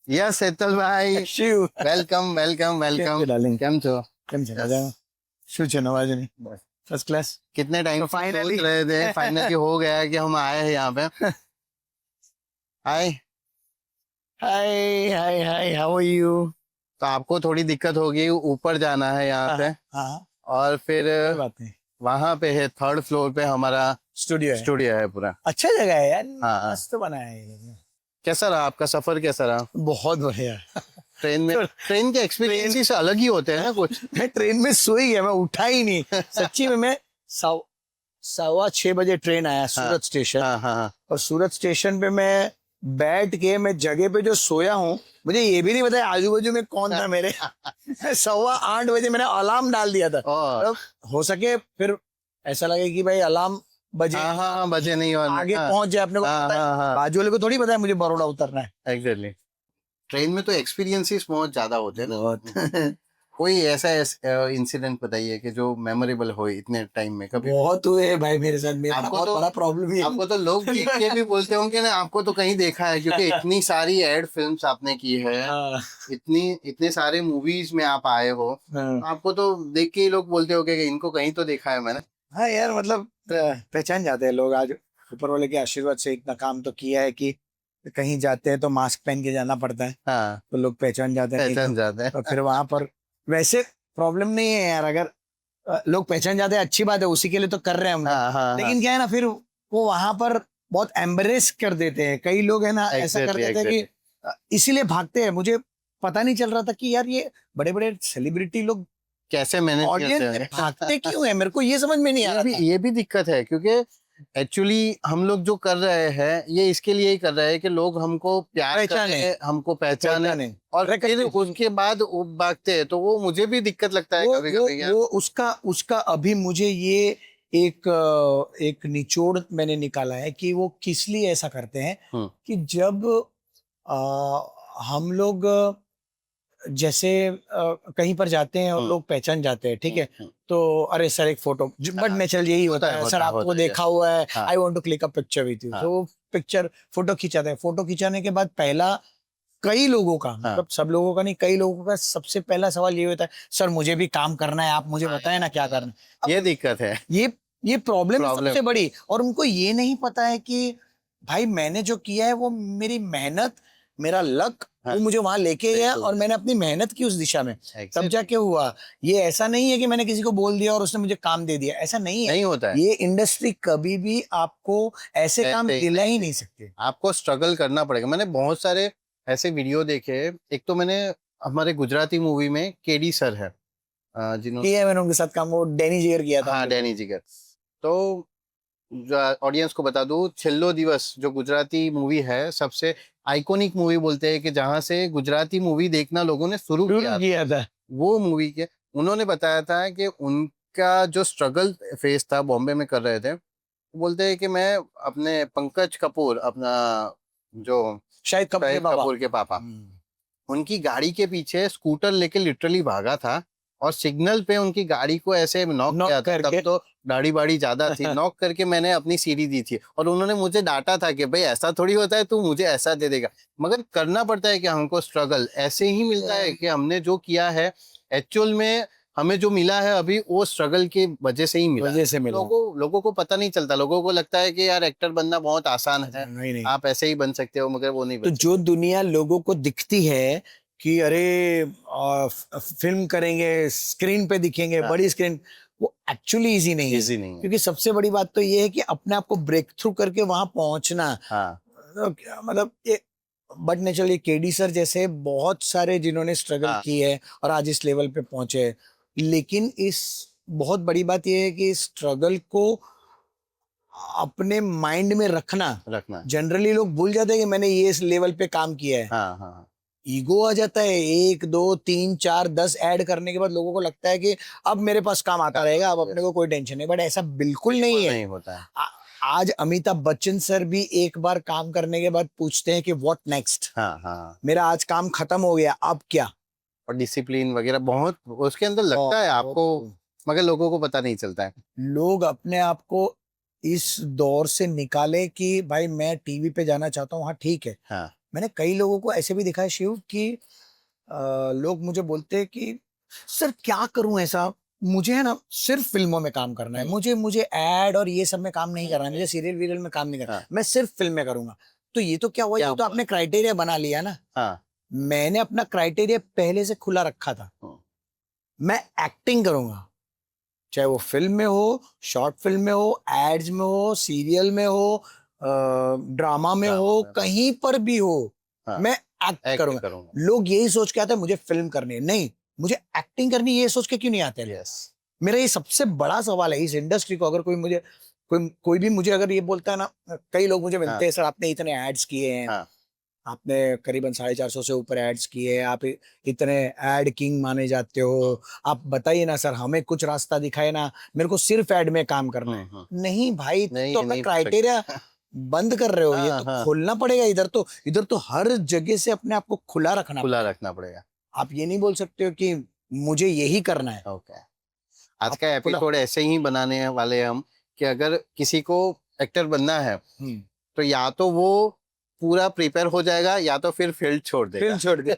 Yes Setal भाई, Shiv welcome welcome welcome. Darling કેમ છો? કેમ છે મજા શું છે નવાજ नहीं बस. फर्स्ट क्लास कितने टाइम तो से finally- सोच रहे थे, फाइनली हो गया कि हम आए हैं यहाँ पे. हाय. हाय हाय हाय हाउ आर यू तो आपको थोड़ी दिक्कत होगी, ऊपर जाना है यहाँ पे हाँ और फिर कोई बात नहीं वहां पे है, थर्ड फ्लोर पे हमारा स्टूडियो है स्टूडियो है पूरा. अच्छा जगह है यार हाँ. मस्त बना है ये। कैसा रहा आपका सफर, कैसा रहा बहुत बढ़िया ट्रेन में? ट्रेन के एक्सपीरियंस अलग ही होते हैं ना कुछ. मैं ट्रेन में सोई गया मैं उठा ही नहीं सच्ची में मैं 6:15 ट्रेन आया सूरत स्टेशन हाँ हाँ हाँ. और सूरत स्टेशन पे मैं बैठ के मैं जगह पे जो सोया हूँ मुझे ये भी नहीं पता आजू बाजू में कौन था मेरे 8:15 मैंने अलार्म डाल दिया था और मतलब हो सके फिर ऐसा लगे कि भाई अलार्म बजे हाँ हाँ हाँ, बजे नहीं और आगे हाँ, पहुंच जाए अपने को हाँ पता है। हाँ हाँ बाजू वाले को थोड़ी पता है मुझे बड़ौदा उतरना है एग्जैक्टली. ट्रेन में तो एक्सपीरियंसेस बहुत ज्यादा होते हैं ना. बहुत कोई ऐसा इंसिडेंट बताइए कि जो मेमोरेबल हो इतने टाइम में कभी. बहुत हुए हैं भाई मेरे साथ मेरा आपको बहुत तो- बड़ा प्रॉब्लम ही है आपको तो लोग देख के भी बोलते होंगे ना, आपको तो कहीं देखा है क्योंकि इतनी सारी एड फिल्म्स आपने की है, हाँ, इतने सारे मूवीज में आप आए हो, हाँ। आपको तो देख के ही लोग बोलते होंगे कि इनको कहीं तो देखा है मैंने. हाँ यार मतलब पहचान जाते हैं लोग आज ऊपर वाले के आशीर्वाद से इतना काम तो किया है कि कहीं जाते हैं तो मास्क पहन के जाना पड़ता है हाँ, तो लोग पहचान जाते हैं नहीं पहचान जाते हैं. तो फिर वहां पर वैसे प्रॉब्लम नहीं है यार अगर लोग पहचान जाते हैं अच्छी बात है उसी के लिए तो कर रहे हैं हम लोग। हाँ हाँ लेकिन क्या है ना फिर वो वहां पर बहुत एम्बरेस कर देते हैं कई लोग है ना ऐसा कर Exactly, देते हैं कि इसीलिए भागते हैं मुझे पता नहीं चल रहा था कि यार ये बड़े बड़े सेलिब्रिटी लोग कैसे मैनेज ऑडियंस करते में हैं. भागते क्यों है मेरे को ये समझ में नहीं आ रहा था। ये भी दिक्कत है क्योंकि एक्चुअली हम लोग जो कर रहे हैं ये इसके लिए ही कर रहे हैं कि लोग हमको प्यार पहचाने। करें, हमको पहचाने पहचाने। और फिर Recognition। उसके बाद वो भागते हैं, तो वो मुझे भी दिक्कत लगता है वो कभी वो कभी यार. वो उसका उसका अभी मुझे ये एक निचोड़ मैंने निकाला है कि वो किस लिए ऐसा करते हैं हम्म. कि जब हम लोग जैसे कहीं पर जाते हैं और हम्म. लोग पहचान जाते हैं ठीक है हम्म. तो अरे सर एक फोटो बट नेचुरल यही होता है सर आपको होता है. देखा हुआ है हाँ. I want to click a picture with you हाँ. तो पिक्चर फोटो खिंचाते हैं फोटो खिंचाने के बाद पहला कई लोगों का मतलब सब लोगों का नहीं कई लोगों का सबसे पहला सवाल ये होता है सर मुझे भी काम करना है आप मुझे बताएं ना क्या करना है ये दिक्कत है. ये प्रॉब्लम है Problem. सबसे बड़ी और उनको ये नहीं पता है कि भाई मैंने जो किया है वो मेरी मेहनत मेरा लक हाँ. वो मुझे वहां लेके गया बिल्कुल. और मैंने अपनी मेहनत की उस दिशा में तब Exactly. जाके हुआ ये ऐसा नहीं है कि मैंने किसी को बोल दिया और उसने मुझे काम दे दिया ऐसा नहीं है नहीं होता है. ये इंडस्ट्री कभी भी आपको ऐसे काम ऐसे- दिला ही नहीं सकते आपको स्ट्रगल करना पड़ेगा. मैंने बहुत सारे ऐसे वीडियो देखे. एक तो मैंने हमारे गुजराती मूवी में केडी सर है, जिन्होंने किया है मैंने उनके साथ काम वो डैनी जिगर किया था हाँ उनके डैनी जिगर. तो ऑडियंस को बता दूं, छेल्लो दिवस जो गुजराती मूवी है सबसे आइकॉनिक मूवी बोलते हैं कि जहां से गुजराती मूवी देखना लोगों ने शुरू साथ। किया. किया था वो मूवी के उन्होंने बताया था कि उनका जो स्ट्रगल फेस था बॉम्बे में कर रहे थे. वो बोलते हैं कि मैं अपने पंकज कपूर, अपना जो शायद कपूर के शाहिद बाबा कपूर के पापा, उनकी गाड़ी के पीछे स्कूटर लेके लिटरली भागा था और सिग्नल पे उनकी गाड़ी को ऐसे नॉक Knock किया था. करके। तब तो दाढ़ी बाड़ी ज्यादा थी. नॉक करके मैंने अपनी सीढ़ी दी थी और उन्होंने मुझे डांटा था कि भाई ऐसा थोड़ी होता है, तू मुझे ऐसा दे देगा. मगर करना पड़ता है कि हमको स्ट्रगल ऐसे ही मिलता है कि हमने जो किया है एक्चुअल में हमें जो मिला है अभी वो स्ट्रगल की वजह से ही मिला. वजह से मिला लोगों को पता नहीं चलता. लोगों को लगता है कि यार एक्टर बनना बहुत आसान है, नहीं नहीं आप ऐसे ही बन सकते हो, मगर वो नहीं तो बन जो दुनिया लोगों को दिखती है कि अरे फिल्म करेंगे स्क्रीन पे दिखेंगे हाँ. बड़ी स्क्रीन वो एक्चुअली इजी नहीं है इजी नहीं है. क्योंकि सबसे बड़ी बात तो ये है कि अपने आप को ब्रेक थ्रू करके वहां पहुंचना हाँ मतलब ये बट नेचुरल ये केडी सर जैसे बहुत सारे जिन्होंने स्ट्रगल हाँ. की है और आज इस लेवल पे पहुंचे लेकिन इस बहुत बड़ी बात ये है कि स्ट्रगल को अपने माइंड में रखना रखना. जनरली लोग भूल जाते हैं कि मैंने ये इस लेवल पे काम किया है हाँ हाँ हाँ. ईगो आ जाता है 1 2 3 4 10 ऐड करने के बाद लोगों को लगता है कि अब मेरे पास काम आता रहेगा अब अपने को कोई टेंशन नहीं बट ऐसा बिल्कुल नहीं है नहीं होता है. आज अमिताभ बच्चन सर भी एक बार काम करने के बाद पूछते हैं कि व्हाट नेक्स्ट हाँ हाँ. मेरा आज काम खत्म हो गया अब क्या और डिसिप्लिन वगैरह बहुत उसके अंदर लगता है आपको, मगर लोगों को पता नहीं चलता है. लोग अपने आप को इस दौर से निकाले कि भाई मैं टीवी पे जाना चाहता हूँ हाँ ठीक है हाँ मैंने कई लोगों को ऐसे भी देखा है शिव कि लोग मुझे बोलते हैं कि सर क्या करूं ऐसा, मुझे है ना सिर्फ फिल्मों में काम करना है, मुझे एड और ये सब में काम नहीं करना है, मुझे सीरियल वीरियल में काम नहीं करना, हाँ, मैं सिर्फ फिल्म में करूंगा। तो ये तो क्या हुआ, क्या ये तो हुआ? आपने क्राइटेरिया बना लिया ना। हाँ, मैंने अपना क्राइटेरिया पहले से खुला रखा था, हम्म, मैं एक्टिंग करूंगा, चाहे वो फिल्म में हो, शॉर्ट फिल्म में हो, एड्स में हो, सीरियल में हो, ड्रामा में ड्रामा हो, में, कहीं पर भी हो, हाँ, मैं एक्ट एक्ट करूंगा। करूंगा। लोग यही सोच के आते हैं मुझे फिल्म करनी है, नहीं, मुझे एक्टिंग करनी है, ये सोच के क्यों नहीं आते हैं? यस। मेरा ये सबसे बड़ा सवाल है इस इंडस्ट्री को। अगर कोई भी मुझे अगर ये बोलता है ना, कई लोग मुझे हाँ, मिलते हैं, सर आपने इतने एड्स किए हैं, हाँ, आपने करीबन 450 से ऊपर एड्स किए हैं, आप इतने एड किंग माने जाते हो, आप बताइए ना सर, हमें कुछ रास्ता दिखाए ना, मेरे को सिर्फ एड में काम करना है। नहीं भाई, तुम नहीं, तो अपना नहीं हो क्राइटेरिया सकता। बंद कर रहे हो, ये हाँ, तो हाँ, खोलना पड़ेगा। इधर तो हर जगह से अपने आप को खुला रखना खुला पड़ेगा। रखना पड़ेगा। आप ये नहीं बोल सकते हो कि मुझे यही करना है। ओके। आज का आपको खुला। एपिसोड ऐसे ही बनाने वाले हैं हम कि अगर किसी को एक्टर बनना है हम्म। तो या तो वो पूरा प्रिपेयर हो जाएगा या तो फिर फील्ड छोड़ फिल्म देगा। छोड़ दे।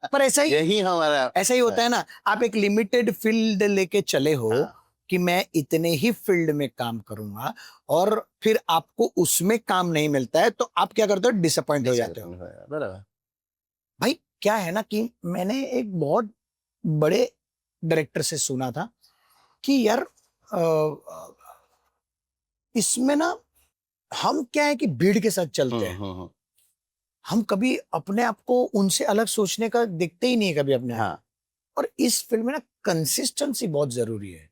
पर यही हमारा ऐसा ही होता है ना, आप एक लिमिटेड फील्ड लेके चले हो हाँ, कि मैं इतने ही फील्ड में काम करूंगा, और फिर आपको उसमें काम नहीं मिलता है तो आप क्या करते हो, डिसअपॉइंट हो जाते हो। बराबर। भाई क्या है ना कि मैंने एक बहुत बड़े डायरेक्टर से सुना था कि यार इसमें ना हम क्या है कि भीड़ के साथ चलते हैं, हम्म। हम कभी अपने आप को उनसे अलग सोचने का देखते ही नहीं है कभी अपने आप। हाँ, और इस फील्ड में ना कंसिस्टेंसी बहुत जरूरी है।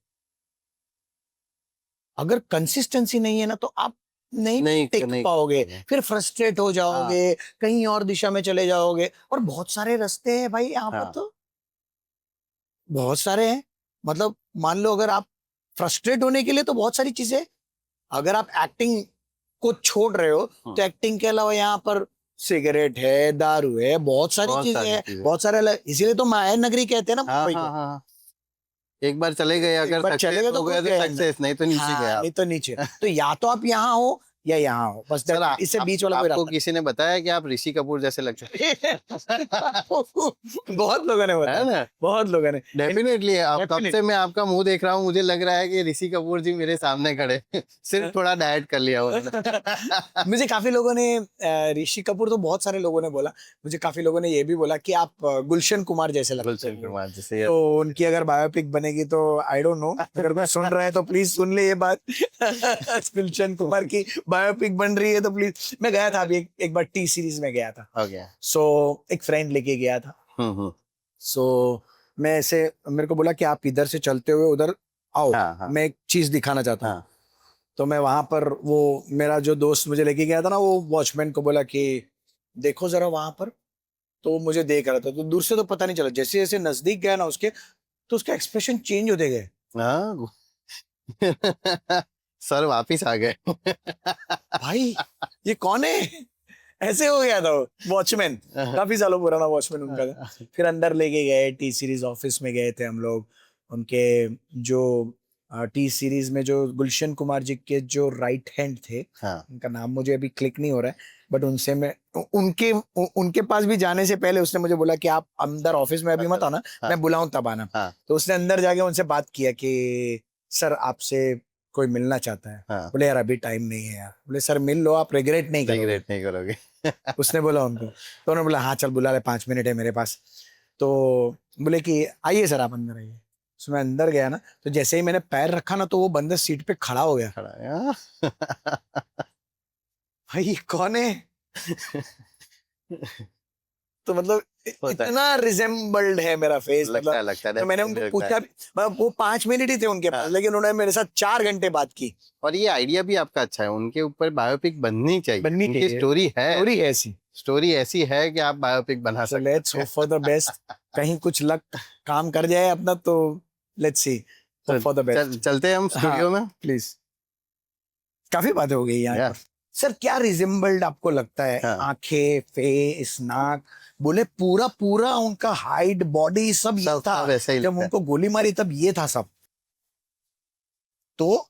अगर कंसिस्टेंसी नहीं है ना तो आप नहीं नहीं टिक नहीं पाओगे, फिर फ्रस्ट्रेट हो हाँ, जाओगे, कहीं और दिशा में चले जाओगे। और बहुत सारे रास्ते हैं भाई यहाँ पर, हाँ, तो बहुत सारे हैं। मतलब मान लो अगर आप फ्रस्ट्रेट होने के लिए तो बहुत सारी चीजें, अगर आप एक्टिंग को छोड़ रहे हो तो एक्टिंग के अलावा यहाँ पर सिगरेट है, दारू है, बहुत सारी बहुत चीजें सारी हैं, चीजें। बहुत सारे अलग, इसीलिए तो माया नगरी कहते हैं ना हाँ, मुंबई हाँ, को। हाँ, एक बार चले गए, एक अगर बार सक्सेस चले गए तो हो कुछ गया तो गया नहीं। सक्सेस, नहीं तो नीचे गए हाँ, आप। नहीं तो नीचे। तो या तो आप यहाँ हो या यहाँ हो, बस सर इससे बीच वाला कोई आपको रास्ता किसी ने बताया कि आप ऋषि कपूर जैसे लगते हैं? बहुत लोगों ने है बताया, ना? बहुत लोगों ने। डेफिनेटली आप, कब Definitely। से मैं आपका मुंह देख रहा हूँ, मुझे लग रहा है कि ऋषि कपूर जी मेरे सामने खड़े। सिर्फ थोड़ा डाइट कर लिया उन्होंने। मुझे काफी लोगों ने ऋषि कपूर तो बहुत सारे लोगों ने बोला, मुझे काफी लोगों ने ये भी बोला कि आप गुलशन कुमार जैसे लगते गुलशन हो। कुमार जैसे। तो उनकी अगर बायोपिक बनेगी तो आई डोंट नो, अगर कोई सुन रहा है तो प्लीज सुन ले ये बात। गुलशन कुमार की बायोपिक बन रही है तो प्लीज। मैं गया था अभी एक बार टी सीरीज में गया था। हो गया। सो एक फ्रेंड लेके गया था। हम्म। सो मैं ऐसे, मेरे को बोला कि आप इधर से चलते हुए उधर आओ, हाँ, हाँ, मैं एक चीज दिखाना चाहता हूँ। हाँ, तो मैं वहां पर, वो मेरा जो दोस्त मुझे लेके गया था ना, वो वॉचमैन को बोला कि देखो जरा वहां पर। तो वो मुझे देख रहा था, तो दूर से तो पता नहीं चला, जैसे जैसे नजदीक गया ना उसके, तो उसके एक्सप्रेशन चेंज होते गए। हाँ। सर वापिस आ गए। भाई ये कौन है, ऐसे हो गया था वो वॉचमैन। काफी सालों पुराना वॉचमैन उनका था। फिर अंदर लेके गए, टी सीरीज ऑफिस में गए थे हम लोग। उनके जो टी सीरीज में जो गुलशन कुमार जी के जो राइट हैंड थे, हाँ, उनका नाम मुझे अभी क्लिक नहीं हो रहा है, बट उनसे मैं उनके पास भी जाने से पहले उसने मुझे बोला कि आप अंदर ऑफिस में अभी मत आना, हाँ, मैं बुलाऊं तब आना। हाँ, तो उसने अंदर जाके उनसे बात किया कि सर आपसे कोई मिलना चाहता है। हाँ। बोले यार अभी टाइम नहीं है यार। बोले सर मिल लो, आप रिग्रेट नहीं करोगे। रिग्रेट नहीं करोगे। उसने बोला उनको, तो उन्होंने बोला हाँ चल बुला ले, 5 मिनट है मेरे पास। तो बोले कि आइए सर आप अंदर आइए। तो मैं अंदर गया ना, तो जैसे ही मैंने पैर रखा ना, तो वो बंदर सीट पे खड़ा हो गया। खड़ा है, हाँ। भाई ये कौन है। तो मतलब होता है, इतना रिजेम्बल्ड है मेरा फेस, लगता है, मतलब। लगता है, तो मैंने उनको definitely लगता पूछा है। भी, मतलब वो 5 मिनट ही थे उनके पास, हाँ। लेकिन उन्होंने मेरे साथ 4 घंटे बात की। और ये आइडिया भी आपका अच्छा है, उनके ऊपर बायोपिक बननी चाहिए, बननी उनकी चाहिए, स्टोरी है, स्टोरी है ऐसी। स्टोरी ऐसी है कि आप बायोपिक बना सो सकते लेट्स हैं। Hope for the best. कहीं कुछ लक काम कर जाए अपना, तो let's see, hope for the best. चलते हैं हम हाँ स्टूडियो में। प्लीज। काफी बातें हो गई यहाँ या पर। सर क्या रिजेम्बल्ड आपको लगता है, हाँ, आंखें, फेस, नाक, बोले पूरा पूरा उनका हाइट, बॉडी सब ये सब था। सब ऐसा ही जब लगता है। उनको गोली मारी तब ये था सब। तो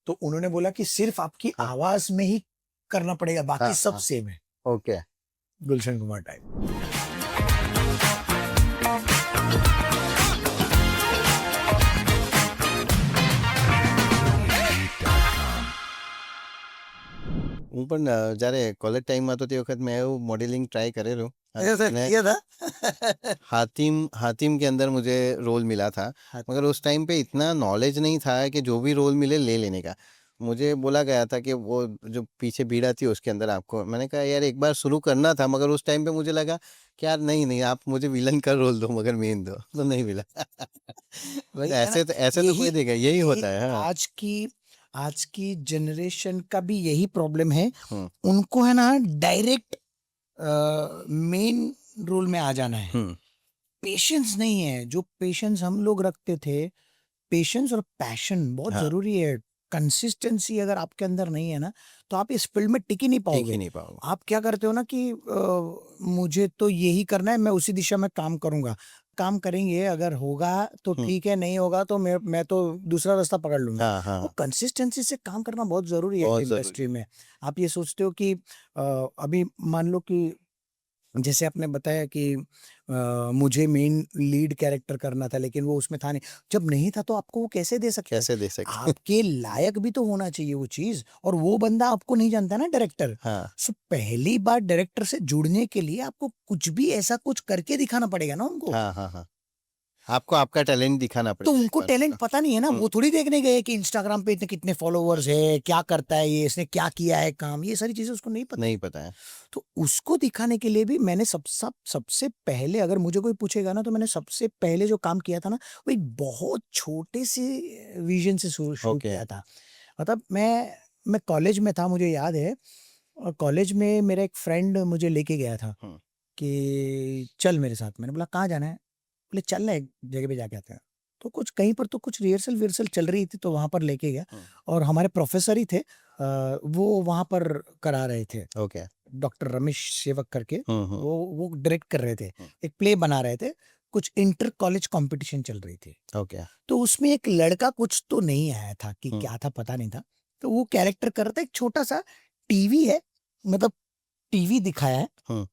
तो उन्होंने बोला कि सिर्फ आपकी हाँ, आवाज में ही करना पड़ेगा, बाकी हाँ, सब हाँ। सेम है, ओके। गुलशन कुमार टाइप। હું પણ જ્યારે કોલેજ ટાઈમમાં તો તે વખત મેં એવું મોડેલિંગ ટ્રાય કરેલું ऐसा અને किया था। हातिम हातिम के अंदर मुझे रोल मिला था, मगर उस टाइम पे इतना नॉलेज नहीं था कि जो भी रोल मिले ले लेने का। मुझे बोला गया था कि वो जो पीछे भीड़ा थी उसके अंदर आपको, मैंने कहा यार एक बार शुरू करना था, मगर उस टाइम पे मुझे लगा कि यार नहीं नहीं आप मुझे विलन का रोल दो मगर मेन दो, तो नहीं मिला। वही है ना, ऐसे तो कोई देगा, यही होता है। हाँ। आज की जनरेशन का भी यही प्रॉब्लम है। हम्म। उनको है ना डायरेक्ट मेन रोल में आ जाना है, हम्म। पेशेंस नहीं है। जो पेशेंस हम लोग रखते थे, पेशेंस और पैशन बहुत हाँ। जरूरी है। कंसिस्टेंसी अगर आपके अंदर नहीं है ना, तो आप इस फील्ड में टिक ही नहीं ठीक ही पाओगे। नहीं पाऊंगा। आप क्या करते हो ना कि मुझे तो यही करना है, मैं उसी दिशा में काम करूंगा। काम करेंगे, अगर होगा तो ठीक है, नहीं होगा तो मैं तो दूसरा रास्ता पकड़ लूंगा। हाँ वो हाँ, कंसिस्टेंसी से काम करना बहुत जरूरी है बहुत जरूरी। इंडस्ट्री में। आप ये सोचते हो कि अभी मान लो कि जैसे आपने बताया कि मुझे मेन लीड कैरेक्टर करना था, लेकिन वो उसमें था नहीं। जब नहीं था तो आपको वो कैसे दे सकते हैं? कैसे दे सकते हैं? आपके लायक भी तो होना चाहिए वो चीज, और वो बंदा आपको नहीं जानता ना, डायरेक्टर। हाँ। सो पहली बार डायरेक्टर से जुड़ने के लिए आपको कुछ भी ऐसा कुछ करके दिखाना पड़ेगा ना उनको। हाँ हाँ हाँ, आपको आपका टैलेंट दिखाना तो पड़ेगा एक उनको बार टैलेंट उसका। पता नहीं है ना, वो थोड़ी देखने गए कि इंस्टाग्राम पे इतने कितने फॉलोवर्स है, क्या करता है ये, इसने क्या किया है काम, ये सारी चीजें उसको नहीं पता। नहीं पता है। तो उसको दिखाने के लिए भी मैंने सबसे पहले, अगर मुझे कोई पूछेगा ना, तो मैंने सबसे पहले जो काम किया था ना, वो एक बहुत छोटे से विजन से शुरू ओके। किया था। मतलब मैं कॉलेज में था, मुझे याद है। और कॉलेज में मेरा एक फ्रेंड मुझे लेके गया था हम्म। कि चल मेरे साथ। मैंने बोला कहाँ जाना है? बोले चल ना एक जगह पे जाके आते हैं। तो कुछ कहीं पर तो कुछ रिहर्सल विहर्सल चल रही थी, तो वहां पर लेके गया। हम्म। और हमारे प्रोफेसर ही थे, वो वहां पर करा रहे थे, ओके। डॉक्टर रमेश सेवक करके। हम्म। वो डायरेक्ट कर रहे थे, हम्म। एक प्ले बना रहे थे। कुछ इंटर कॉलेज कंपटीशन चल रही थी, ओके। तो उसमें एक लड़का कुछ तो नहीं आया था, कि हम्म। क्या था पता नहीं था। तो वो कैरेक्टर कर रहा था, एक छोटा सा टीवी है, मतलब टीवी दिखाया है, हम्म।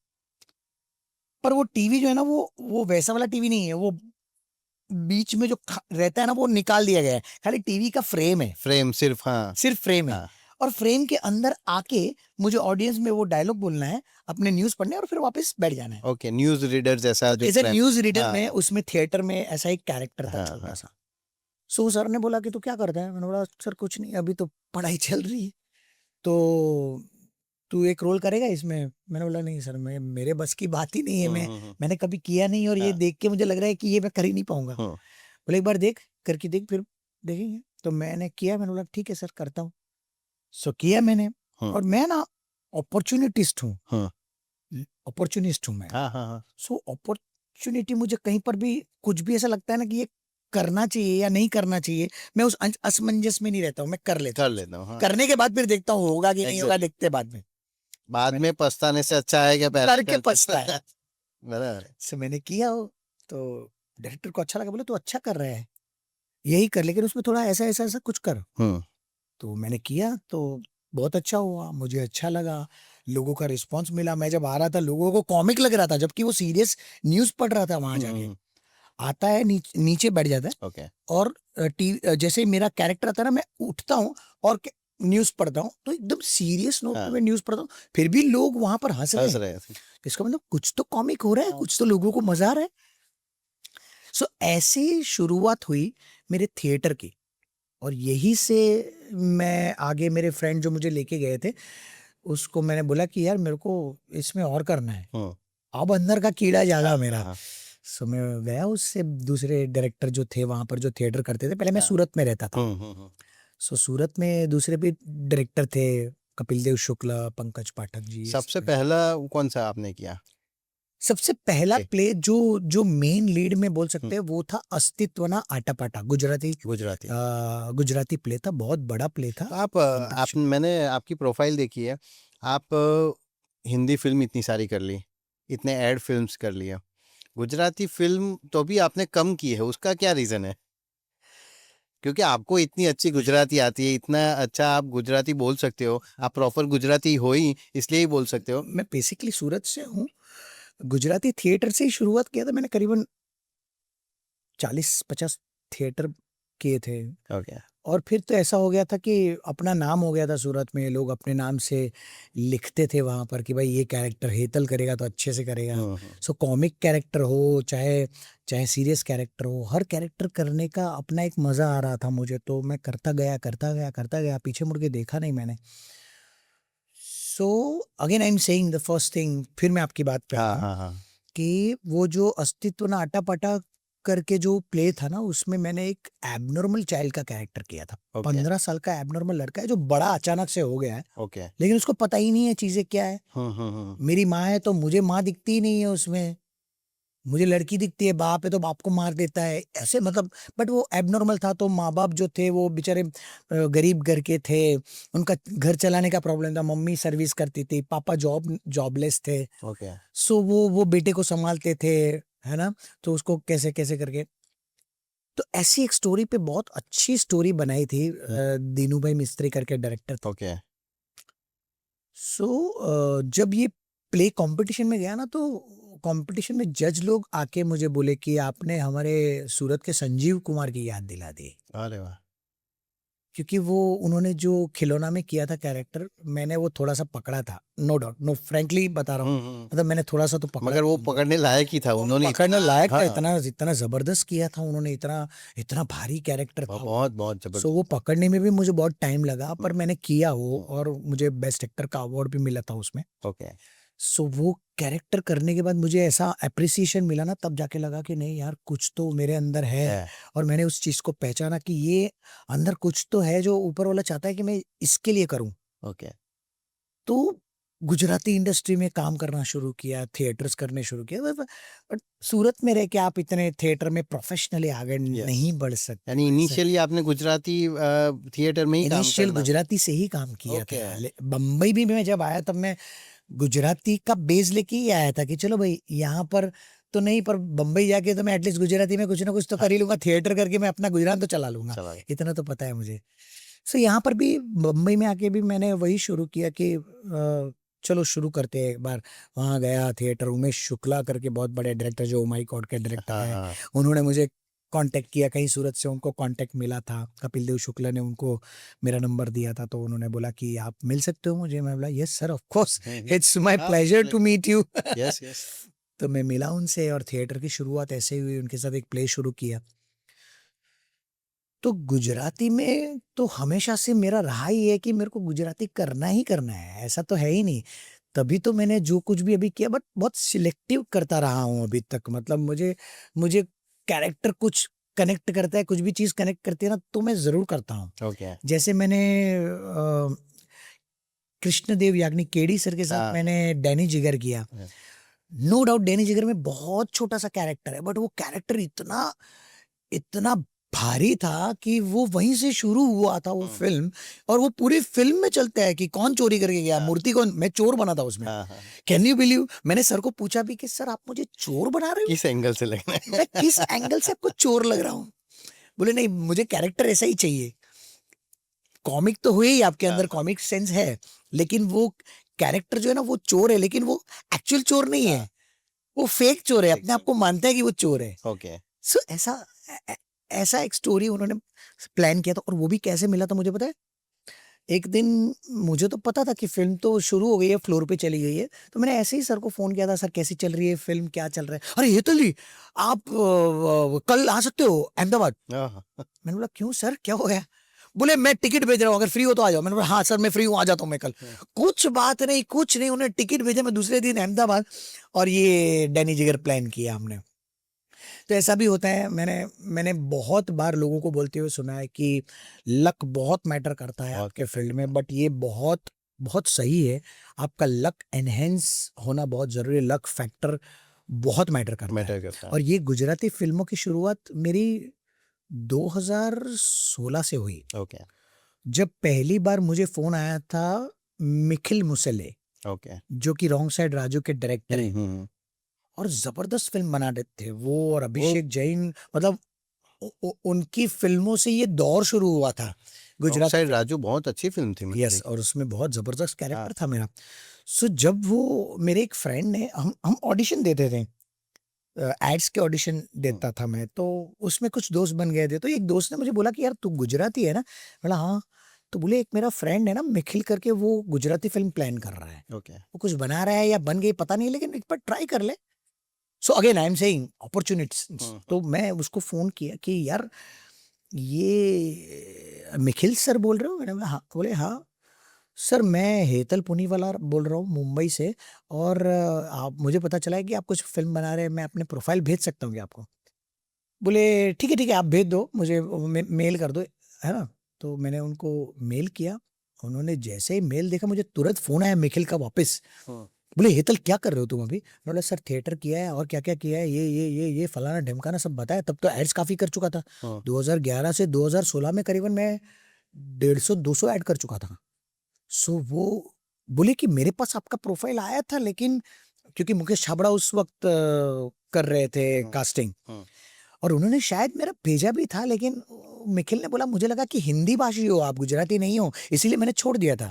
पर वो टीवी जो है ना, वो वैसा वाला टीवी नहीं है। वो बीच में जो रहता है ना, वो निकाल दिया गया है, खाली टीवी का फ्रेम है, फ्रेम सिर्फ, हाँ। सिर्फ फ्रेम है। हाँ। और फ्रेम के अंदर आके मुझे ऑडियंस में वो डायलॉग बोलना है, अपने न्यूज पढ़ने, और फिर वापस बैठ जाना है। ओके, न्यूज रीडर जैसा जो as a frame. News reader हाँ में उसमें थिएटर में ऐसा एक कैरेक्टर था, हाँ छोटा हाँ। सा। सो सर ने बोला कि तू क्या करता है? मैंने बोला सर कुछ नहीं, अभी तो पढ़ाई चल रही है। तो तू एक रोल करेगा इसमें? मैंने बोला नहीं सर, मैं मेरे बस की बात ही नहीं है, मैंने कभी किया नहीं, और ये हाँ। देख के मुझे लग रहा है कि ये मैं कर ही नहीं पाऊंगा। हम्म। बोले एक बार देख करके देख, फिर देखेंगे। तो मैंने किया, मैंने बोला ठीक है सर करता हूँ। सो किया मैंने। हम्म। और मैं ना अपॉर्चुनिटिस्ट हूँ, हम्म। अपॉर्चुनिस्ट हूँ मैं। हाँ हाँ हाँ। सो अपॉर्चुनिटी, मुझे कहीं पर भी कुछ भी ऐसा लगता है ना कि ये करना चाहिए या नहीं करना चाहिए, मैं उस असमंजस में नहीं रहता हूँ, मैं कर लेता कर हूँ। लेता हूँ, हाँ। करने के बाद फिर देखता हूँ होगा कि नहीं होगा, एग्जैक्टली, देखते हैं बाद में। बाद मैंने में पछताने से अच्छा है कि पहले करके कर। पछता है। बराबर है। सो मैंने किया हो, तो डायरेक्टर को अच्छा लगा, बोले तू अच्छा कर रहा है, यही कर, लेकिन उसमें थोड़ा ऐसा ऐसा ऐसा कुछ कर। हम्म। तो मैंने किया, तो बहुत अच्छा हुआ, मुझे अच्छा लगा, लोगों का रिस्पांस मिला। मैं जब आ रहा था, लोगों को कॉमिक लग रहा था, जबकि वो सीरियस न्यूज पढ़ रहा था वहां जाके। आता है नीचे बैठ जाता है, ओके। और जैसे ही मेरा कैरेक्टर आता है ना, मैं उठता हूँ और न्यूज पढ़ता हूँ, तो एकदम सीरियस नोट पे हाँ, मैं न्यूज पढ़ता हूँ, फिर भी लोग वहां पर हंस रहे हंस हैं। रहे थे। इसका मतलब कुछ तो कॉमिक हो रहा है, कुछ तो लोगों को मजा आ रहा है। सो ऐसी शुरुआत हुई मेरे थिएटर की, और यही से मैं आगे, मेरे फ्रेंड जो मुझे लेके गए थे, उसको मैंने बोला कि यार मेरे को इसमें और करना है, हम्म। अब अंदर का कीड़ा जागा हाँ मेरा। हाँ सो मैं गया उससे, दूसरे डायरेक्टर जो थे वहां पर, जो थिएटर करते थे, पहले मैं हाँ। सूरत में रहता था। हम्म। सो सूरत में दूसरे भी डायरेक्टर थे, कपिल देव शुक्ला, पंकज पाठक जी, ये सबसे सब। पहला कौन सा आपने किया? सबसे पहला ए, प्ले जो जो मेन लीड में बोल हम्म, सकते हैं, वो था अस्तित्वना आटापाटा, गुजराती। गुजराती। गुजराती प्ले था, बहुत बड़ा प्ले था। तो आप मैंने आपकी प्रोफाइल देखी है, आप हिंदी फिल्म इतनी सारी कर ली, इतने एड फिल्म्स कर लिए, गुजराती फिल्म तो भी आपने कम की है, उसका क्या रीजन है? क्योंकि आपको इतनी अच्छी गुजराती आती है, इतना अच्छा आप गुजराती बोल सकते हो, आप प्रॉपर गुजराती हो ही इसलिए ही बोल सकते हो। मैं बेसिकली सूरत से हूँ। गुजराती थिएटर से ही शुरुआत किया था मैंने, करीबन 40-50 थिएटर किए थे। ओके। और फिर तो ऐसा हो गया था कि अपना नाम हो गया था सूरत में, लोग अपने नाम से लिखते थे वहाँ पर कि भाई ये कैरेक्टर हेतल करेगा तो अच्छे से करेगा। सो कॉमिक कैरेक्टर हो चाहे चाहे सीरियस कैरेक्टर हो, हर कैरेक्टर करने का अपना एक मज़ा आ रहा था मुझे, तो मैं करता गया करता गया करता गया, पीछे मुड़ के देखा नहीं मैंने। सो again I am saying the first thing, फिर मैं आपकी बात पे हाँ आता हूँ हाँ हाँ। कि वो जो अस्तित्व ना आटा-पाटा करके जो प्ले था ना, उसमें मैंने एक एब्नॉर्मल चाइल्ड का कैरेक्टर किया था। ओके 15 साल का एब्नॉर्मल लड़का है जो बड़ा अचानक से हो गया है, ओके। लेकिन उसको पता ही नहीं है चीज़ें क्या है। हम्म। मेरी माँ है तो मुझे माँ दिखती ही नहीं है उसमें, मुझे लड़की दिखती है, बाप है तो बाप को मार देता है, ऐसे मतलब। बट वो एब्नॉर्मल था, तो माँ-बाप जो थे वो बेचारे गरीब घर के थे, उनका घर चलाने का प्रॉब्लम था, मम्मी सर्विस करती थी, पापा जॉबलेस थे। ओके। सो वो बेटे को संभालते थे, है ना? तो उसको कैसे-कैसे करके, तो ऐसी एक स्टोरी पे बहुत अच्छी स्टोरी बनाई थी, दीनू भाई मिस्त्री करके डायरेक्टर थे। ओके। सो जब ये प्ले कंपटीशन में गया ना, तो कंपटीशन में जज लोग आके मुझे बोले कि आपने हमारे सूरत के संजीव कुमार की याद दिला दी, अरे वाह। क्योंकि वो उन्होंने जो खिलौना में किया था कैरेक्टर, मैंने वो थोड़ा सा पकड़ा था, नो डाउट, नो फ्रैंकली बता रहा हूँ, मतलब मैंने थोड़ा सा तो पकड़ा मगर था वो उनको। पकड़ने लायक ही था, वो उन्होंने पकड़ने लायक था, हाँ इतना इतना जबरदस्त किया था उन्होंने, इतना इतना भारी कैरेक्टर था वो। बहुत बहुत सो वो जबरदस्त। पकड़ने में भी मुझे बहुत टाइम लगा, पर मैंने किया वो, हम्म, और मुझे बेस्ट एक्टर का अवार्ड भी मिला था उसमें। ओके। सो वो कैरेक्टर करने के बाद मुझे ऐसा अप्रिसिएशन मिला ना, तब जाके लगा कि नहीं यार, कुछ तो मेरे अंदर है। है। और मैंने उस चीज को पहचाना कि ये अंदर कुछ तो है जो ऊपर वाला चाहता है कि मैं इसके लिए करूं। ओके। तो गुजराती इंडस्ट्री में काम करना शुरू किया, थिएटर्स करने शुरू किया, बट सूरत में रह के आप इतने थिएटर में प्रोफेशनली आगे यस। नहीं बढ़ यानी सकते। इनिशियली आपने गुजराती थिएटर में ही काम इनिशियल करना। गुजराती से ही काम किया ओके। था, बम्बई भी मैं जब आया तब मैं गुजराती का बेस लेके ही आया था कि चलो भाई यहाँ पर तो नहीं, पर बम्बई जाके तो मैं एटलीस्ट गुजराती में कुछ ना कुछ तो कर ही लूंगा, थिएटर करके मैं अपना गुजरात तो चला लूंगा, चला। इतना तो पता है मुझे। सो यहाँ पर भी बम्बई में आके भी मैंने वही शुरू किया कि चलो शुरू करते हैं एक बार। वहाँ गया, थिएटर, उमेश शुक्ला करके बहुत बड़े डायरेक्टर जो माई गॉड के डायरेक्टर हाँ हैं, हाँ। उन्होंने मुझे कांटेक्ट किया, कहीं सूरत से उनको कांटेक्ट मिला था, कपिल देव शुक्ला ने उनको मेरा नंबर दिया था, तो उन्होंने बोला कि आप मिल सकते हो मुझे। मैं बोला yes sir, of course, it's my हाँ। Pleasure to meet you. Yes yes. तो मैं मिला उनसे और थिएटर की शुरुआत ऐसे ही हुई, उनके साथ एक प्ले शुरू किया। तो गुजराती में तो हमेशा से मेरा रहा ही है कि मेरे को गुजराती करना ही करना है, ऐसा तो है ही नहीं। तभी तो मैंने जो कुछ भी अभी किया, बट बहुत सिलेक्टिव करता रहा हूँ अभी तक, मतलब मुझे मुझे कैरेक्टर कुछ कनेक्ट करता है, कुछ भी चीज कनेक्ट करती है ना, तो मैं जरूर करता हूँ। ओके। जैसे मैंने कृष्णदेव याग्निक केडी सर के साथ हाँ। मैंने डैनी जिगर किया। हाँ, नो डाउट डैनी जिगर में बहुत छोटा सा कैरेक्टर है, बट वो कैरेक्टर इतना इतना भारी था कि वो वहीं से शुरू हुआ था वो फिल्म, और वो पूरी फिल्म में चलता है कि कौन चोरी करके गया, हाँ मूर्ति कौन, मैं चोर बना था उसमें। हाँ हाँ। कैन यू बिलीव, मैंने सर को पूछा भी कि सर आप मुझे चोर बना रहे हो, किस एंगल से लगना है? मैं किस एंगल से आपको चोर लग रहा हूँ? बोले नहीं, मुझे कैरेक्टर ऐसा ही चाहिए। कॉमिक तो हुए ही, आपके हाँ अंदर हाँ कॉमिक सेंस है, लेकिन वो कैरेक्टर जो है ना वो चोर है, लेकिन वो एक्चुअल चोर नहीं है, हाँ। वो फेक चोर है, अपने आप एकदम। को मानता है कि वो चोर है। ओके। सो ऐसा ऐसा एक स्टोरी उन्होंने प्लान किया था, और वो भी कैसे मिला था मुझे पता है। एक दिन मुझे तो पता था कि फिल्म तो शुरू हो गई है, फ्लोर पे चली गई है, तो मैंने ऐसे ही सर को फोन किया था, सर कैसी चल रही है फिल्म, क्या चल रहा है? अरे हेतल जी, आप कल आ सकते हो अहमदाबाद। हाँ। मैंने बोला क्यों सर, क्या हो गया? बोले मैं टिकट भेज रहा हूँ, अगर फ्री हो तो आ जाओ। मैंने बोला हाँ सर मैं फ्री हूँ, आ जाता हूँ मैं कल। कुछ बात नहीं, कुछ नहीं, उन्हें टिकट भेजा, मैं दूसरे दिन अहमदाबाद, और ये डैनी जिगर प्लान किया हमने। तो ऐसा भी होता है, मैंने मैंने बहुत बार लोगों को बोलते हुए सुना है कि लक बहुत मैटर करता है बहुत आपके फील्ड में, बट ये बहुत बहुत सही है। आपका लक एनहेंस होना बहुत जरूरी है, लक फैक्टर बहुत मैटर करता है। मैटर करता है। और ये गुजराती फिल्मों की शुरुआत मेरी 2016 से हुई, ओके जब पहली बार मुझे फोन आया था मिखिल मुसेले, ओके। जो कि रॉन्ग साइड राजू के डायरेक्टर हैं, हम्म। और जबरदस्त फिल्म बना रहे थे वो, और वो अभिषेक जैन, मतलब उनकी फिल्मों से ये दौर शुरू हुआ था गुजरात। साइड राजू बहुत अच्छी फिल्म थी यस, मतलब। और उसमें बहुत जबरदस्त कैरेक्टर हाँ। था मेरा। सो जब वो मेरे एक फ्रेंड ने, हम ऑडिशन देते थे, एड्स के ऑडिशन देता था मैं, तो उसमें कुछ दोस्त बन गए थे। तो एक दोस्त ने मुझे बोला कि यार तू गुजराती है ना? बोला हाँ। तो बोले एक मेरा फ्रेंड है ना निखिल करके, वो गुजराती फिल्म प्लान कर रहा है, ओके। वो कुछ बना रहा है या बन गई पता नहीं, लेकिन एक बार ट्राई कर ले। सो again I am saying opportunities. तो मैं उसको फोन किया कि यार ये निखिल सर बोल रहे हो? मैंने बोला हाँ। बोले हाँ सर, मैं हेतल पुनीवाला बोल रहा हूँ मुंबई से, और आप, मुझे पता चला है कि आप कुछ फिल्म बना रहे हैं, मैं अपने प्रोफाइल भेज सकता हूँ क्या आपको? बोले ठीक है आप भेज दो मुझे, मेल कर दो, है ना? तो मैंने उनको मेल किया। उन्होंने जैसे ही मेल देखा, मुझे तुरंत फोन आया निखिल का वापस। बोले हेतल क्या कर रहे हो तुम अभी? मैं बोला सर थिएटर किया है और क्या क्या किया है, ये फलाना ढिमकाना सब बताया। तब तो एड्स काफी कर चुका था। 2011 से 2016 में करीबन मैं 150-200 ऐड कर चुका था। सो वो बोले कि मेरे पास आपका प्रोफाइल आया था, लेकिन क्योंकि मुकेश छाबड़ा उस वक्त कर रहे थे कास्टिंग, और उन्होंने शायद मेरा भेजा भी था, लेकिन निखिल ने बोला मुझे लगा कि हिंदी भाषी हो आप, गुजराती नहीं हो, इसीलिए मैंने छोड़ दिया था।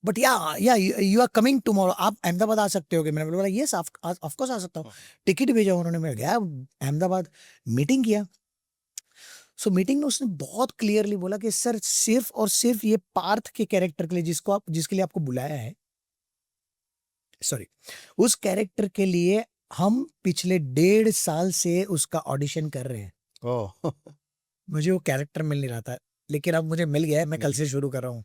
बट या यू आर कमिंग टुमारो, आप अहमदाबाद आ सकते हो? मैंने बोला यस ऑफ कोर्स आ सकता हूँ। टिकट भेजा उन्होंने, मैं गया अहमदाबाद, मीटिंग किया। सो मीटिंग में उसने बहुत क्लियरली बोला कि सर सिर्फ और सिर्फ ये पार्थ के कैरेक्टर के लिए, जिसके लिए आपको बुलाया है, सॉरी, उस कैरेक्टर के लिए हम पिछले 1.5 साल से उसका ऑडिशन कर रहे हैं। ओह। मुझे वो कैरेक्टर मिल नहीं रहा था, लेकिन अब मुझे मिल गया है, मैं कल से शुरू कर रहा हूँ।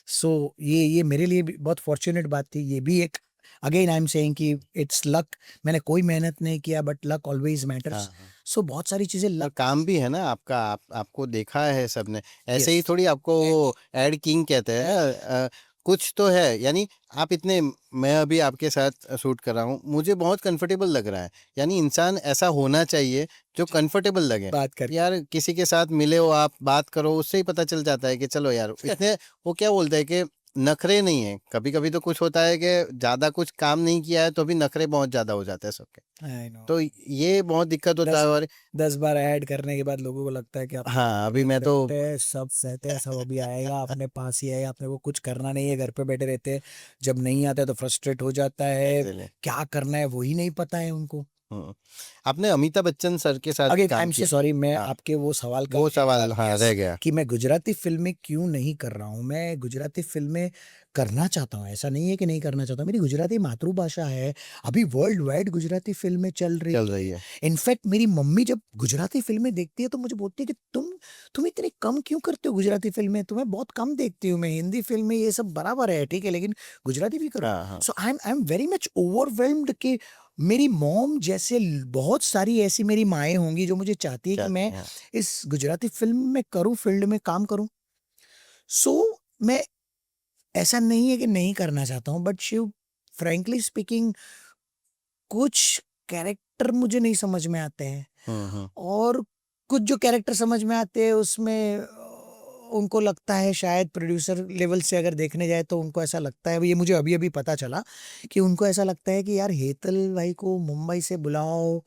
सो ये मेरे लिए भी बहुत फॉर्चुनेट बात थी। ये भी एक, अगेन आई एम सेइंग कि इट्स लक। मैंने कोई मेहनत नहीं किया, बट लक ऑलवेज मैटर्स। सो बहुत सारी चीजें और लक। काम भी है ना आपका, आपको देखा है सबने, ऐसे ही यस, थोड़ी आपको वो एड किंग कहते हैं। कुछ तो है, यानी आप इतने, मैं अभी आपके साथ शूट कर रहा हूँ, मुझे बहुत कंफर्टेबल लग रहा है। यानी इंसान ऐसा होना चाहिए जो कंफर्टेबल लगे। बात करके। यार किसी के साथ मिले हो आप, बात करो, उससे ही पता चल जाता है कि चलो यार इतने, वो क्या बोलते हैं कि नखरे नहीं है। कभी कभी तो कुछ होता है कि ज्यादा कुछ काम नहीं किया है तो भी नखरे बहुत ज्यादा हो जाते हैं सबके। I know. तो ये बहुत दिक्कत होता दस है। और 10 बार ऐड करने के बाद लोगों को लगता है कि आप हाँ, अभी मैं तो रहते हैं, सब सहते हैं, सब अभी आएगा अपने पास ही आएगा, अपने को कुछ करना नहीं है, घर पे बैठे रहते हैं। जब नहीं आता है तो फ्रस्ट्रेट हो जाता है, इसीलिए। क्या करना है वही नहीं पता है उनको। हम्म। आपने अमिताभ बच्चन सर के साथ अगेन आई काम एम से किया। सॉरी, मैं हाँ, आपके वो सवाल का वो सवाल हाँ yes, रह गया। कि मैं गुजराती फिल्में क्यों नहीं कर रहा हूँ। मैं गुजराती फिल्में करना चाहता हूँ, ऐसा नहीं है कि नहीं करना चाहता। मेरी गुजराती मातृभाषा है। अभी वर्ल्ड वाइड गुजराती फिल्में चल रही चल है। रही है। इनफैक्ट मेरी मम्मी जब गुजराती फिल्में देखती है तो मुझे बोलती है कि तुम इतनी कम क्यों करते हो गुजराती फिल्में, तुम्हें बहुत कम देखती हूँ मैं, हिंदी फिल्में ये सब बराबर है, ठीक है, लेकिन गुजराती भी करो। हाँ हाँ। So I am very much overwhelmed कि मेरी मॉम जैसे बहुत सारी ऐसी मेरी माएँ होंगी जो मुझे चाहती है कि मैं चाहते हैं। इस गुजराती फिल्म में करूं, फील्ड में काम करूं। सो मैं, ऐसा नहीं है कि नहीं करना चाहता हूं, बट शिव फ्रैंकली स्पीकिंग, कुछ कैरेक्टर मुझे नहीं समझ में आते हैं, हम्म। और कुछ जो कैरेक्टर समझ में आते हैं उसमें उनको लगता है, शायद प्रोड्यूसर लेवल से अगर देखने जाए तो उनको ऐसा लगता है, ये मुझे अभी अभी पता चला कि उनको ऐसा लगता है कि यार हेतल भाई को मुंबई से बुलाओ,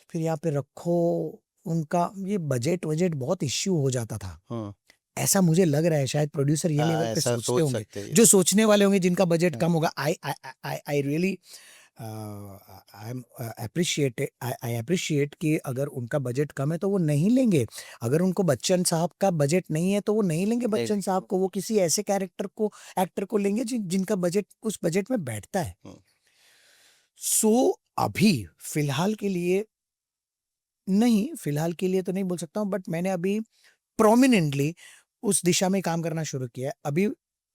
फिर यहाँ पे रखो, उनका ये बजट बहुत इश्यू हो जाता था। हम्म। ऐसा मुझे लग रहा है, शायद प्रोड्यूसर ये हाँ, लेवल पे ऐसा सोचते सोच होंगे, सकते हैं। जो सोचने वाले होंगे जिनका बजट हाँ। कम होगा। I really I am I appreciate कि अगर उनका बजट कम है तो वो नहीं लेंगे। अगर उनको बच्चन साहब का बजट नहीं है तो वो नहीं लेंगे नहीं बच्चन साहब को, वो किसी ऐसे कैरेक्टर को, एक्टर को लेंगे जिनका बजट उस बजट में बैठता है। हम्म। सो अभी फिलहाल के लिए नहीं, फिलहाल के लिए तो नहीं बोल सकता हूँ, बट मैंने अभी प्रोमिनेंटली उस दिशा में काम करना शुरू किया है। अभी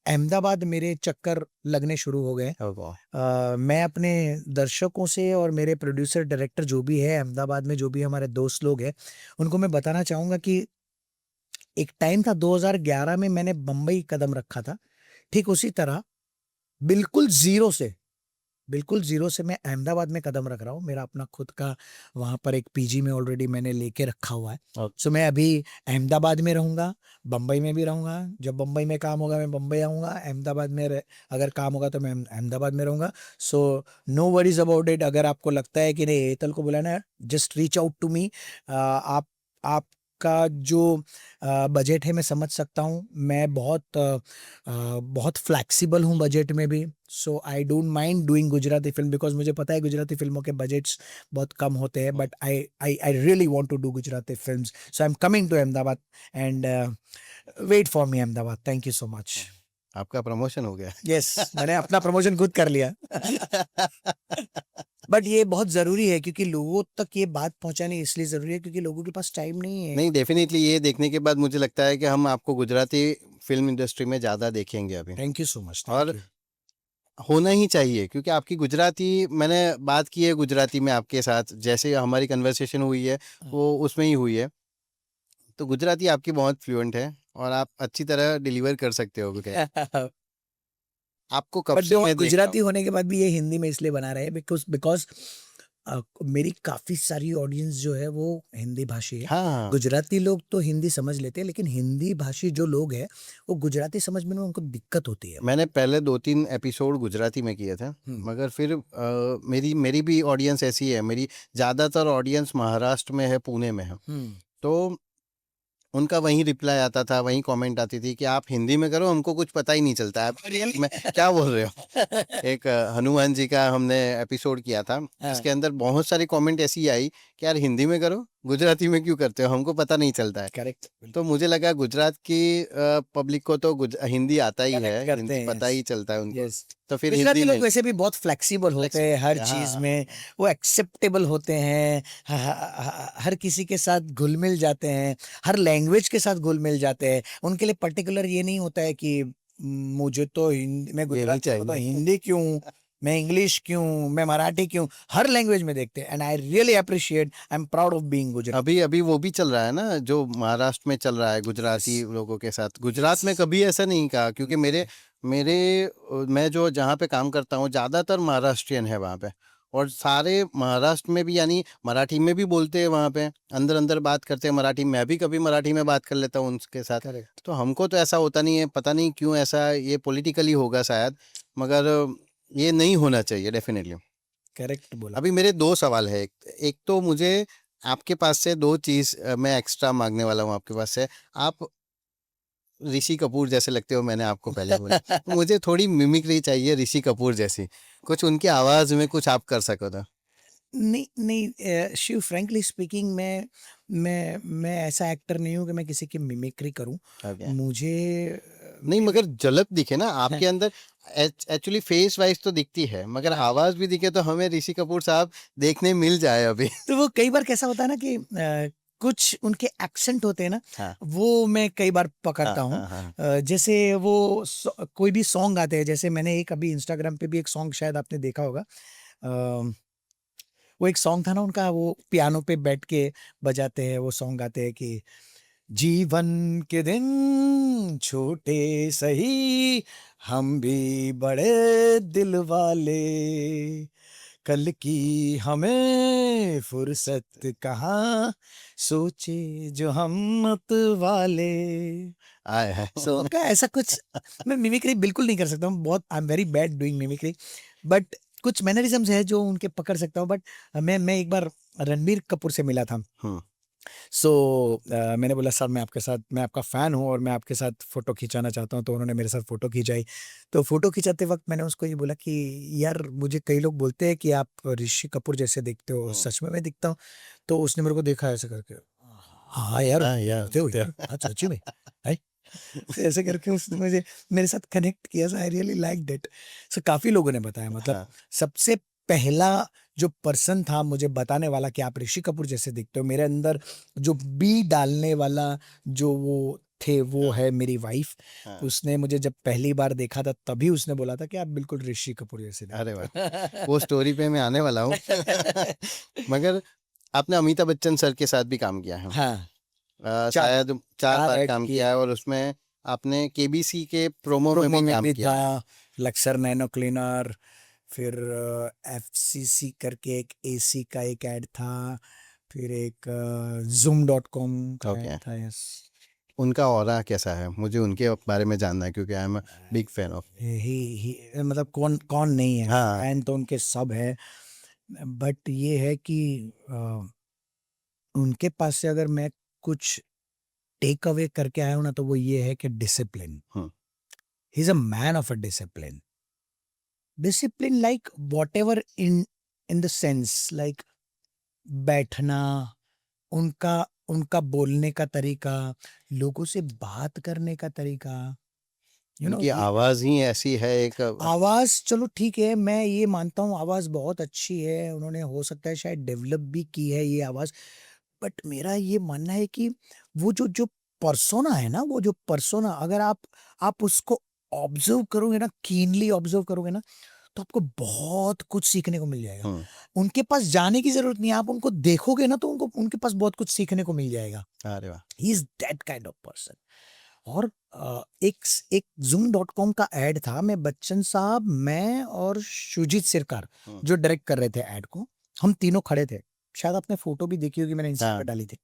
अहमदाबाद मेरे चक्कर लगने शुरू हो गए। ओ वाह। मैं अपने दर्शकों से और मेरे प्रोड्यूसर डायरेक्टर जो भी है अहमदाबाद में, जो भी हमारे दोस्त लोग हैं, उनको मैं बताना चाहूंगा कि एक टाइम था 2011 में मैंने बम्बई कदम रखा था, ठीक उसी तरह बिल्कुल जीरो से, बिल्कुल जीरो से मैं अहमदाबाद में कदम रख रहा हूँ। मेरा अपना खुद का वहां पर एक पीजी में ऑलरेडी मैंने लेके रखा हुआ है। ओके। सो मैं अभी अहमदाबाद में रहूंगा, बम्बई में भी रहूंगा। जब बम्बई में काम होगा मैं बम्बई आऊंगा, अहमदाबाद में अगर काम होगा तो मैं अहमदाबाद में रहूंगा। So no worries about it. अगर आपको लगता है कि नहीं हेतल को बुलाना है, just reach out to me. आप आपका जो बजट है मैं समझ सकता हूँ। मैं बहुत फ्लेक्सिबल हूँ बजट में भी। So I don't mind doing Gujarati film, because मुझे पता है गुजराती फिल्मों के बजट्स बहुत कम होते हैं, but I really want to do Gujarati films. So I am coming to Ahmedabad and wait for me Ahmedabad. Thank you so much. आपका प्रमोशन हो गया। यस, मैंने अपना प्रमोशन खुद कर लिया। बट ये बहुत जरूरी है, क्योंकि लोगों तक ये बात पहुंचानी इसलिए जरूरी है क्योंकि लोगों के पास टाइम नहीं है। नहीं, डेफिनेटली ये देखने के बाद मुझे लगता है कि हम आपको गुजराती फिल्म इंडस्ट्री में ज़्यादा देखेंगे अभी। Thank you so much. Thank और यू। होना ही चाहिए, क्योंकि आपकी गुजराती, मैंने बात की है गुजराती में आपके साथ, जैसे हमारी कन्वर्सेशन हुई है वो उसमें ही हुई है, तो गुजराती आपकी बहुत फ्लुएंट है और आप अच्छी तरह डिलीवर कर सकते हो। आपको कब बट से मैं देख रहा गुजराती होने के बाद भी ये हिंदी में इसलिए बना रहे हैं बिकॉज बिकॉज मेरी काफी सारी ऑडियंस जो है वो हिंदी भाषी है। हाँ, गुजराती लोग तो हिंदी समझ लेते हैं, लेकिन हिंदी भाषी जो लोग हैं वो गुजराती समझने में उनको दिक्कत होती है। मैंने पहले 2-3 एपिसोड गुजराती में किए थे, मगर फिर मेरी मेरी भी ऑडियंस ऐसी है, मेरी ज़्यादातर ऑडियंस महाराष्ट्र में है, पुणे में है, तो उनका वहीं रिप्लाई आता था, वहीं कमेंट आती थी कि आप हिंदी में करो, हमको कुछ पता ही नहीं चलता है। रियली? मैं क्या बोल रहे हो? एक हनुमान जी का हमने एपिसोड किया था, इसके अंदर बहुत सारी कमेंट ऐसी आई कि यार हिंदी में करो, गुजराती में क्यों करते हो, हमको पता नहीं चलता है। करेक्ट। तो मुझे लगा गुजरात की पब्लिक को तो हिंदी आता ही है, कनेक्ट करते हिंदी हैं। पता ही चलता है उनको, यस। तो फिर हिंदी गुजराती में। लोग वैसे भी बहुत फ्लेक्सिबल होते हैं हर चीज हाँ, में। वो एक्सेप्टेबल होते हैं, हर किसी के साथ घुल मिल जाते हैं, हर लैंग्वेज के साथ घुल मिल जाते हैं। उनके लिए पर्टिकुलर ये नहीं होता है कि मुझे तो हिंदी, मैं ये नहीं गुजराती हूँ तो चाहिए। हिंदी क्यों, मैं इंग्लिश क्यों, मैं मराठी क्यों। हर लैंग्वेज में देखते हैं and I really appreciate, I am proud of being Gujarati. अभी अभी वो भी चल रहा है ना, जो महाराष्ट्र में चल रहा है गुजराती लोगों के साथ। गुजरात में कभी ऐसा नहीं कहा, क्योंकि मेरे मेरे मैं जो जहाँ पे काम करता हूँ ज़्यादातर महाराष्ट्रियन है वहाँ पे, और सारे महाराष्ट्र में भी, यानी मराठी में भी बोलते हैं वहाँ पे, अंदर अंदर बात करते हैं मराठी। मैं भी कभी मराठी में बात कर लेता हूँ उनके साथ। करेक्ट। तो हमको तो ऐसा होता नहीं है, पता नहीं क्यों ऐसा, ये पॉलिटिकली होगा शायद, मगर ये नहीं होना चाहिए डेफिनेटली। करेक्ट बोला। अभी मेरे 2 सवाल है। एक तो मुझे आपके पास से 2 चीज़ मैं एक्स्ट्रा माँगने वाला हूँ आपके पास से। आप ऋषि कपूर जैसे लगते हो, मैंने आपको पहले बोला। तो मुझे थोड़ी मिमिक्री चाहिए ऋषि कपूर जैसी। कुछ उनकी आवाज़ में कुछ आप कर सको तो। नहीं नहीं, शिव फ्रैंकली स्पीकिंग, मैं ऐसा एक्टर नहीं हूँ कि मैं किसी की मिमिक्री करूं। ओके। मुझे नहीं, मगर झलक दिखे ना आपके अंदर, एक्चुअली फेस वाइज़ तो दिखती है, मगर आवाज़ भी दिखे तो हमें ऋषि कपूर साहब देखने मिल जाए अभी। तो वो कई बार कैसा होता है ना कि कुछ उनके एक्सेंट होते हैं ना, हाँ, वो मैं कई बार हाँ, पकड़ता हूँ। हाँ, हाँ। जैसे वो कोई भी सॉन्ग आते हैं, जैसे मैंने एक अभी इंस्टाग्राम पे भी एक सॉन्ग शायद आपने देखा होगा। वो एक सॉन्ग था ना उनका, वो पियानो पे बैठ के बजाते हैं, वो सॉन्ग गाते हैं कि जीवन के दिन छोटे सही, हम भी बड़े दिल वाले, कल की हमें फुर्सत कहाँ, सोचे जो हम मत वाले। आए हैं। सो का ऐसा कुछ, मैं मिमिक्री बिल्कुल नहीं कर सकता हूँ, बहुत आई am very bad doing mimicry. But कुछ मैनरिज्म्स है जो उनके पकड़ सकता हूँ। बट मैं एक बार रणबीर कपूर से मिला था। हुँ। सो मैंने बोला सर, मैं आपके साथ, मैं आपका फ़ैन हूँ और मैं आपके साथ फ़ोटो खिंचाना चाहता हूँ। तो उन्होंने मेरे साथ फ़ोटो खिंचाई। तो फ़ोटो खिंचाते वक्त मैंने उसको ये बोला कि यार, मुझे कई लोग बोलते हैं कि आप ऋषि कपूर जैसे दिखते हो, हुँ। सच में मैं दिखता हूँ? तो उसने मेरे को देखा ऐसे करके, हाँ यार, हाँ, यार दिखते हो दिखते यार, हाँ सच्ची में, है। तो ऐसे करके उसने मुझे मेरे साथ कनेक्ट किया। सो आई रियली लाइक दैट। सो काफ़ी लोगों ने बताया, मतलब हाँ। सबसे पहला जो पर्सन था मुझे बताने वाला कि आप ऋषि कपूर जैसे दिखते हो, मेरे अंदर जो बी डालने वाला जो वो थे, वो हाँ, है मेरी वाइफ। हाँ। उसने मुझे जब पहली बार देखा था तभी उसने बोला था कि आप बिल्कुल ऋषि कपूर जैसे अरे दिखते वाह! हो। वो स्टोरी पे मैं आने वाला हूँ। मगर आपने अमिताभ बच्चन सर के साथ भी काम किया है। हाँ, चार शायद 4 चार बार ऐड काम किए। किया है, और उसमें आपने केबीसी के प्रोमो में प्रोमो भी में काम भी किया था, है। लक्सर नैनो क्लीनर, फिर एफसीसी करके एक एसी का एक ऐड था, फिर एक zoom.com का ऐड ओके। था। यस। उनका ऑरा कैसा है? मुझे उनके बारे में जानना है, क्योंकि I am a big fan of. ही मतलब कौन कौन नहीं है, हाँ, फैन तो उनके सब है। बट ये है कि उनके पास से अगर मैं कुछ टेक अवे करके आया हूं ना तो वो ये है कि discipline. He is a man of a discipline. Discipline like what ever in the sense like बैठना, उनका उनका बोलने का तरीका, लोगों से बात करने का तरीका, यू नो. उनकी आवाज ही ऐसी है एक आवाज चलो ठीक है, मैं ये मानता हूँ आवाज बहुत अच्छी है, उन्होंने हो सकता है शायद डेवलप भी की है ये आवाज. बट मेरा ये मानना है कि वो जो जो पर्सोना है ना, वो जो पर्सोना अगर आप उसको ऑब्जर्व करोगे ना, कीनली ऑब्जर्व करोगे ना, तो आपको बहुत कुछ सीखने को मिल जाएगा. उनके पास जाने की जरूरत नहीं है, आप उनको देखोगे ना तो उनको उनके पास बहुत कुछ सीखने को मिल जाएगा. अरे वाह. He is that kind of person. और एक एक zoom.com का एड था, मैं बच्चन साहब, मैं और शुजीत सिरकार जो डायरेक्ट कर रहे थे एड को, हम तीनों खड़े थे. शायद आपने फोटो भी देखी होगी, मैंने इंस्टा पे डाली थी.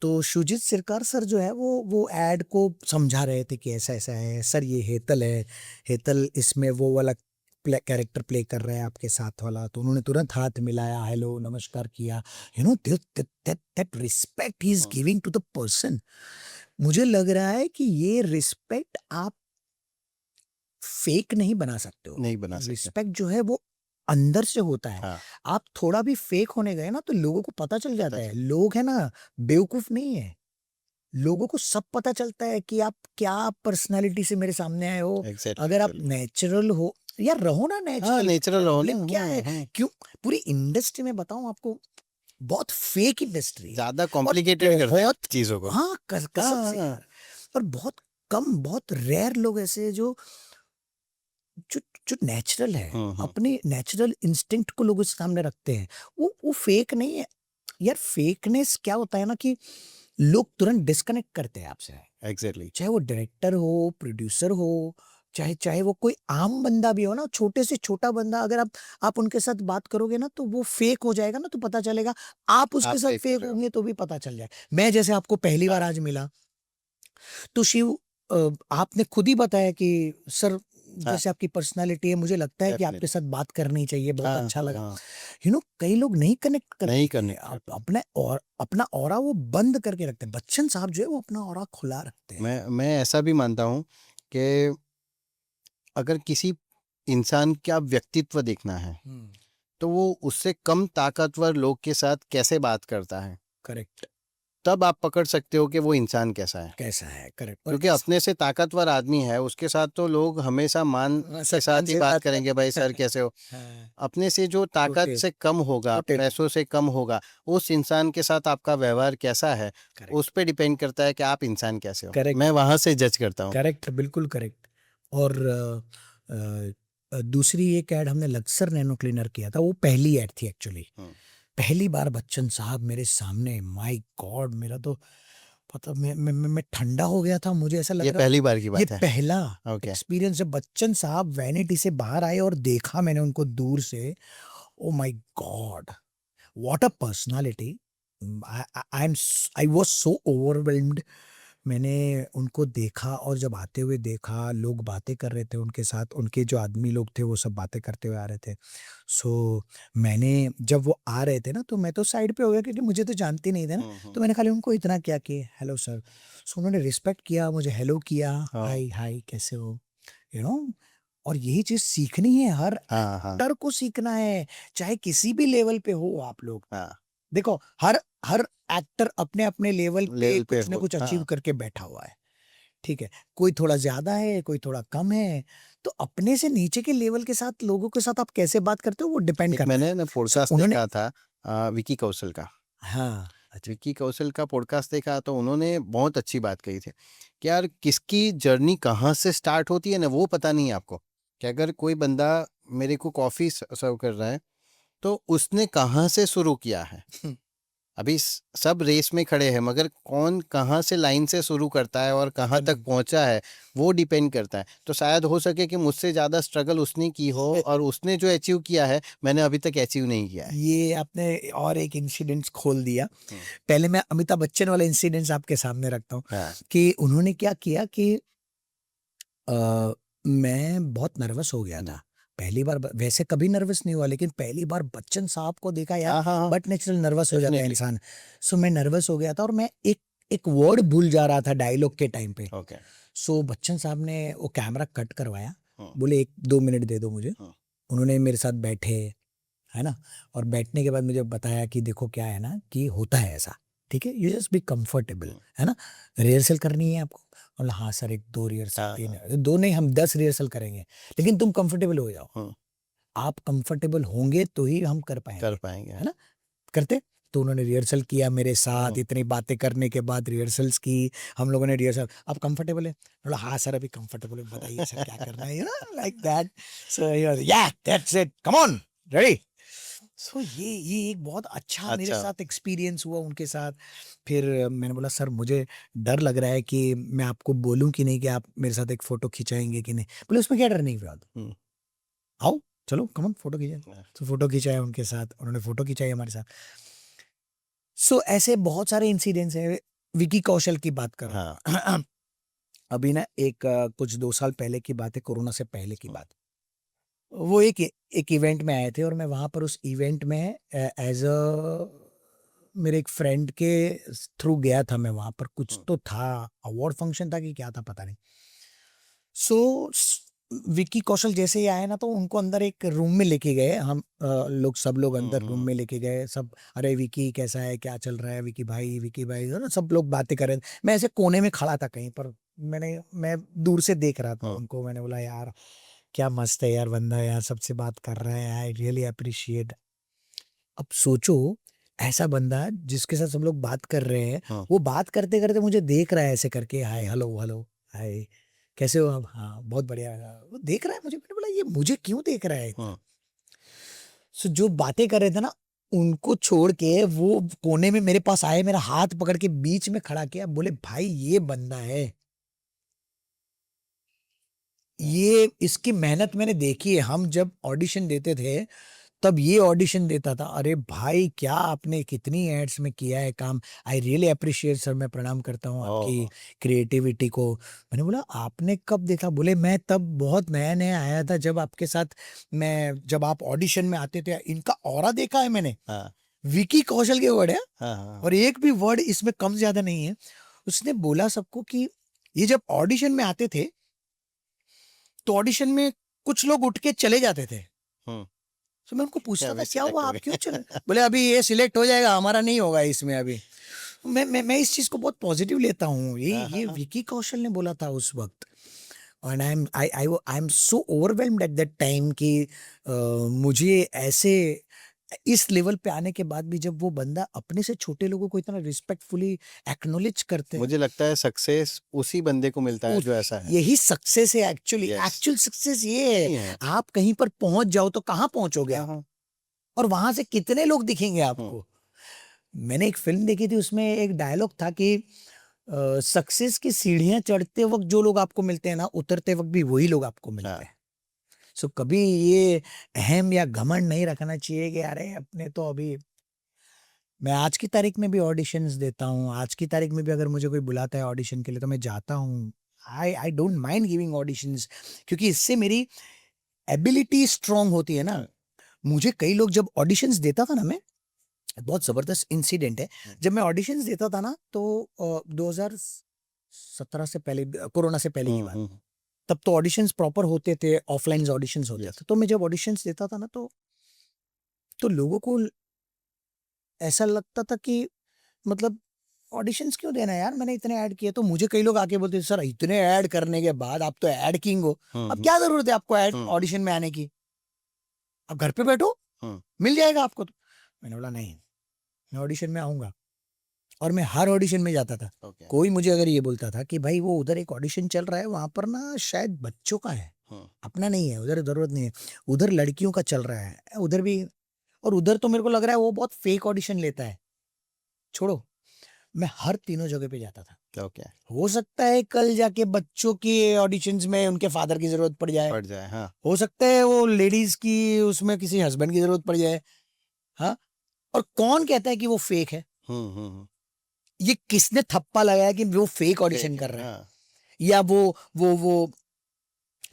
तो शुजीत सिरकार सर जो है वो एड को समझा रहे थे कि ऐसा ऐसा है सर, ये हेतल है, हेतल इसमें वो वाला कैरेक्टर प्ले कर रहा है आपके साथ वाला. तो उन्होंने तुरंत हाथ मिलाया, हेलो नमस्कार किया. You know that respect he is giving to the person. मुझे लग रहा है कि ये रिस्पेक्ट आप फेक नहीं बना सकते हो. नहीं बना सकते. रिस्पेक्ट जो है वो अंदर से होता है. हाँ. आप थोड़ा भी फेक होने गए ना तो लोगों को पता चल जाता है. लोग है ना बेवकूफ नहीं है, लोगों को सब पता चलता है कि आप क्या पर्सनालिटी से मेरे सामने आए हो. अगर आप नेचुरल हो यार, रहो ना नेचुरल. नेचुरल हो ना. क्या है, क्यों पूरी इंडस्ट्री में बताऊं आपको, बहुत फेक इंडस्ट्री, ज्यादा कॉम्प्लिकेटेड करते हैं चीजों को. हाँ कसम से यार. और बहुत कम, बहुत रेयर लोग ऐसे हैं जो जो जो नेचुरल है, अपने नेचुरल इंस्टिंक्ट को लोगों के सामने रखते हैं. वो फेक नहीं है यार. फेकनेस क्या होता है ना कि लोग तुरंत डिस्कनेक्ट करते हैं आपसे. एग्जैक्टली. चाहे वो डायरेक्टर हो, प्रोड्यूसर हो, चाहे चाहे वो कोई आम बंदा भी हो ना, छोटे से छोटा बंदा, अगर आप उनके साथ बात करोगे ना तो वो फेक हो जाएगा ना तो पता चलेगा. आप उसके साथ फेक होंगे तो भी पता चल जाएगा. मैं जैसे आपको पहली बार आज मिला तो शिव, आपने खुद ही बताया कि सर जैसे आपकी पर्सनालिटी है, मुझे लगता है कि आपके साथ बात करनी चाहिए, बहुत अच्छा लगा. यू नो कई लोग नहीं कनेक्ट करते, नहीं करने अपने और अपना ऑरा वो बंद करके रखते हैं. बच्चन साहब जो है वो अपना ऑरा खुला रखते हैं. मैं ऐसा भी मानता हूँ कि अगर किसी इंसान का व्यक्तित्व देखना है तो वो उससे कम ताकतवर लोग के साथ कैसे बात करता है, करेक्ट, तब आप पकड़ सकते हो कि वो इंसान कैसा है. करेक्ट. क्योंकि अपने से ताकतवर आदमी है उसके साथ तो लोग हमेशा मान के साथ ही बात करेंगे, भाई सर कैसे हो. अपने से जो ताकत से कम होगा, पैसों से कम होगा, उस इंसान के साथ आपका व्यवहार कैसा है, उस पे डिपेंड करता है कि आप इंसान कैसे हो. मैं वहां से जज करता हूँ. करेक्ट, बिल्कुल करेक्ट. और दूसरी एक ऐड हमने लक्सर नैनो क्लीनर किया था, वो पहली ऐड थी एक्चुअली. पहली बार बच्चन साहब मेरे सामने, माय गॉड, मेरा तो पता मैं ठंडा हो गया था. मुझे ऐसा लग ये रहा पहली बार की बात ये है. पहला एक्सपीरियंस जब बच्चन साहब वैनिटी से बाहर आए और देखा मैंने उनको दूर से. Oh my God, what a personality. I was so overwhelmed. मैंने उनको देखा और जब आते हुए देखा, लोग बातें कर रहे थे उनके साथ, उनके जो आदमी लोग थे वो सब बातें करते हुए आ रहे थे. सो मैंने जब वो आ रहे थे ना तो मैं तो साइड पे हो गया क्योंकि मुझे तो जानते नहीं थे ना. तो मैंने खाली उनको इतना किया कि हेलो सर. सो उन्होंने रिस्पेक्ट किया, मुझे हेलो किया, हाय हाय कैसे हो, यू नो. और यही चीज सीखनी है, हर एक्टर को सीखना है, चाहे किसी भी लेवल पे हो आप लोग. देखो हर हर एक्टर अपने अपने लेवल पे कुछ ना कुछ अचीव करके बैठा हुआ है. ठीक है, कोई थोड़ा ज्यादा है, कोई थोड़ा कम है. तो अपने से नीचे के लेवल के साथ लोगों के साथ आप कैसे बात करते हो वो डिपेंड करता है. मैंने ना पॉडकास्ट देखा था विकी कौशल का. हाँ, विकी कौशल का पॉडकास्ट देखा तो उन्होंने बहुत अच्छी बात कही थी कि यार किसकी जर्नी कहाँ से स्टार्ट होती है ना वो पता नहीं है आपको. कि अगर कोई बंदा मेरे को कॉफी सर्व कर रहा है तो उसने कहाँ से शुरू किया है. अभी सब रेस में खड़े हैं मगर कौन कहाँ से लाइन से शुरू करता है और कहाँ तक पहुंचा है वो डिपेंड करता है. तो शायद हो सके कि मुझसे ज़्यादा स्ट्रगल उसने की हो और उसने जो अचीव किया है मैंने अभी तक अचीव नहीं किया है. ये आपने और एक इंसिडेंट खोल दिया. पहले मैं अमिताभ बच्चन वाला इंसिडेंट आपके सामने रखता हूँ कि उन्होंने क्या किया कि मैं बहुत नर्वस हो गया था. पहली बार वैसे कभी नर्वस नहीं हुआ, लेकिन पहली बार बच्चन साहब को देखा यार, हाँ हाँ बट नेचुरल नर्वस हो जाता है Definitely. इंसान। सो मैं नर्वस हो गया था और मैं एक वर्ड भूल जा रहा था डायलॉग के टाइम पे। ओके सो बच्चन साहब ने वो कैमरा कट करवाया, हाँ। बोले 1-2 मिनट दे दो मुझे। हाँ। उन्होंने मेरे साथ बैठे, है ना, और बैठने के बाद मुझे बताया कि देखो क्या है ना कि होता है ऐसा, ठीक है, यू जस्ट बी कंफर्टेबल, है ना, रिहर्सल करनी है आपको। बोला हाँ सर, 1-2 रिहर्सल, हाँ, 3, 2 नहीं, हम 10 रिहर्सल करेंगे, लेकिन तुम कंफर्टेबल हो जाओ। हाँ। आप कंफर्टेबल होंगे तो ही हम कर पाएंगे, कर पाएंगे है ना। करते तो उन्होंने रिहर्सल किया मेरे साथ, हाँ। इतनी बातें करने के बाद रिहर्सल्स की हम लोगों ने। रिहर्सल, आप कंफर्टेबल है? बोला हाँ सर अभी कंफर्टेबल है, बताइए सर क्या करना है, you know like that. So या that's it, come on, ready. So ये एक बहुत अच्छा मेरे अच्छा। साथ एक्सपीरियंस हुआ उनके साथ। फिर मैंने बोला सर मुझे डर लग रहा है कि मैं आपको बोलूं कि नहीं कि आप मेरे साथ एक फोटो खिंचाएंगे कि नहीं। बोले उसमें क्या डर नहीं हुआ, हम्म, आओ चलो कम ऑन फोटो खींचे। हाँ। तो फोटो खिंचाया उनके साथ, उन्होंने फोटो खिंचाई हमारे साथ। सो ऐसे बहुत सारे इंसिडेंट्स हैं। विकी कौशल की बात कर रहा हूँ। अभी ना एक कुछ 2 साल पहले की बात है, कोरोना से पहले की बात। वो एक इवेंट में आए थे और मैं वहां पर उस इवेंट में एज अ मेरे एक फ्रेंड के थ्रू गया था। मैं वहां पर, कुछ तो था, अवार्ड फंक्शन था कि क्या था पता नहीं। सो विक्की कौशल जैसे ही आए ना तो उनको अंदर एक रूम में लेके गए हम, लोग सब लोग अंदर रूम में लेके गए सब। अरे विक्की कैसा है, क्या चल रहा है, विक्की भाई, है ना, सब लोग बातें कर रहे थे। मैं ऐसे कोने में खड़ा था कहीं पर, मैं दूर से देख रहा था हाँ। उनको। मैंने बोला यार क्या मस्त है यार बंदा, यार सबसे बात कर रहा है, आई रियली अप्रिशिएट। अब सोचो ऐसा बंदा जिसके साथ सब लोग बात कर रहे हैं, हाँ। वो बात करते करते मुझे देख रहा है ऐसे करके, हाय हेलो हेलो हाय कैसे हो आप, हाँ बहुत बढ़िया। वो देख रहा है मुझे, मैंने बोला ये मुझे क्यों देख रहा है। हाँ। सो जो बातें कर रहे थे ना, उनको छोड़ के वो कोने में मेरे पास आए, मेरा हाथ पकड़ के बीच में खड़ा किया, बोले भाई ये बंदा है, ये इसकी मेहनत मैंने देखी है। हम जब ऑडिशन देते थे तब ये ऑडिशन देता था। अरे भाई क्या आपने कितनी एड्स में किया है काम, आई रियली अप्रिशिएट सर, मैं प्रणाम करता हूँ आपकी ओह, क्रिएटिविटी को। मैंने बोला आपने कब देखा? बोले मैं तब बहुत नया नया आया था जब आपके साथ, मैं जब आप ऑडिशन में आते थे, इनका ऑरा देखा है मैंने। हाँ विकी कौशल के वर्ड है, हाँ हाँ और एक भी वर्ड इसमें कम ज्यादा नहीं है। उसने बोला सबको कि ये जब ऑडिशन में आते थे तो ऑडिशन में कुछ लोग उठ के चले जाते थे। हम्म, तो मैं उनको क्या पूछता था वे क्या select हुआ हो आप गए? क्यों चले? बोले अभी ये सिलेक्ट हो जाएगा, हमारा नहीं होगा इसमें अभी। मैं इस चीज को बहुत पॉजिटिव लेता हूँ। ये हाँ। विकी कौशल ने बोला था उस वक्त। और I am so overwhelmed at that time कि मुझे ऐसे इस लेवल पे आने के बाद भी जब वो बंदा अपने से छोटे लोगों को इतना रिस्पेक्टफुली एक्नॉलेज करते हैं, मुझे लगता है सक्सेस उसी बंदे को मिलता है जो ऐसा है। यही सक्सेस है एक्चुअली। Yes. एक्चुअल सक्सेस ये नहीं है, है। आप कहीं पर पहुंच जाओ तो कहाँ पहुंचोगे हाँ आप, हाँ। और वहां से कितने लोग दिखेंगे हम्म, आपको। मैंने एक फिल्म देखी थी, उसमें एक डायलॉग था कि सक्सेस की सीढ़ियां चढ़ते वक्त जो लोग आपको मिलते हैं ना, उतरते वक्त भी वही लोग आपको मिलते हाँ। हैं। सो कभी ये अहम या घमंड नहीं रखना चाहिए कि अरे अपने तो अभी, मैं आज की तारीख में भी ऑडिशंस देता हूँ, आज की तारीख में भी अगर मुझे कोई बुलाता है ऑडिशन के लिए तो मैं जाता हूँ। आई डोंट माइंड गिविंग ऑडिशंस, क्योंकि इससे मेरी एबिलिटी स्ट्रांग होती है ना। मुझे कई लोग जब ऑडिशंस देता था ना, मैं, बहुत जबरदस्त इंसिडेंट है, जब मैं ऑडिशंस देता था ना तो 2017 से पहले, कोरोना से पहले की बात, हम्म, तब तो ऑडिशंस प्रॉपर होते थे, ऑफलाइन ऑडिशंस होते Yes. थे। तो मैं जब ऑडिशंस देता था ना तो लोगों को ऐसा लगता था कि मतलब ऑडिशंस क्यों देना यार, मैंने इतने ऐड किए। तो मुझे कई लोग आके बोलते सर इतने ऐड करने के बाद आप तो ऐड किंग हो, अब क्या जरूरत है आपको ऐड ऑडिशन में आने की, आप घर पे बैठो मिल जाएगा आपको। तो मैंने बोला नहीं, मैं ऑडिशन में आऊंगा, और मैं हर ऑडिशन में जाता था। Okay. कोई मुझे अगर ये बोलता था कि भाई वो उधर एक ऑडिशन चल रहा है, वहां पर ना शायद बच्चों का है, अपना नहीं है, उधर जरूरत नहीं है, उधर लड़कियों का चल रहा है उधर भी। और उधर तो मेरे को लग रहा है वो बहुत फेक ऑडिशन लेता है, छोड़ो, मैं हर तीनों जगह पे जाता था। Okay. हो सकता है कल जाके बच्चों की ऑडिशंस में उनके फादर की जरूरत पड़ जाए, हाँ। हो सकता है वो लेडीज की उसमें किसी हस्बैंड की जरूरत पड़ जाए। हाँ, और कौन कहता है कि वो फेक है? ये किसने थप्पा लगाया कि वो फेक ऑडिशन कर रहा है, हाँ। या वो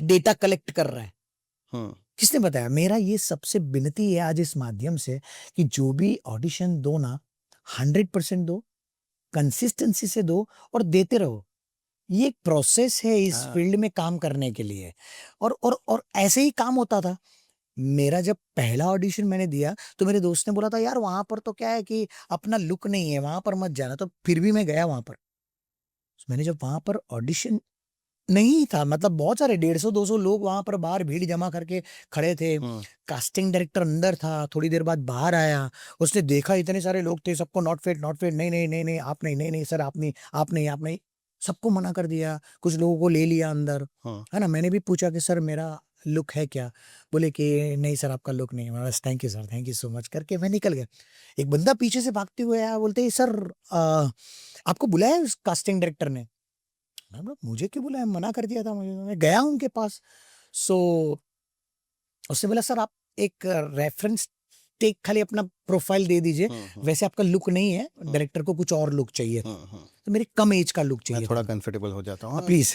डेटा कलेक्ट कर रहा है? किसने बताया? मेरा ये सबसे विनती है आज इस माध्यम से कि जो भी ऑडिशन दो ना 100% दो, कंसिस्टेंसी से दो और देते रहो। ये एक प्रोसेस है इस हाँ। फील्ड में काम करने के लिए और ऐसे ही काम होता था। मेरा जब पहला ऑडिशन मैंने दिया तो मेरे दोस्त ने बोला था यार वहाँ पर तो क्या है कि अपना लुक नहीं है, वहाँ पर मत जाना। तो फिर भी मैं गया वहाँ पर। मैंने जब वहाँ पर ऑडिशन नहीं था, मतलब बहुत सारे 150-200 लोग वहाँ पर बाहर भीड़ जमा करके खड़े थे। हम्म, कास्टिंग डायरेक्टर अंदर था, थोड़ी देर बाद बाहर आया। उसने देखा इतने सारे लोग थे, सबको नॉट फिट, नॉट फिट, नहीं, नहीं, नहीं, नहीं, आप नहीं, नहीं, नहीं सर आप नहीं, आप नहीं, आप नहीं। सबको मना कर दिया, कुछ लोगों को ले लिया अंदर, हाँ। है ना? मैंने भी पूछा कि सर मेरा लुक है क्या? बोले कि नहीं सर आपका लुक नहीं है। मैं बस thank you sir, thank you so much करके मैं निकल गया। एक बंदा पीछे से भागते हुए आया, बोलते सर आपको बुलाया है उस कास्टिंग डायरेक्टर ने? मैं बोला मुझे क्यों बुलाया, मना कर दिया था मुझे। मैं गया उनके पास। सो उसने बोला सर आप एक रेफरेंस टेक खाली अपना प्रोफाइल दे दीजिए, वैसे आपका लुक नहीं है, डायरेक्टर को कुछ और लुक चाहिए था। तो मेरे कम एज का लुक मैं चाहिए थोड़ा था। कंफर्टेबल हो जाता हूँ। प्लीज।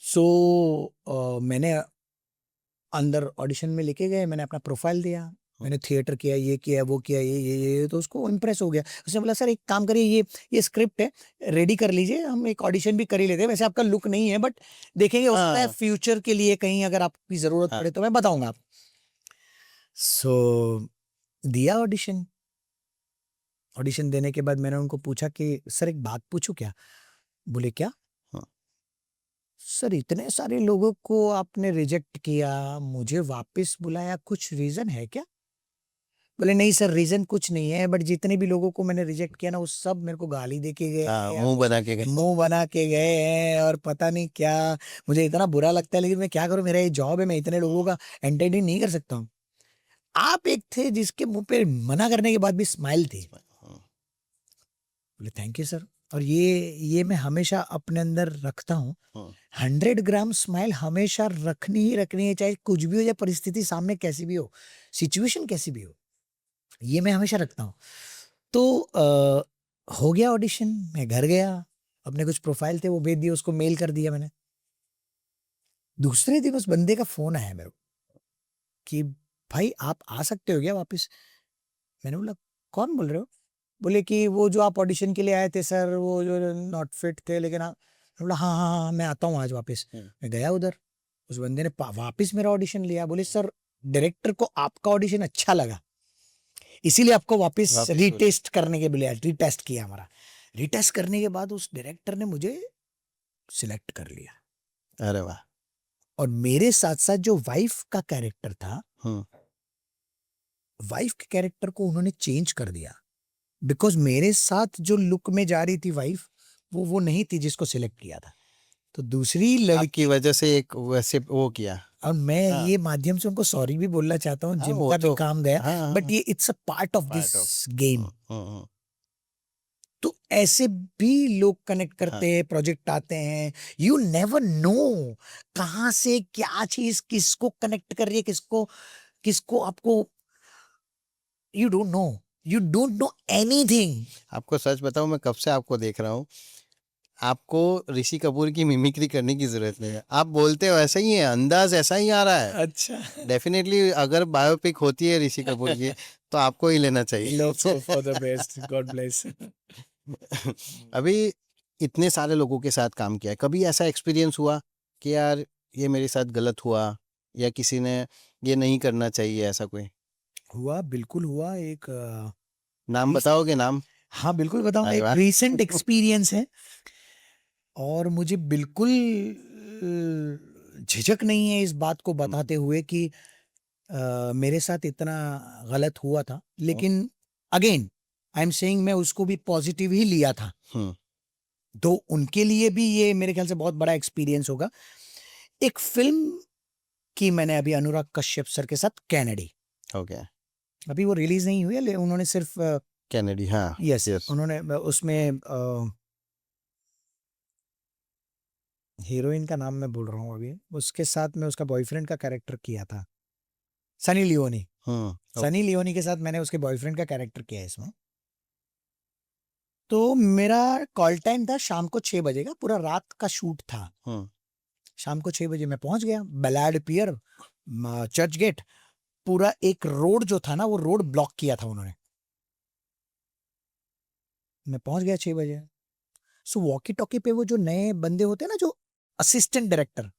सो मैंने अंदर ऑडिशन में लेके गए, मैंने अपना प्रोफाइल दिया, मैंने थिएटर किया, ये किया, वो किया, ये तो उसको इम्प्रेस हो गया। उसने बोला सर एक काम करिए, ये स्क्रिप्ट है, रेडी कर लीजिए, हम एक ऑडिशन भी कर ही लेते हैं। वैसे आपका लुक नहीं है बट देखेंगे, हो सकता है हाँ, फ्यूचर के लिए कहीं अगर आपकी जरूरत हाँ। पड़े तो मैं बताऊंगा आप। सो दिया ऑडिशन। ऑडिशन देने के बाद मैंने उनको पूछा कि सर एक बात पूछूं क्या? बोले क्या? हाँ। सर इतने सारे लोगों को आपने रिजेक्ट किया, मुझे वापस बुलाया, कुछ रीजन है क्या? बोले नहीं सर रीजन कुछ नहीं है, बट जितने भी लोगों को मैंने रिजेक्ट किया ना वो सब मेरे को गाली दे के गए हाँ, हैं, मुंह बना के गए। मुंह बना के गए हैं और पता नहीं क्या। मुझे इतना बुरा लगता है लेकिन मैं क्या करूं, मेरा ये जॉब है, मैं इतने लोगों का एंटरटेन नहीं कर सकता हूँ। आप एक थे जिसके मुंह पे मना करने के बाद भी स्माइल थी। हाँ, बोले थैंक यू सर। और ये मैं हमेशा अपने अंदर रखता हूँ। हाँ। 100 ग्राम स्माइल हमेशा रखनी ही रखनी है, चाहे कुछ भी हो जाए, परिस्थिति सामने कैसी भी हो, सिचुएशन कैसी भी हो, ये मैं हमेशा रखता हूँ। तो हो गया ऑडिशन, मैं घर गया, अपने कुछ प्रोफाइल थे वो भेज दिए, उसको मेल कर दिया मैंने। दूसरे दिन उस बंदे का फोन आया मेरे को कि भाई आप आ सकते हो क्या वापस? मैंने बोला कौन बोल रहे हो? बोले कि वो जो आप ऑडिशन के लिए आए थे सर, वो जो नॉट फिट थे, लेकिन आप। मैंने बोला हाँ हाँ हाँ मैं आता हूँ आज वापस। मैं गया उधर, उस बंदे ने वापस मेरा ऑडिशन लिया। बोले सर डायरेक्टर को आपका ऑडिशन अच्छा लगा, इसीलिए आपको वापस वापस रीटेस्ट करने के लिए, रीटेस्ट किया हमारा। रीटेस्ट करने के बाद उस डायरेक्टर ने मुझे सिलेक्ट कर लिया। अरे वाह। और मेरे साथ साथ जो वाइफ का कैरेक्टर था, हम्म, वाइफ के कैरेक्टर को उन्होंने चेंज कर दिया। बिकॉज मेरे साथ जो लुक में जा रही थी वाइफ, वो नहीं थी जिसको सिलेक्ट किया था। तो दूसरी लड़की, आपकी वजह से एक वैसे वो किया। और मैं हाँ, ये माध्यम से उनको सॉरी भी बोलना चाहता हूँ, हाँ, जिम वो का भी तो काम गया, हाँ, हाँ, बट ये it's a part of this part of. Game. हाँ, तो ऐसे भी लोग कनेक्ट हाँ, करते हैं, प्रोजेक्ट आते हैं, यू नेवर नो कहाँ से क्या चीज किसको कनेक्ट कर रही है, किसको किसको आपको, यू डोंट नो एनीथिंग। आपको सच बताऊं, मैं कब से आपको देख रहा हूँ। आपको ऋषि कपूर की मिमिक्री करने की जरूरत नहीं है, आप बोलते हो ऐसा ही है, अंदाज ऐसा ही आ रहा है। अच्छा। डेफिनेटली अगर बायोपिक होती है ऋषि कपूर की तो आपको ही लेना चाहिए। For the best, God bless. अभी इतने सारे लोगों के साथ काम किया है, कभी ऐसा एक्सपीरियंस हुआ कि यार ये मेरे साथ गलत हुआ, या किसी ने ये नहीं करना चाहिए, ऐसा कोई हुआ, बिल्कुल हुआ। एक नाम बताओगे? नाम? हाँ बिल्कुल बताऊंगा। अरे एक वाह। रीसेंट एक्सपीरियंस है और मुझे बिल्कुल झिझक नहीं है इस बात को बताते हुए कि मेरे साथ इतना गलत हुआ था, लेकिन अगेन आई एम सेइंग मैं उसको भी पॉजिटिव ही लिया था। हम्म, तो उनके लिए भी ये मेरे ख्याल से बहुत बड़ा एक्सपीरियंस होगा। एक फिल्म की मैंने अभी अनुराग कश्यप सर के साथ, कैनेडी। हो गया। अभी वो रिलीज नहीं हुई है, उन्होंने सिर्फ कैनेडी, हाँ। Yes yes. उन्होंने उसमें हीरोइन का नाम मैं भूल रहा हूँ अभी, उसके साथ में उसका बॉयफ्रेंड का कैरेक्टर किया था, सनी लियोनी। हम्म। सनी लियोनी के साथ मैंने उसके बॉयफ्रेंड का कैरेक्टर किया है इसमें। तो मेरा कॉल टाइम था शाम को 6 बजे का, पूरा रात का शूट था। हम्म, शाम को 6 बजे मैं पहुंच गया, बलाड पियर चर्च गेट, पूरा एक रोड जो था ना वो रोड ब्लॉक किया था उन्होंने। मैं पहुंच गया 6 बजे। सो वॉकी टॉकी पे वो जो नए बंदे होते हैं ना, जो असिस्टेंट डायरेक्टर,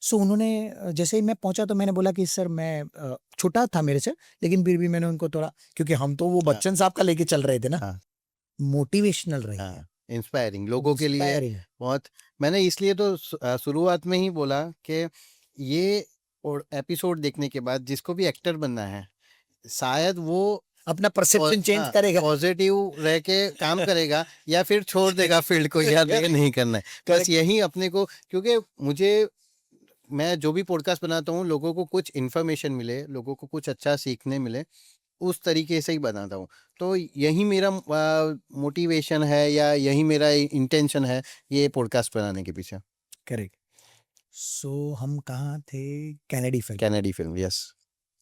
सो उन्होंने जैसे ही मैं पहुंचा तो मैंने बोला कि सर मैं छोटा था मेरे से, लेकिन फिर भी मैंने उनको थोड़ा, क्योंकि हम तो वो बच्चन साहब का लेके चल रहे थे ना, हाँ। मोटिवेशनल रही है, हाँ, इंस्पायरिंग लोगों के लिए inspiring। बहुत। मैंने इसलिए तो शुरुआत में ही बोला कि ये एपिसोड देखने के बाद जिसको भी एक्टर बनना है, शायद वो अपना परसेप्शन चेंज करेगा। पॉजिटिव रह के काम करेगा या फिर छोड़ देगा फील्ड को, यार ये नहीं करना है। बस Correct। यही अपने को, क्योंकि मैं जो भी पॉडकास्ट बनाता हूँ लोगों को कुछ इन्फॉर्मेशन मिले, लोगों को कुछ अच्छा सीखने मिले, उस तरीके से ही बनाता हूँ। तो यही मेरा मोटिवेशन है या यही मेरा इंटेंशन है ये पॉडकास्ट बनाने के पीछे। करेक्ट। सो हम कहाँ थे? Kennedy film. Kennedy film, yes.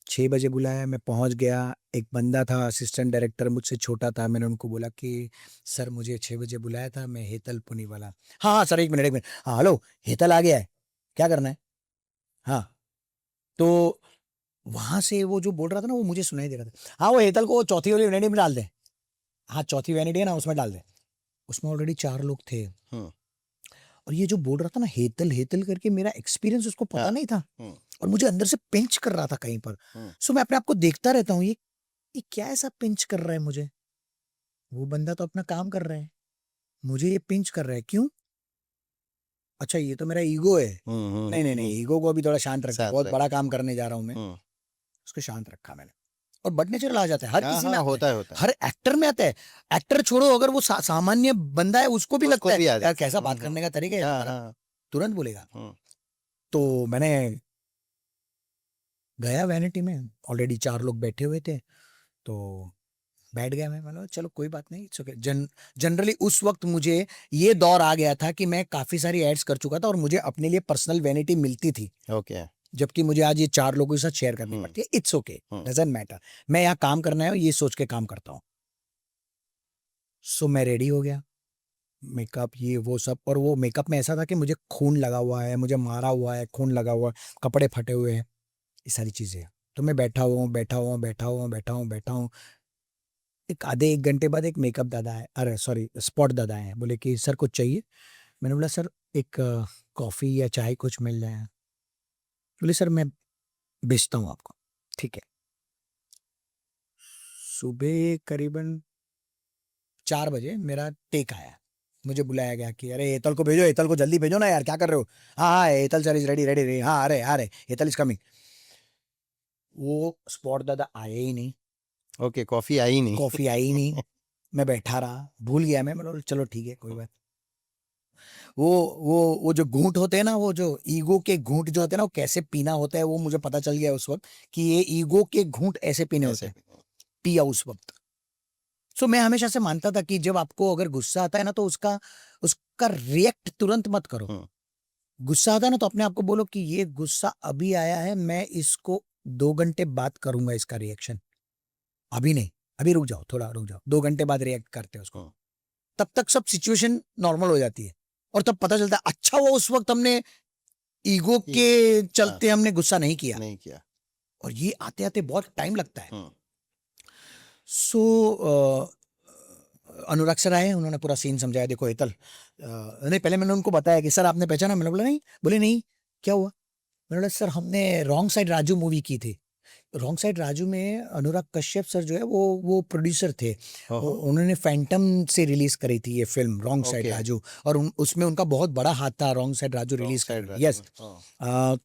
6 बजे बुलाया, मैं पहुंच गया। एक बंदा था असिस्टेंट डायरेक्टर, मुझसे छोटा था। मैंने उनको बोला कि सर मुझे 6 बजे बुलाया था, मैं हेतल पुनीवाला। हाँ हाँ सर, एक मिनट एक मिनट, हाँ हेलो, हेतल आ गया है, क्या करना है? हाँ। तो वहां से वो जो बोल रहा था ना वो मुझे सुनाई दे रहा था। हाँ वो हेतल को चौथी वाली वैनिटी में डाल दे। हाँ चौथी वैनिटी है ना, उसमें डाल दे। उसमें ऑलरेडी 4 लोग थे। और ये जो बोल रहा था ना हेतल हेतल करके, मेरा एक्सपीरियंस उसको पता नहीं था, और मुझे अंदर से पिंच कर रहा था कहीं पर। सो मैं अपने आप को देखता रहता हूँ, ये क्या ऐसा पिंच कर रहा है मुझे? वो बंदा तो अपना काम कर रहा है, मुझे ये पिंच कर रहा है क्यों? अच्छा ये तो मेरा ईगो है। नहीं नहीं नहीं, ईगो को अभी थोड़ा शांत रखा, बहुत बड़ा काम करने जा रहा हूँ मैं। उसको शांत रखा मैंने। और बट नेचुरल आ जाता है, हर किसी में आता है, हर एक्टर में आता है। एक्टर छोड़ो, अगर वो सामान्य बंदा है उसको भी लगता है यार कैसा बात करने का तरीका है तुम्हारा, तुरंत बोलेगा। तो मैंने गया वैनिटी में, ऑलरेडी 4 लोग बैठे हुए थे, तो बैठ गया मैं। मतलब चलो कोई बात नहीं, इट्स ओके। जनरली उस वक्त मुझे ये दौर आ गया था कि मैं काफी सारी एड्स कर चुका था और मुझे अपने लिए पर्सनल वैनिटी मिलती थी। ओके। जबकि मुझे आज ये 4 लोगों के साथ शेयर करनी पड़ती है। इट्स ओके, डजंट मैटर, मैं यहाँ काम करना है ये सोच के काम करता हूँ। सो मैं रेडी हो गया, मेकअप ये वो सब। और वो मेकअप में ऐसा था कि मुझे खून लगा हुआ है, मुझे मारा हुआ है, खून लगा हुआ है, कपड़े फटे हुए हैं, ये सारी चीजें। तो मैं बैठा हुआ हूँ बैठा हुआ हूँ बैठा हुआ हूँ बैठा हूँ बैठा हूँ। एक आधे 1 घंटे बाद एक मेकअप दादा है, अरे सॉरी स्पॉट दादा है, बोले कि सर कुछ चाहिए? मैंने बोला सर एक कॉफ़ी या चाय कुछ मिल जाए। बोले सर मैं बेचता हूँ आपको। ठीक है। सुबह करीबन 4 बजे मेरा टेक आया, मुझे बुलाया गया कि अरे एतल को भेजो, एतल को जल्दी भेजो ना यार, क्या कर रहे हो? हाँ हाँ एतल sir is ready ready ready, हाँ अरे अरे एतल इज कमिंग। वो स्पॉट दादा आए ही नहीं। ओके, कॉफी आई नहीं। कॉफी आई नहीं। मैं बैठा रहा, भूल गया मैं, मतलब चलो ठीक है कोई बात। वो जो घूंट होते हैं ना, वो जो ईगो के घूंट जो होते हैं ना, वो कैसे पीना होता है वो मुझे पता चल गया उस वक्त कि ये ईगो के घूंट ऐसे पीने होते हैं। पिया उस वक्त। सो मैं हमेशा से मानता था कि जब आपको अगर गुस्सा आता है ना तो उसका उसका रिएक्ट तुरंत मत करो। गुस्सा आता है ना तो अपने आप को बोलो कि ये गुस्सा अभी आया है, मैं इसको 2 घंटे बाद करूंगा इसका रिएक्शन, अभी नहीं, अभी रुक जाओ, थोड़ा रुक जाओ, 2 घंटे बाद रिएक्ट करते हैं उसको। तब तक सब सिचुएशन नॉर्मल हो जाती है और तब पता चलता है अच्छा हुआ उस वक्त हमने ईगो के चलते हमने गुस्सा नहीं किया। और ये आते आते बहुत टाइम लगता है। सो अनुराग सर आए, उन्होंने पूरा सीन समझाया। देखो हेतल, नहीं पहले मैंने उनको बताया कि सर आपने पहचाना? मैंने बोला नहीं। बोले नहीं, क्या हुआ? मैंने बोला सर हमने रॉन्ग साइड राजू मूवी की थी। रॉन्ग साइड राजू में अनुराग कश्यप सर जो है वो प्रोड्यूसर थे। उन्होंने फैंटम से रिलीज करी थी ये फिल्म रॉन्ग साइड राजू, और उसमें उनका बहुत बड़ा हाथ था रॉन्ग साइड राजू रिलीज करने। यस।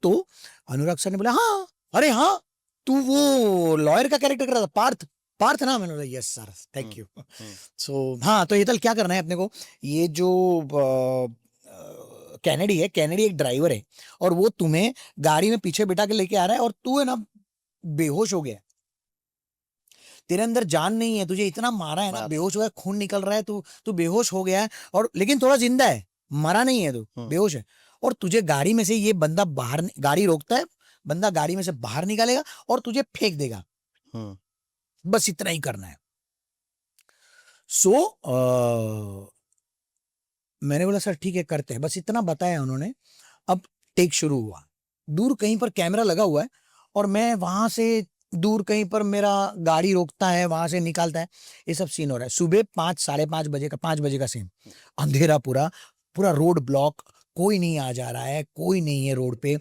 तो अनुराग सर ने बोला हाँ, अरे हाँ तू वो लॉयर का कैरेक्टर कर रहा था, पार्थ पार्थ ना? मैंने बोला यस सर थैंक यू। सो हाँ, तो हेतल क्या करना है अपने को, ये जो कैनेडी है, कैनेडी एक ड्राइवर है और वो तुम्हें गाड़ी में पीछे बिठा के लेके आ रहा है और तू है ना बेहोश हो गया, तेरे अंदर जान नहीं है, तुझे इतना मारा है ना, बेहोश हो गया, खून निकल रहा है, तू बेहोश हो गया है, और लेकिन थोड़ा जिंदा है, मरा नहीं है, तू बेहोश है। और तुझे गाड़ी में से ये बंदा बाहर, गाड़ी रोकता है, बंदा गाड़ी में से बाहर निकालेगा और तुझे फेंक देगा, बस इतना ही करना है। सो मैंने बोला सर ठीक है करते हैं, बस इतना बताया उन्होंने। अब टेक शुरू हुआ, दूर कहीं पर कैमरा लगा हुआ है और मैं वहां से दूर कहीं पर मेरा गाड़ी रोकता है, वहां से निकालता है, ये सब सीन हो रहा है। सुबह 5 5:30 बजे का 5 बजे का सीन, अंधेरा पूरा, पूरा रोड ब्लॉक, कोई नहीं आ जा रहा है, कोई नहीं है रोड पे।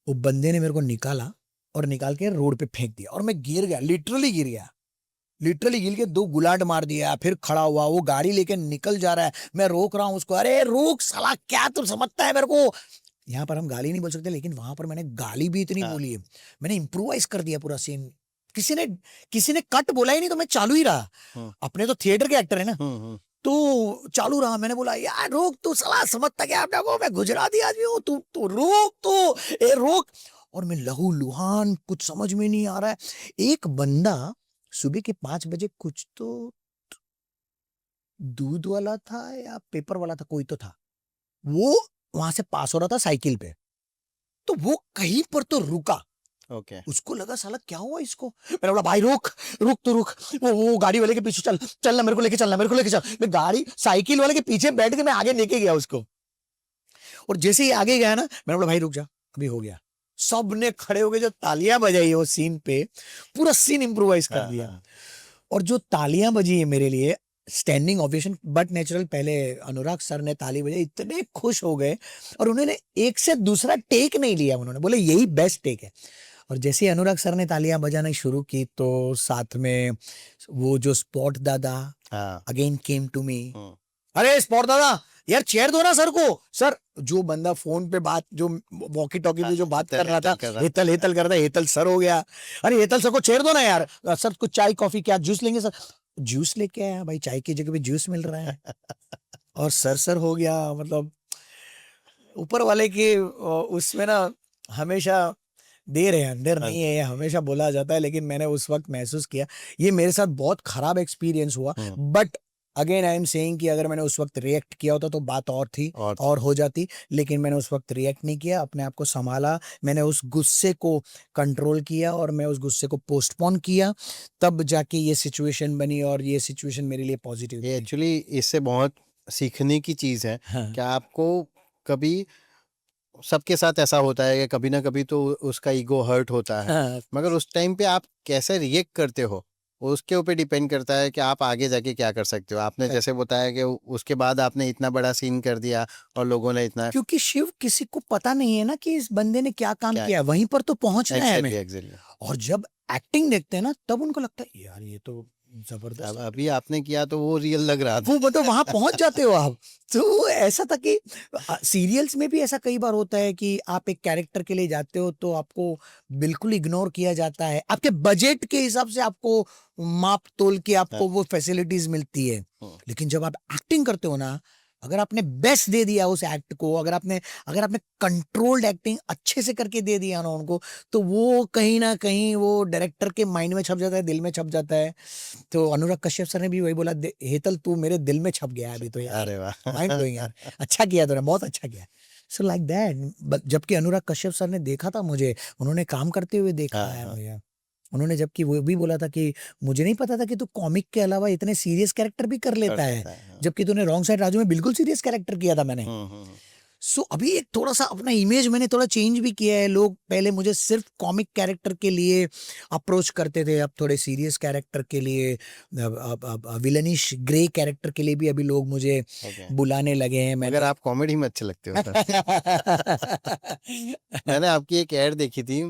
वो बंदे ने मेरे को निकाला और निकाल के रोड पे फेंक दिया और मैं गिर गया, लिटरली गिर गया, लिटरली गिर के 2 गुलाट मार दिया, फिर खड़ा हुआ, वो गाड़ी लेके निकल जा रहा है, मैं रोक रहा हूँ उसको, अरे रुक साला, क्या तू समझता है मेरे को। यहाँ पर हम गाली नहीं बोल सकते, लेकिन वहां पर मैंने गाली भी इतनी हाँ। बोली है, मैंने इम्प्रोवाइज कर दिया पूरा सीन। किसी ने कट बोला ही नहीं, तो मैं चालू ही रहा। हम्म, अपने तो थिएटर के एक्टर है ना, हम्म। तो चालू रहा। मैंने बोला यार रोक, तू साला समझता क्या अपने को, मैं गुजराती आदमी हूँ, तू रोक, तू ए रोक। और मैं लहू लुहान, कुछ समझ में नहीं आ रहा है। एक बंदा सुबह के 5 बजे कुछ तो दूध वाला था या पेपर वाला था, कोई तो था, वो वहां से पास हो रहा था साइकिल पे, तो वो कहीं पर तो रुका। ओके। उसको लगा साला क्या हुआ इसको, मैंने बोला भाई रुक, रुक तो रुक, वो गाड़ी वाले के पीछे चल, चलना मेरे को लेके चलना, मेरे को लेके चल। मैं गाड़ी साइकिल वाले के पीछे बैठ के मैं आगे लेके गया उसको, और जैसे ही आगे गया ना, मैंने बोला भाई रुक जा, अभी हो गया। सब ने खड़े हो गए, जो तालियां बजाई वो सीन पे, पूरा सीन इम्प्रोवाइज कर हाँ, दिया। हाँ। और जो तालियां बजी है मेरे लिए, स्टैंडिंग ओवेशन, बट नेचुरल, पहले अनुराग सर ने ताली बजाई, इतने खुश हो गए, और उन्होंने एक से दूसरा टेक नहीं लिया, उन्होंने बोले यही बेस्ट टेक है। और जैसे ही अनुराग सर ने तालियां बजाना शुरू की, तो साथ में वो जो स्पॉट दादा हाँ। अगेन केम टू मी, हम्म, अरे स्पॉट दादा यार चेयर दो ना सर को। सर, जो बंदा फोन पे बात, जो वॉकी टॉकी पे जो बात कर रहा था, कर रहा। हेतल हेतल कर रहा था, हेतल सर हो गया, अरे हेतल सर को चेयर दो ना यार, सर कुछ चाय कॉफी, क्या जूस लेंगे सर? जूस लेके आया भाई, चाय की जगह पे जूस मिल रहा है। और सर हो गया, मतलब ऊपर वाले के उसमें ना हमेशा देर है अंदर नहीं है, ये हमेशा बोला जाता है, लेकिन मैंने उस वक्त महसूस किया, ये मेरे साथ बहुत खराब एक्सपीरियंस हुआ। But again I am saying कि अगर मैंने उस वक्त रिएक्ट किया होता तो बात और थी, और हो जाती, लेकिन मैंने उस वक्त रिएक्ट नहीं किया, अपने आप को संभाला, मैंने उस गुस्से को कंट्रोल किया, और मैं उस गुस्से को पोस्टपोन किया, तब जाके ये सिचुएशन बनी, और ये सिचुएशन मेरे लिए पॉजिटिव ये थी। एक्चुअली इससे बहुत सीखने की चीज है हाँ, कि आपको कभी, सबके साथ ऐसा होता है कि कभी ना कभी तो उसका ईगो हर्ट होता है, हाँ, मगर उस टाइम पे आप कैसे रिएक्ट करते हो उसके ऊपर डिपेंड करता है कि आप आगे जाके क्या कर सकते हो। आपने जैसे बताया कि उसके बाद आपने इतना बड़ा सीन कर दिया और लोगों ने इतना क्योंकि शिव किसी को पता नहीं है ना कि इस बंदे ने क्या काम क्या, किया है, वहीं पर तो पहुंचना है एग्जैक्टली हमें। एग्जैक्टली। और जब एक्टिंग देखते हैं ना, तब उनको लगता है यार ये तो जबरदस्त अब है। अभी आपने किया तो वो रियल लग रहा था। वो मतलब वहां पहुंच जाते हो आप। तो ऐसा था कि सीरियल्स में भी ऐसा कई बार होता है कि आप एक कैरेक्टर के लिए जाते हो, तो आपको बिल्कुल इग्नोर किया जाता है, आपके बजट के हिसाब से आपको माप तोल के आपको वो फैसिलिटीज मिलती है। लेकिन जब आप एक्टिंग करते हो ना, अगर आपने बेस्ट दे दिया उस एक्ट को, अगर आपने कंट्रोल्ड एक्टिंग अच्छे से करके दे दिया ना उनको, तो वो कहीं ना कहीं वो डायरेक्टर के माइंड में छप जाता है, दिल में छप जाता है। तो अनुराग कश्यप सर ने भी वही बोला, हेतल तू मेरे दिल में छप गया है अभी तो यार, अरे वाह। माइंड ब्लोइंग यार, अच्छा किया तूने, बहुत अच्छा किया। So like that. जबकि अनुराग कश्यप सर ने देखा था मुझे, उन्होंने काम करते हुए देखा हाँ, है हाँ। मुझे, उन्होंने, जबकि वो भी बोला था कि मुझे नहीं पता था कि तू कॉमिक के अलावा इतने सीरियस कैरेक्टर भी कर कर लेता है, सकता है, हाँ। जबकि तूने रॉन्ग साइड राजू में बिल्कुल सीरियस कैरेक्टर किया था मैंने। हम्म। सो अभी एक थोड़ा सा अपना इमेज मैंने थोड़ा चेंज भी किया है। लोग पहले मुझे सिर्फ कॉमिक कैरेक्टर के लिए अप्रोच करते थे, अब थोड़े सीरियस कैरेक्टर के लिए, अब विलनिश ग्रे कैरेक्टर के लिए भी अभी लोग मुझे ओके। बुलाने लगे हैं। मगर मैंने आप कॉमेडी में अच्छे लगते हो सर। मैंने आपकी एक ऐड देखी थी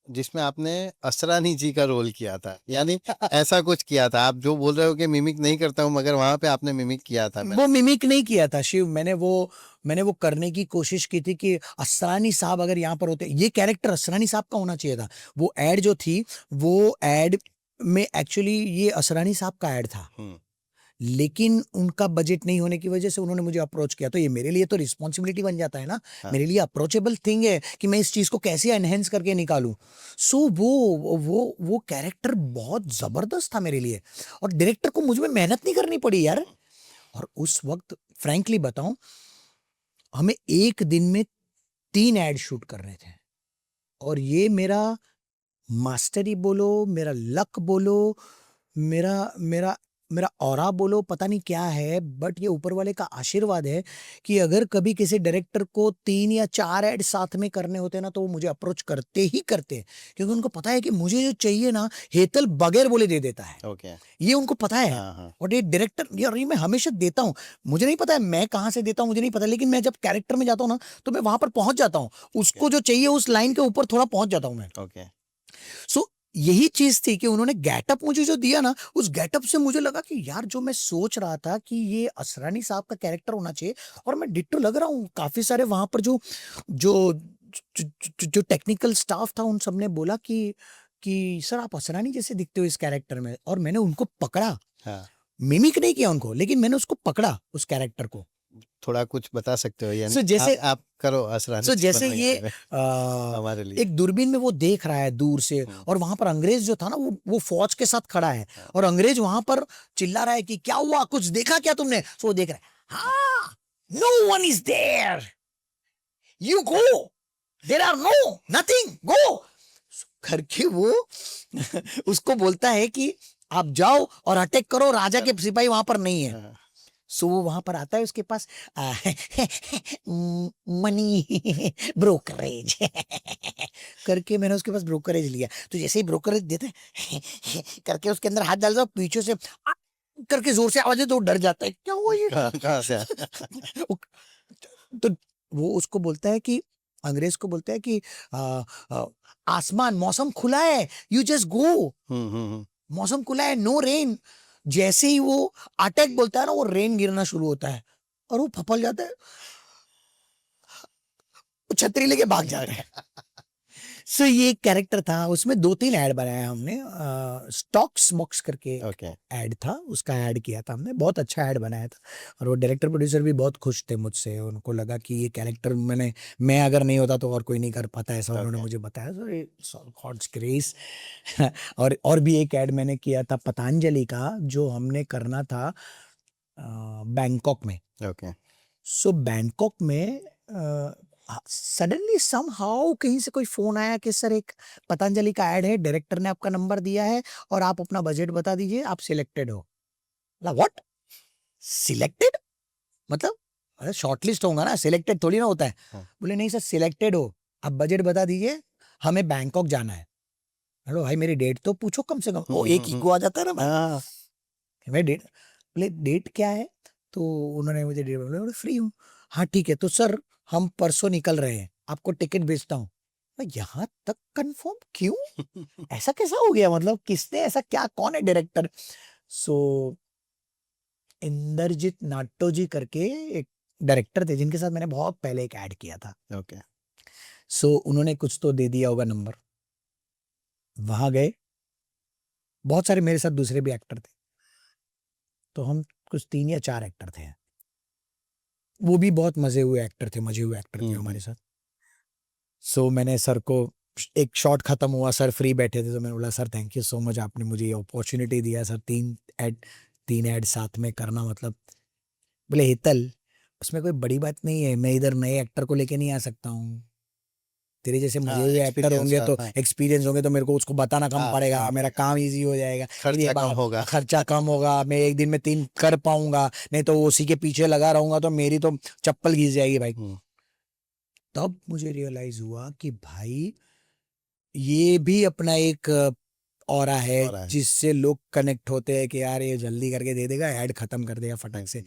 जिसमें आपने असरानी जी का रोल किया था, यानी ऐसा कुछ किया था। आप जो बोल रहे हो कि मिमिक नहीं करता हूँ, मगर वहां पे आपने मिमिक किया था। वो मिमिक नहीं किया था शिव, मैंने वो करने की कोशिश की थी कि असरानी साहब अगर यहाँ पर होते, ये कैरेक्टर असरानी साहब का होना चाहिए था। वो एड जो थी, वो एड में एक्चुअली ये असरानी साहब का एड था, लेकिन उनका बजट नहीं होने की वजह से उन्होंने मुझे अप्रोच किया। तो ये मेरे लिए तो रिस्पॉन्सिबिलिटी बन जाता है ना, हाँ। मेरे लिए अप्रोचेबल थिंग है कि मैं इस चीज को कैसे एनहेंस करके निकालूं। सो वो कैरेक्टर बहुत जबरदस्त था मेरे लिए, और डायरेक्टर को मुझ में मेहनत नहीं करनी पड़ी यार। और उस वक्त फ्रैंकली बताऊं, हमें एक दिन में 3 एड शूट कर रहे थे, और ये मेरा मास्टरी बोलो, मेरा लक बोलो, मेरा मेरा मेरा ऑरा बोलो पता नहीं क्या है, बट ये ऊपर वाले का आशीर्वाद है कि अगर कभी किसी डायरेक्टर को 3 या 4 ऐड साथ में करने होते ना तो वो मुझे अप्रोच करते ही करते हैं, क्योंकि उनको पता है कि मुझे जो चाहिए ना हेतल बगैर बोले दे देता है। ओके। ये उनको पता है। हाँ हाँ और ये डायरेक्टर यार ये मैं हमेशा देता हूँ। मुझे नहीं पता है मैं कहाँ से देता हूँ, मुझे नहीं पता, लेकिन मैं जब कैरेक्टर में जाता हूँ ना तो मैं वहां पर पहुंच जाता हूँ, उसको जो चाहिए उस लाइन के ऊपर थोड़ा पहुंच जाता हूँ मैं। ओके। सो यही चीज थी कि उन्होंने गेटअप मुझे जो दिया ना, उस गेटअप से मुझे लगा कि यार जो मैं सोच रहा था कि ये असरानी साहब का कैरेक्टर होना चाहिए, और मैं डिट्टो लग रहा हूँ। काफी सारे वहां पर जो जो जो टेक्निकल स्टाफ था उन सबने बोला कि सर आप असरानी जैसे दिखते हो इस कैरेक्टर में, और मैंने उनको पकड़ा। हाँ, मिमिक नहीं किया उनको, लेकिन मैंने उसको पकड़ा उस कैरेक्टर को। थोड़ा कुछ बता सकते हो यानी सो जैसे आप करो असरानी सो जैसे बनने ये के लिए हमारे लिए। एक दूरबीन में वो देख रहा है दूर से, और वहां पर अंग्रेज जो था ना वो फौज के साथ खड़ा है, और अंग्रेज वहां पर चिल्ला रहा है कि क्या हुआ, कुछ देखा क्या तुमने? सो वो देख रहा है, हाँ, no one is there, you go, there are no nothing, go करके वो उसको बोलता है कि आप जाओ और अटैक करो, राजा के सिपाही वहां पर नहीं है। हाँ, सो वो वहां पर आता है, उसके पास मनी ब्रोकरेज करके मैंने उसके पास ब्रोकरेज लिया। तो जैसे ही ब्रोकरेज देते करके उसके अंदर हाथ डाल दो, पीछे से करके जोर से आवाज है तो वो डर जाता है, क्या हुआ ये? कहाँ से आया? तो वो उसको बोलता है कि अंग्रेज को बोलता है कि आ, आ, आसमान मौसम खुला है, यू जस्ट गो, मौसम खुला है, नो रेन। जैसे ही वो अटैक बोलता है ना, वो रेन गिरना शुरू होता है और वो फपल जाता है, वो छतरी लेके भाग जाता है। सो ये एक कैरेक्टर था, उसमें 2-3 ऐड बनाया हमने। स्टॉक स्मॉक्स करके ओके। ऐड था, उसका ऐड किया था हमने, बहुत अच्छा ऐड बनाया था। और वो डायरेक्टर प्रोड्यूसर भी बहुत खुश थे मुझसे, उनको लगा कि ये कैरेक्टर मैं अगर नहीं होता तो और कोई नहीं कर पाता, ऐसा उन्होंने मुझे बताया। सो गॉड्स ग्रेस। और भी एक ऐड मैंने किया था पतंजलि का, जो हमने करना था बैंकॉक में। ओके। सो बैंकॉक में सडनली समहाउ कहीं से कोई फोन आया कि सर एक पतंजलि का ऐड है, डायरेक्टर ने आपका नंबर दिया है और आप अपना बजट बता दीजिए, आप सिलेक्टेड हो। व्हाट, सिलेक्टेड मतलब? अरे शॉर्टलिस्ट होगा ना, सिलेक्टेड थोड़ी ना होता है। हाँ। बोले नहीं सर सिलेक्टेड हो, आप बजट बता दीजिए, हमें बैंकॉक जाना है। हेलो भाई मेरी डेट तो पूछो कम से कम, वो एक इको आ जाता है ना भाई। हाँ, मैं डेट, बोले डेट क्या है? तो उन्होंने मुझे डेट बोला, फ्री हूँ। हाँ ठीक है, तो सर हम परसों निकल रहे हैं, आपको टिकट भेजता हूँ। मैं यहाँ तक कंफर्म क्यों? ऐसा कैसा हो गया, मतलब किसने ऐसा क्या, कौन है डायरेक्टर? सो इंद्रजीत नाट्टोजी करके एक डायरेक्टर थे जिनके साथ मैंने बहुत पहले एक ऐड किया था। ओके। सो उन्होंने कुछ तो दे दिया होगा नंबर, वहां गए, बहुत सारे मेरे साथ दूसरे भी एक्टर थे, तो हम कुछ 3 या 4 एक्टर थे, वो भी बहुत मजे हुए एक्टर थे हमारे साथ। सो मैंने सर को, एक शॉट खत्म हुआ, सर फ्री बैठे थे, तो मैंने बोला sir thank you so much, आपने मुझे ये अपॉर्चुनिटी दिया सर, 3 ऐड साथ में करना, मतलब। बोले हेतल उसमें कोई बड़ी बात नहीं है, मैं इधर नए एक्टर को लेके नहीं आ सकता हूँ, तेरे जैसे मजे हुए एक्टर होंगे तो एक्सपीरियंस होंगे तो मेरे को उसको बताना कम पड़ेगा, मेरा काम इजी हो जाएगा, खर्चा कम होगा, मैं एक दिन में 3 कर पाऊंगा, नहीं तो उसी के पीछे लगा रहूंगा तो मेरी तो चप्पल घिस जाएगी भाई। तब मुझे रियलाइज हुआ कि भाई ये भी अपना एक ऑरा है जिससे लोग कनेक्ट होते हैं कि यार ये जल्दी करके दे देगा, ऐड खत्म कर देगा फटाक से।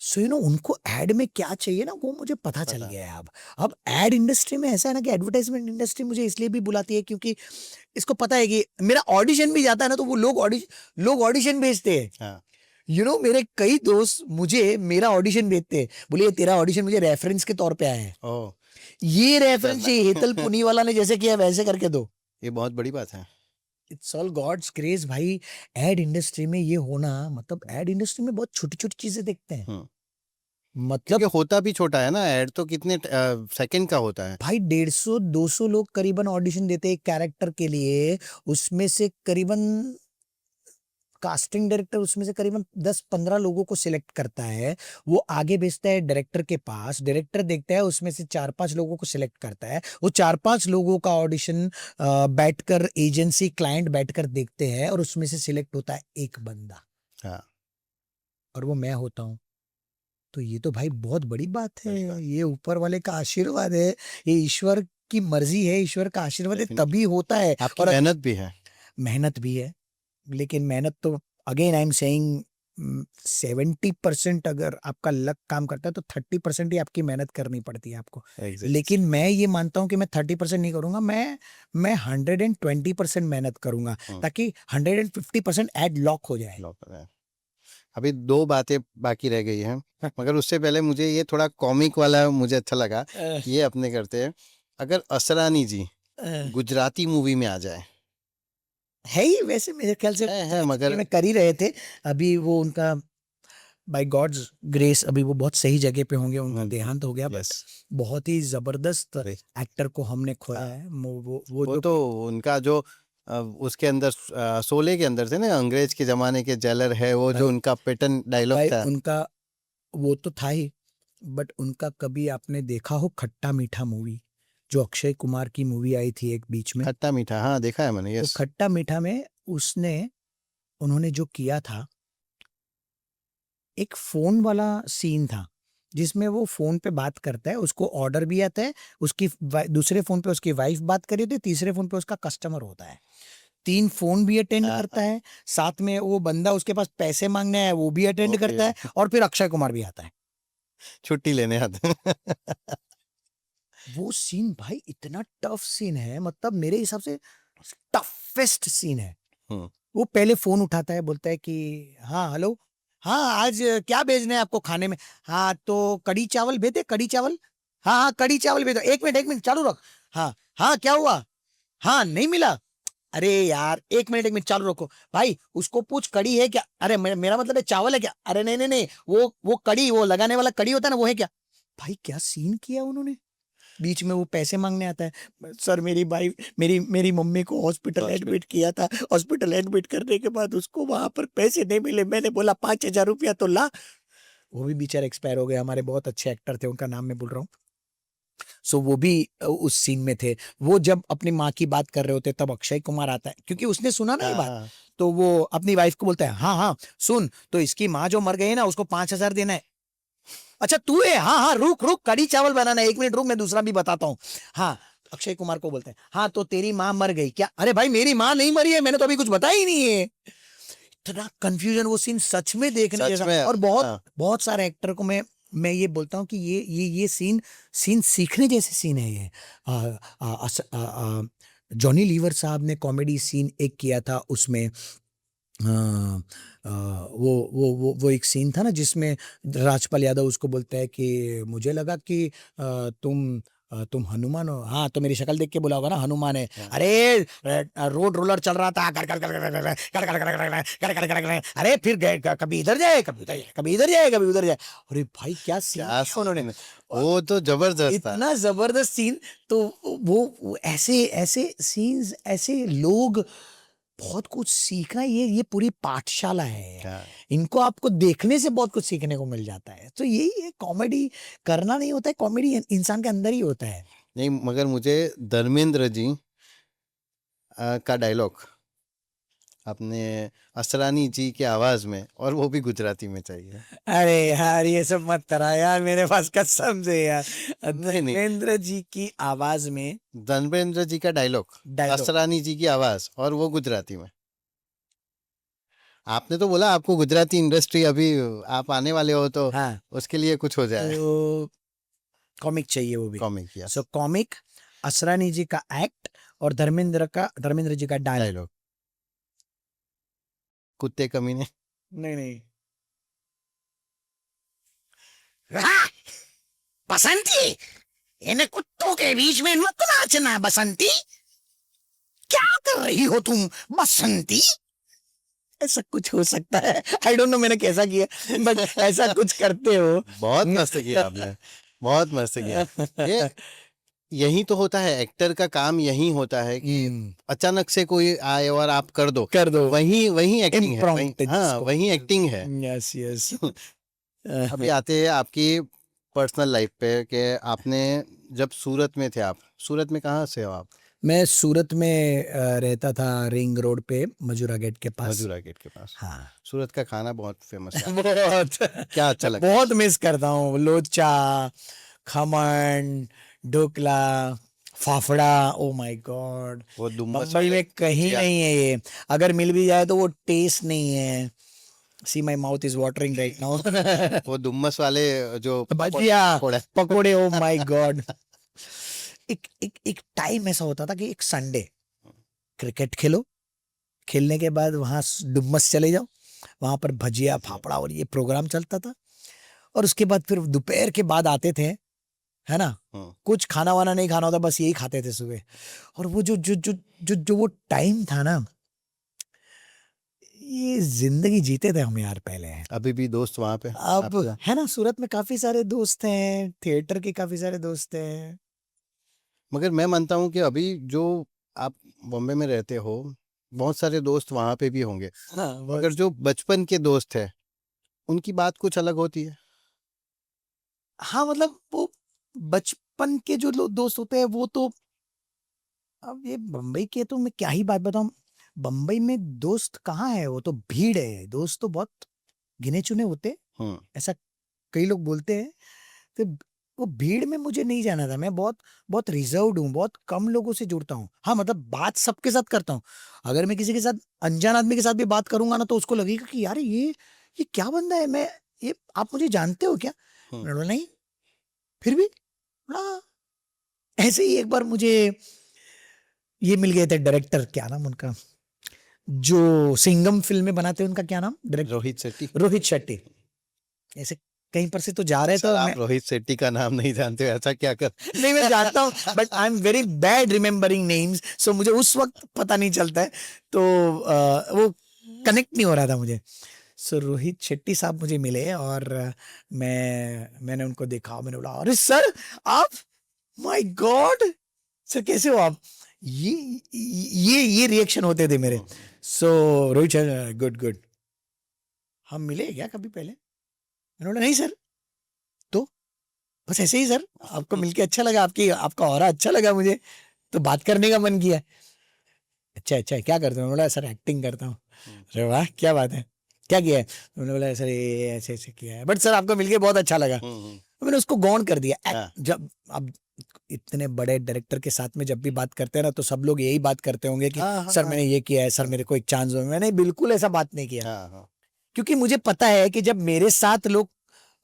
सो उनको ऐड में क्या चाहिए ना वो मुझे पता चल गया है। अब ऐड इंडस्ट्री में ऐसा है ना कि एडवर्टाइजमेंट इंडस्ट्री मुझे इसलिए भी बुलाती है क्योंकि इसको पता है कि मेरा ऑडिशन भी जाता है ना, तो वो लोग ऑडिशन भेजते हैं। मेरे कई दोस्त मुझे मेरा ऑडिशन भेजते हैं, बोले तेरा ऑडिशन मुझे रेफरेंस के तौर पे आया है, ये रेफरेंस हेतल पुनीवाला ने जैसे किया वैसे करके दो। ये बहुत बड़ी बात है। इट्स ऑल गॉड्स ग्रेस भाई। एड इंडस्ट्री में ये होना, मतलब एड इंडस्ट्री में बहुत छोटी छोटी चीजें देखते हैं, मतलब होता भी छोटा है ना, ऐड तो कितने सेकंड का होता है भाई, 150-200 लोग करीबन ऑडिशन देते हैं एक कैरेक्टर के लिए, उसमें से करीबन कास्टिंग डायरेक्टर उसमें से करीबन 10-15 लोगों को सिलेक्ट करता है, वो आगे भेजता है डायरेक्टर के पास, डायरेक्टर देखता है, उसमें से 4-5 लोगों को सिलेक्ट करता है, वो 4-5 लोगों का ऑडिशन बैठकर एजेंसी क्लाइंट बैठकर देखते हैं और उसमें से सिलेक्ट होता है एक बंदा। और वो मैं होता हूँ, तो ये तो भाई बहुत बड़ी बात है। बड़ी बात। ये ऊपर वाले का आशीर्वाद है, ये ईश्वर की मर्जी है, ईश्वर का आशीर्वाद है, Definitely. तभी होता है। आपकी और मेहनत भी है। मेहनत भी है, लेकिन मेहनत तो अगेन आई एम सेइंग 70% अगर आपका लक काम करता है तो 30% ही आपकी मेहनत करनी पड़ती है आपको। Exactly. लेकिन मैं ये मानता हूँ कि मैं 30% नहीं करूंगा, मैं 120% मेहनत करूंगा, ताकि 150% एड लॉक हो जाए। अभी 2 बातें बाकी रह गई हैं, मगर उससे पहले मुझे ये थोड़ा कॉमिक वाला मुझे अच्छा लगा। ये अपने करते हैं, अगर असरानी जी गुजराती मूवी में आ जाए। है ही वैसे मेरे ख्याल से है मगर में कर ही रहे थे। अभी वो उनका बाय गॉड्स ग्रेस अभी वो बहुत सही जगह पे होंगे, उनका देहांत हो गया। बट यस, बहुत ही जबरदस्त अरे एक्टर को हमने खोया है। वो वो जो तो उनका जो उसके अंदर शोले के अंदर थे ना, अंग्रेज के जमाने के जेलर है वो, जो भाई उनका पैटर्न डायलॉग भाई था। उनका वो तो था ही, बट उनका कभी आपने देखा हो खट्टा मीठा मूवी, जो अक्षय कुमार की मूवी आई थी एक बीच में, खट्टा मीठा, हाँ देखा है मैंने। वो यस, खट्टा मीठा में उन्होंने जो किया था, एक फोन वाला सीन था जिसमें वो फोन पे बात करता है, उसको ऑर्डर भी आता है, उसकी दूसरे फोन पे उसकी वाइफ बात कर रही होती है, तीसरे फोन पे उसका कस्टमर होता है, 3 फोन भी अटेंड करता है, साथ में वो बंदा उसके पास पैसे मांगने आया वो भी अटेंड ओके, करता है, और फिर अक्षय कुमार भी आता है। छुट्टी लेने आते हैं। वो सीन भाई इतना टफ सीन है, मतलब मेरे हिसाब से टफेस्ट सीन है। हम्म, वो पहले फोन उठाता है, बोलता है कि हाँ हेलो, हाँ आज क्या भेजना है आपको खाने में, हाँ तो कड़ी चावल भेजे, कड़ी चावल, हाँ हाँ कड़ी चावल भेजो, एक मिनट चालू रख, हाँ हाँ क्या हुआ, हाँ नहीं मिला, अरे यार एक मिनट चालू रखो, भाई उसको पूछ कड़ी है क्या, अरे मेरा मतलब है चावल है क्या, अरे नहीं नहीं नहीं वो कड़ी, वो लगाने वाला कड़ी होता है ना, वो है क्या। भाई क्या सीन किया उन्होंने। बीच में वो पैसे मांगने आता है, सर मेरी भाई मेरी मेरी मम्मी को हॉस्पिटल एडमिट किया था, हॉस्पिटल एडमिट करने के बाद उसको वहां पर पैसे नहीं मिले, मैंने बोला 5,000 रुपया तो ला। वो भी बेचारे एक्सपायर हो गए, हमारे बहुत अच्छे एक्टर थे, उनका नाम मैं बोल रहा हूँ। सो वो भी उस सीन में थे। वो जब अपनी माँ की बात कर रहे होते तब अक्षय कुमार आता है, क्योंकि उसने सुना ना ये बात, हाँ, तो वो अपनी वाइफ को बोलता है, हाँ हाँ सुन, तो इसकी माँ जो मर गई है ना, उसको 5,000 देना है। अच्छा तू है, हाँ हाँ रुक रुक कड़ी चावल बनाना है, 1 मिनट रुक मैं दूसरा भी बताता हूँ। हाँ अक्षय कुमार को बोलते हैं, हाँ तो तेरी माँ मर गई क्या, अरे भाई मेरी माँ नहीं मरी है, मैंने तो अभी कुछ बताया ही नहीं है। इतना कंफ्यूजन, वो सीन सच में देखने सच जैसा। में। और बहुत हाँ, बहुत सारे एक्टर को मैं ये बोलता हूँ कि ये सीन सीन सीखने जैसे सीन है ये। जॉनी लीवर साहब ने कॉमेडी सीन एक किया था उसमें, वो एक सीन था ना जिसमें राजपाल यादव उसको बोलता है कि मुझे लगा कि तुम हनुमान हो, हाँ तो मेरी शक्ल देख के बोला होगा ना हनुमान है, हाँ। अरे रोड रोलर चल रहा था, कर कर कर कर कर कर कर कर कर कर कर कर, अरे फिर कभी इधर जाए कभी उधर जाए, कभी इधर जाए कभी उधर जाए। अरे भाई क्या सीन क्या किया उन्होंने, सीन, वो तो जबरदस्त था। इतना जबरदस्त सीन। तो वो ऐसे ऐसे सीन्स, ऐसे लोग, बहुत कुछ सीखना, ये पूरी पाठशाला है। हाँ, इनको आपको देखने से बहुत कुछ सीखने को मिल जाता है। तो यही है, कॉमेडी करना नहीं होता है, कॉमेडी इंसान के अंदर ही होता है। नहीं मगर मुझे धर्मेंद्र जी का डायलॉग अपने असरानी जी की आवाज में, और वो भी गुजराती में चाहिए। अरे यार ये सब मत करा यार मेरे पास, कसम से यार, नहीं नहीं, धर्मेंद्र जी की आवाज में धर्मेंद्र जी का डायलॉग, डायलॉग। असरानी जी की आवाज, और वो गुजराती में। आपने तो बोला आपको गुजराती इंडस्ट्री अभी आप आने वाले हो, तो हाँ उसके लिए कुछ हो जाए। तो कॉमिक चाहिए वो भी। कॉमिक, यस, सो कॉमिक, असरानी जी का एक्ट, और धर्मेंद्र जी का डायलॉग। डायलॉग, कुत्ते कमीने। नहीं नहीं, हाँ, बसंती, इन कुत्तों के बीच में मत नाचना बसंती, क्या कर रही हो तुम बसंती। ऐसा कुछ हो सकता है, आई डोंट नो मैंने कैसा किया, बट ऐसा कुछ करते हो। बहुत मस्त किया आपने, बहुत मस्त किया। ये यही तो होता है, एक्टर का काम यही होता है कि अचानक से कोई आए और आप कर दो, वही वही एक्टिंग है, वही, Impromptu हाँ जिसको वही एक्टिंग है। Yes yes. अभी आते हैं आपकी पर्सनल लाइफ पे, कि आपने जब सूरत में थे, आप सूरत में कहाँ से हो आप? मैं सूरत में रहता था, रिंग रोड पे, मजूरा गेट के पास। मजूरा गेट के पास। हाँ। सूरत का खाना बहुत फेमस है। बहुत क्या अच्छा लगता है? बहुत मिस करता हूँ लोचा, khaman, dhokla, fafda. Oh my God, वो दुम्बस बम्बई वाले में कहीं भुजिया। नहीं है ये। अगर मिल भी जाए तो वो टेस्ट नहीं है। See my mouth is watering right now. वो दुम्बस वाले जो भजिया, पकोड़े। पकोड़े, ओ माय गॉड। एक एक एक टाइम ऐसा होता था कि एक संडे क्रिकेट खेलो, खेलने के बाद वहां डुम्मस चले जाओ, वहां पर भजिया, फाफड़ा और ये प्रोग्राम चलता था। और उसके बाद फिर दोपहर के बाद आते थे, है ना, हम्म। कुछ खाना वाना नहीं खाना होता, बस यही खाते थे सुबह। और वो जो जो जो जो जो वो टाइम था ना, ये जिंदगी जीते थे हम यार पहले। अभी भी दोस्त वहां पे अब आपका? है ना, सूरत में काफी सारे दोस्त हैं, थिएटर के काफी सारे दोस्त हैं। मगर मैं मानता हूँ कि अभी जो आप बॉम्बे में रहते हो, बहुत सारे दोस्त वहां पे भी होंगे, हाँ, मगर जो बचपन के दोस्त है उनकी बात कुछ अलग होती है। हाँ, मतलब वो बचपन के जो दोस्त होते हैं वो तो, अब ये बम्बई के तो मैं क्या ही बात बताऊं। बम्बई में दोस्त कहाँ है, वो तो भीड़ है, दोस्त तो बहुत गिने चुने होते हैं, हम्म। ऐसा कई लोग बोलते हैं। तो वो भीड़ में मुझे नहीं जाना था। मैं बहुत बहुत रिजर्व्ड हूँ, बहुत कम लोगों से जुड़ता हूँ। हाँ, मतलब बात सबके साथ करता हूँ। अगर मैं किसी के साथ, अनजान आदमी के साथ भी बात करूंगा ना, तो उसको लगेगा कि यार ये क्या बंदा है, मैं ये आप मुझे जानते हो क्या? हम्म। मैंने बोला नहीं, फिर भी हाँ। ऐसे ही एक बार मुझे ये मिल गए थे डायरेक्टर, क्या नाम उनका, जो सिंघम फिल्में बनाते हैं, उनका क्या नाम, डायरेक्टर? रोहित शेट्टी। रोहित शेट्टी। ऐसे कहीं पर से तो जा रहे सर थे, आप मैं रोहित शेट्टी का नाम नहीं जानते हो, ऐसा क्या कर? नहीं, मैं जानता हूँ, but I am very bad remembering names, so मुझे उस वक्त पता नहीं चलता है, तो वो कनेक्ट नहीं हो रहा था मुझे। सो रोहित शेट्टी साहब मुझे मिले, और मैंने उनको देखा, मैंने बोला अरे सर आप, माय गॉड सर कैसे हो आप? ये रिएक्शन होते थे मेरे। सो रोहित, गुड गुड, हम मिले क्या कभी पहले? मैंने बोला नहीं सर। तो बस ऐसे ही सर, आपको मिलके अच्छा लगा, आपका ऑरा अच्छा लगा मुझे, तो बात करने का मन किया। अच्छा अच्छा, क्या करते हो? मैंने बोला सर एक्टिंग करता हूँ। अरे वाह, क्या बात है, क्या किया है? मैंने बोला सर ये ऐसे ऐसे किया है, बट सर आपको मिलके बहुत अच्छा लगा। तो मैंने उसको गौण कर दिया। हाँ। जब अब इतने बड़े डायरेक्टर के साथ में जब भी बात करते हैं ना, तो सब लोग यही बात करते होंगे कि हाँ, हाँ, सर हाँ, मैंने ये किया है, सर मेरे को एक चांस दो। मैंने बिल्कुल ऐसा बात नहीं किया, हाँ, हाँ। क्योंकि मुझे पता है कि जब मेरे साथ लोग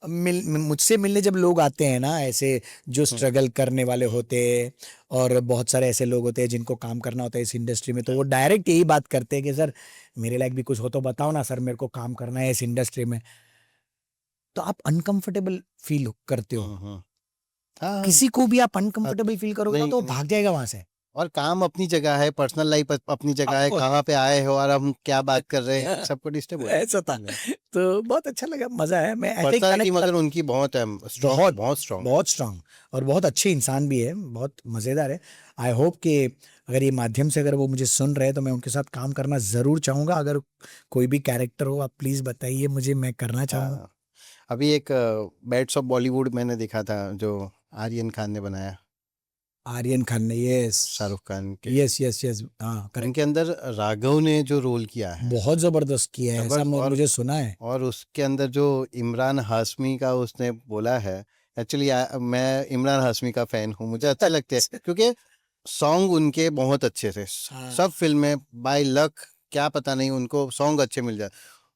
मुझसे मिलने जब लोग आते हैं ना, ऐसे जो स्ट्रगल करने वाले होते हैं, और बहुत सारे ऐसे लोग होते हैं जिनको काम करना होता है इस इंडस्ट्री में, तो वो डायरेक्ट यही बात करते हैं कि सर मेरे लायक भी कुछ हो तो बताओ ना सर, मेरे को काम करना है इस इंडस्ट्री में। तो आप अनकंफर्टेबल फील करते हो, हाँ, हाँ। किसी को भी आप अनकंफर्टेबल फील करोगे ना, नहीं, तो वो नहीं। भाग जाएगा वहां से। और काम अपनी जगह है, पर्सनल लाइफ अपनी जगह Of है, course. कहाँ पे आए हो और हम क्या बात कर रहे हैं, सबको डिस्टर्ब होता ऐसा था, है। तो बहुत अच्छा लगा, मजा है, मैं ऐसे ही पर्सनालिटी कनेक्ट मगर उनकी बहुत है, स्ट्रॉन्ग, बहुत बहुत स्ट्रॉन्ग। बहुत स्ट्रांग, और बहुत अच्छे इंसान भी है, बहुत मजेदार है। आई होप कि अगर ये माध्यम से अगर वो मुझे सुन रहे हैं, तो मैं उनके साथ काम करना जरूर चाहूंगा। अगर कोई भी कैरेक्टर हो, आप प्लीज बताइए मुझे, मैं करना चाहूंगा। हाँ। अभी एक बैट्स ऑफ बॉलीवुड मैंने देखा था, जो आर्यन खान ने बनाया, आर्यन खान ने, यस शाहरुख खान के। यस यस यस, हाँ करेक्ट। उनके अंदर राघव ने जो रोल किया है, बहुत जबरदस्त किया है, ऐसा जबरदस्त। मुझे सुना है। और उसके अंदर जो इमरान हाशमी का उसने बोला है, एक्चुअली मैं इमरान हाशमी का फैन हूँ, मुझे अच्छे लगते हैं क्योंकि सॉन्ग उनके बहुत अच्छे थे। हाँ। सब फिल्म में बाय लक क्या पता नहीं उनको सॉन्ग अच्छे मिल जाए।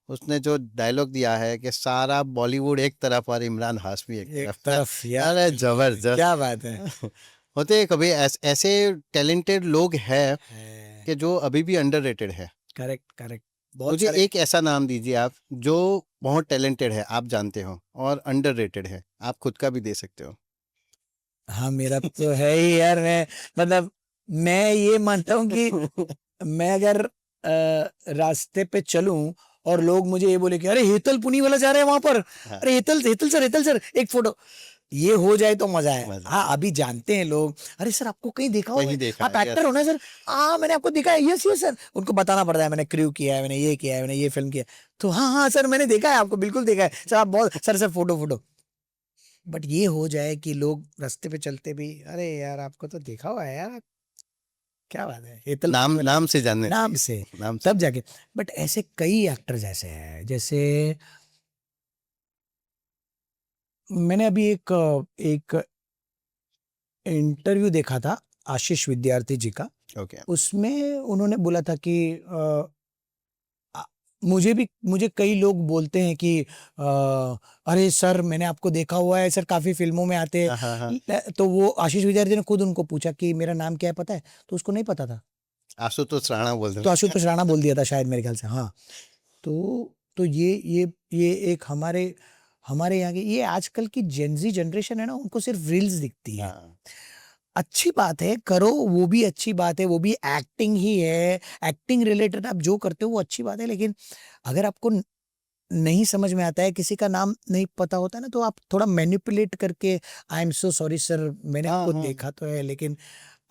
उसने जो डायलॉग दिया है कि सारा बॉलीवुड एक तरफ और इमरान हाशमी एक एक तरफ। तरफ यार, अरे जबरदस्त। क्या बात है। होते हैं कभी ऐसे टैलेंटेड लोग हैं है, कि जो अभी भी अंडररेटेड है। करेक्ट करेक्ट, बहुत मुझे सारे। एक ऐसा नाम दीजिए आप जो बहुत टैलेंटेड है, आप जानते हो, और अंडररेटेड है, आप खुद का भी दे सकते हो। हाँ, मेरा तो है ही यार, मैं मतलब मैं ये मानता हूँ कि मैं अगर रास्ते पे चलूं और लोग मुझे ये बोले कि अरे हेतल पुनी वाला जा रहे हैं वहां पर, हाँ, अरे हेतल सर एक फोटो, ये हो जाए तो मजा है। मजा हाँ, अभी जानते हैं लोग, अरे सर आपको कहीं देखा हो, कहीं देखा आप है, एक्टर यस। हो ना सर? हाँ मैंने आपको देखा है, यस यस सर। उनको बताना पड़ता है मैंने क्रू किया है, मैंने ये किया है, मैंने ये फिल्म किया है। तो हाँ हाँ सर मैंने देखा है आपको, बिल्कुल देखा है सर, आप बहुत sir sir photo photo. But ये हो जाए कि लोग रास्ते पे चलते भी, अरे यार आपको तो देखा हुआ है यार, क्या बात है, हेतल नाम से जानने नाम से नाम से तब जाके। बट ऐसे कई एक्टर्स ऐसे हैं, जैसे मैंने अभी एक इंटरव्यू देखा था आशीष विद्यार्थी जी का। ओके उसमें उन्होंने बोला था कि आ- मुझे कई लोग बोलते हैं कि अरे सर मैंने आपको देखा हुआ है सर, काफी फिल्मों में आते हाँ हाँ हाँ हैं। तो वो आशीष विद्यार्थी ने खुद उनको पूछा कि मेरा नाम क्या है पता है, तो उसको नहीं पता था, आशुतोष राणा बोल तो रहे आशुतोष राणा बोल दिया था शायद मेरे ख्याल से। हाँ, तो ये एक हमारे हमारे यहाँ की ये आजकल की जेनजी जनरेशन है ना, उनको सिर्फ रील्स दिखती है। हाँ अच्छी बात है, करो, वो भी अच्छी बात है, वो भी एक्टिंग ही है, एक्टिंग रिलेटेड आप जो करते हो वो अच्छी बात है। लेकिन अगर आपको नहीं समझ में आता है, किसी का नाम नहीं पता होता है ना, तो आप थोड़ा मैनिपुलेट करके I am so sorry sir, मैंने हाँ आपको हाँ देखा तो है लेकिन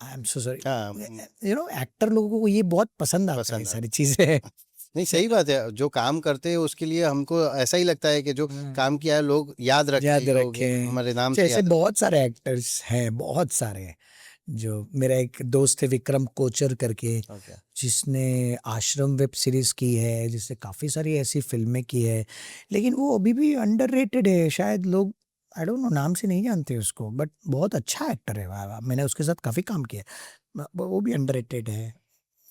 आई एम सो सॉरी। हाँ एक्टर लोगों को ये बहुत पसंद आता है, पसंद ये आता सारी चीजें। नहीं सही बात है, जो काम करते हैं उसके लिए हमको ऐसा ही लगता है कि जो काम किया है लोग याद रखें, याद लोग रखें। हमारे नाम से जैसे याद बहुत सारे एक्टर्स हैं, बहुत सारे। जो मेरा एक दोस्त है विक्रम कोचर करके, ओके जिसने आश्रम वेब सीरीज की है, जिसने काफी सारी ऐसी फिल्में की है, लेकिन वो अभी भी अंडररेटेड है। शायद लोग आई डोंट नो नाम से नहीं जानते उसको, बट बहुत अच्छा एक्टर है। वाह वाह, मैंने उसके साथ काफी काम किया है, वो भी अंडररेटेड है।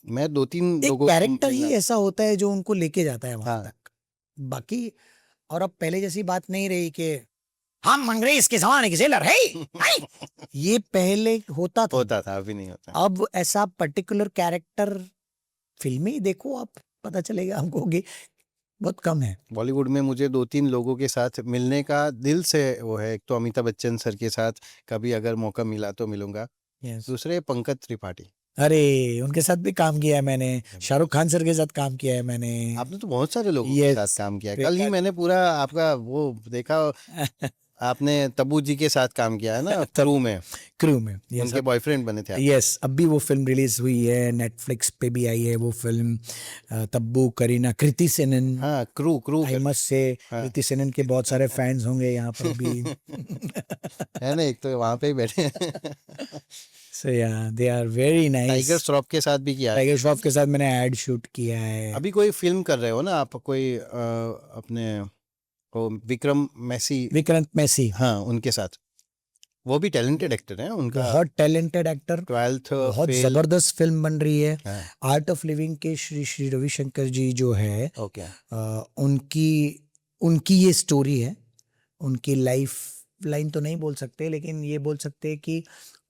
मैं 2-3 एक लोगों को कैरेक्टर ही मिलना ऐसा होता है जो उनको लेके जाता है वहां हाँ तक। बाकी और अब पहले जैसी बात नहीं रही कि हम अंग्रेज के जमाने के सेलर है, ये पहले होता था। होता था, अभी नहीं होता। अब ऐसा पर्टिकुलर कैरेक्टर फिल्में ही देखो आप, पता चलेगा हमको कि बहुत कम है। बॉलीवुड में मुझे 2-3 लोगों के साथ मिलने का दिल से वो है। एक तो अमिताभ बच्चन सर के साथ कभी अगर मौका मिला तो मिलूंगा। यस, दूसरे पंकज त्रिपाठी। अरे उनके साथ भी काम किया है मैंने, शाहरुख खान सर के साथ काम किया है मैंने। आपने तो बहुत सारे लोगों के यस, साथ काम किया है। कल ही मैंने पूरा आपका वो देखा, आपने तब्बू जी के साथ काम किया है ना क्रू में, क्रू में। यस, उनके बॉयफ्रेंड बने थे आप। यस, अब भी वो फिल्म रिलीज हुई है, नेटफ्लिक्स पे भी आई है वो फिल्म। तब्बू, करीना, कृति सेनन। हाँ crew crew I must say हाँ। कृति सेनन के बहुत सारे फैंस होंगे यहाँ पर भी। है ना, एक तो वहां पे ही बैठे हैं। So yeah, they are very Tiger nice. Shroff के साथ भी किया है। टाइगर श्रॉफ के साथ मैंने एड शूट किया है। अभी कोई फिल्म कर रहे हो ना आप, कोई अपने वो विक्रम मैसी, विक्रांत मैसी, हाँ उनके साथ। वो भी टैलेंटेड एक्टर हैं। उनका बहुत टैलेंटेड एक्टर, 12th बहुत फेल। जबरदस्त फिल्म बन रही है। हाँ, आर्ट ऑफ लिविंग के श्री श्री रविशंकर जी जो है, ओके उनकी उनकी ये स्टोरी है। उनकी लाइफ लाइन तो नहीं बोल सकते, लेकिन ये बोल सकते हैं कि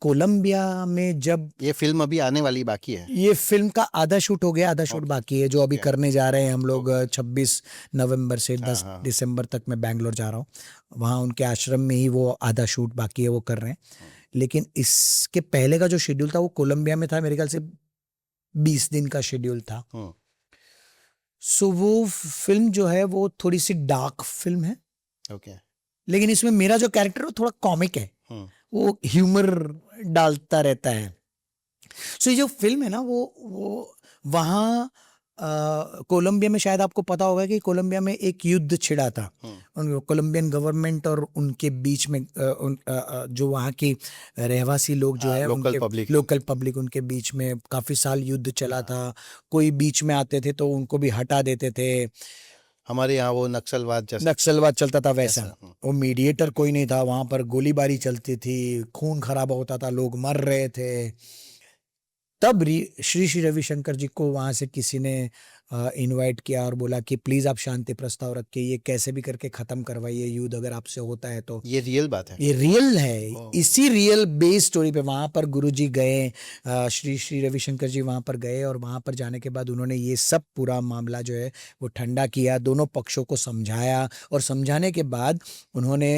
कोलंबिया में जब ये फिल्म अभी आने वाली बाकी है। ये फिल्म का आधा शूट हो गया, आधा शूट बाकी है, जो अभी Okay. करने जा रहे हैं हम लोग। 26 नवंबर से 10 हाँ। दिसंबर तक मैं बैंगलोर जा रहा हूँ। वहाँ उनके आश्रम में ही वो आधा शूट बाकी है, वो कर रहे हैं। लेकिन इसके पहले का जो शेड्यूल था वो कोलंबिया में था, मेरे ख्याल से 20 दिन का शेड्यूल था। हम्म, सो वो फिल्म जो है वो थोड़ी सी डार्क फिल्म है, ओके लेकिन इसमें मेरा जो कैरेक्टर है वो थोड़ा कॉमिक है, हम्म, वो ह्यूमर डालता रहता है। सो ये जो फिल्म है ना, वो वहाँ कोलंबिया में, शायद आपको पता होगा कि कोलंबिया में एक युद्ध छिड़ा था। कोलंबियन गवर्नमेंट और उनके बीच में जो वहाँ की रहवासी लोग जो हाँ, है, local उनके public। लोकल पब्लिक, उनके बीच में काफी साल युद्ध चला था। कोई बीच में आते थे तो उनको भी हटा देते थे। हमारे यहाँ वो नक्सलवाद जैसा नक्सलवाद चलता था वैसा। ऐसा, वो मीडिएटर कोई नहीं था वहां पर, गोलीबारी चलती थी, खून खराबा होता था, लोग मर रहे थे। तब श्री श्री रविशंकर जी को वहां से किसी ने इनवाइट किया और बोला कि प्लीज आप शांति प्रस्ताव रख के ये कैसे भी करके खत्म करवाइए युद्ध, अगर आपसे होता है तो। ये रियल बात है। ये रियल है, इसी रियल बेस स्टोरी पे वहां पर गुरुजी गए, श्री श्री रविशंकर जी वहां पर गए, और वहां पर जाने के बाद उन्होंने ये सब पूरा मामला जो है वो ठंडा किया, दोनों पक्षों को समझाया, और समझाने के बाद उन्होंने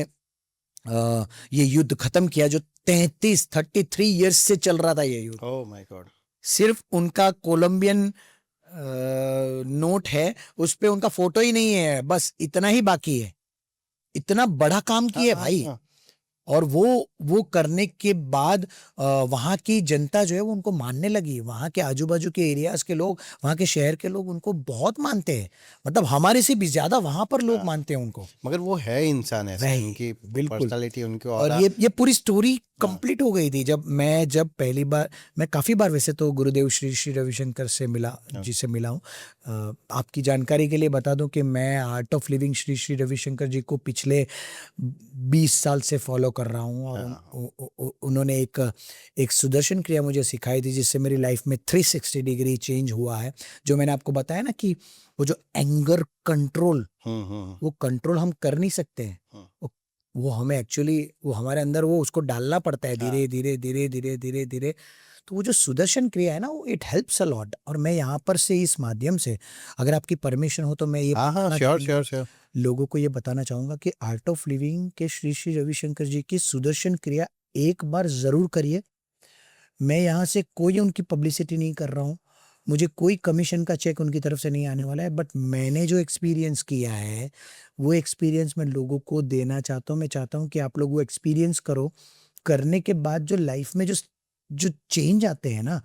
ये युद्ध खत्म किया जो 33 ईयर्स से चल रहा था ये युद्ध। Oh my God. सिर्फ उनका कोलंबियन नोट है, उस पे उनका फोटो ही नहीं है, बस इतना ही बाकी है। इतना बड़ा काम किया भाई। हाँ। और वो करने के बाद वहाँ की जनता जो है वो उनको मानने लगी। वहाँ के आजू बाजू के एरियाज के लोग, वहाँ के शहर के लोग उनको बहुत मानते हैं, मतलब हमारे से भी ज्यादा वहाँ पर लोग मानते हैं उनको। मगर वो है इंसान ऐसे, वही, उनकी बिल्कुल। पर्सनालिटी, उनकी और ऑरा। ये पूरी स्टोरी कंप्लीट हो गई थी जब पहली बार, मैं काफ़ी बार वैसे तो गुरुदेव श्री श्री रविशंकर से मिला, जी से मिला हूँ। आपकी जानकारी के लिए बता दूं कि मैं Art of Living Shri Shri Ravishankar ji को पिछले 20 साल से फॉलो कर रहा हूँ, और उन्होंने एक सुदर्शन क्रिया मुझे सिखाई थी, जिससे मेरी लाइफ में 360 डिग्री चेंज हुआ है। जो मैंने आपको बताया ना कि वो जो एंगर कंट्रोल, वो कंट्रोल हम कर नहीं सकते हैं, वो हमें एक्चुअली वो हमारे अंदर वो उसको डालना पड़ता है धीरे धीरे धीरे धीरे धीरे धीरे। तो वो जो सुदर्शन क्रिया है ना, वो इट हेल्प्स अ लॉट। और मैं यहाँ पर से इस माध्यम से, अगर आपकी परमिशन हो तो मैं ये श्योर लोगों को ये बताना चाहूंगा कि आर्ट ऑफ लिविंग के श्री श्री रविशंकर जी की सुदर्शन क्रिया एक बार जरूर करिए। मैं यहाँ से कोई उनकी पब्लिसिटी नहीं कर रहा हूँ, मुझे कोई कमीशन का चेक उनकी तरफ से नहीं आने वाला है, बट मैंने जो एक्सपीरियंस किया है वो एक्सपीरियंस मैं लोगों को देना चाहता हूँ। मैं चाहता हूँ कि आप लोग वो एक्सपीरियंस करो, करने के बाद जो लाइफ में जो जो चेंज आते हैं ना,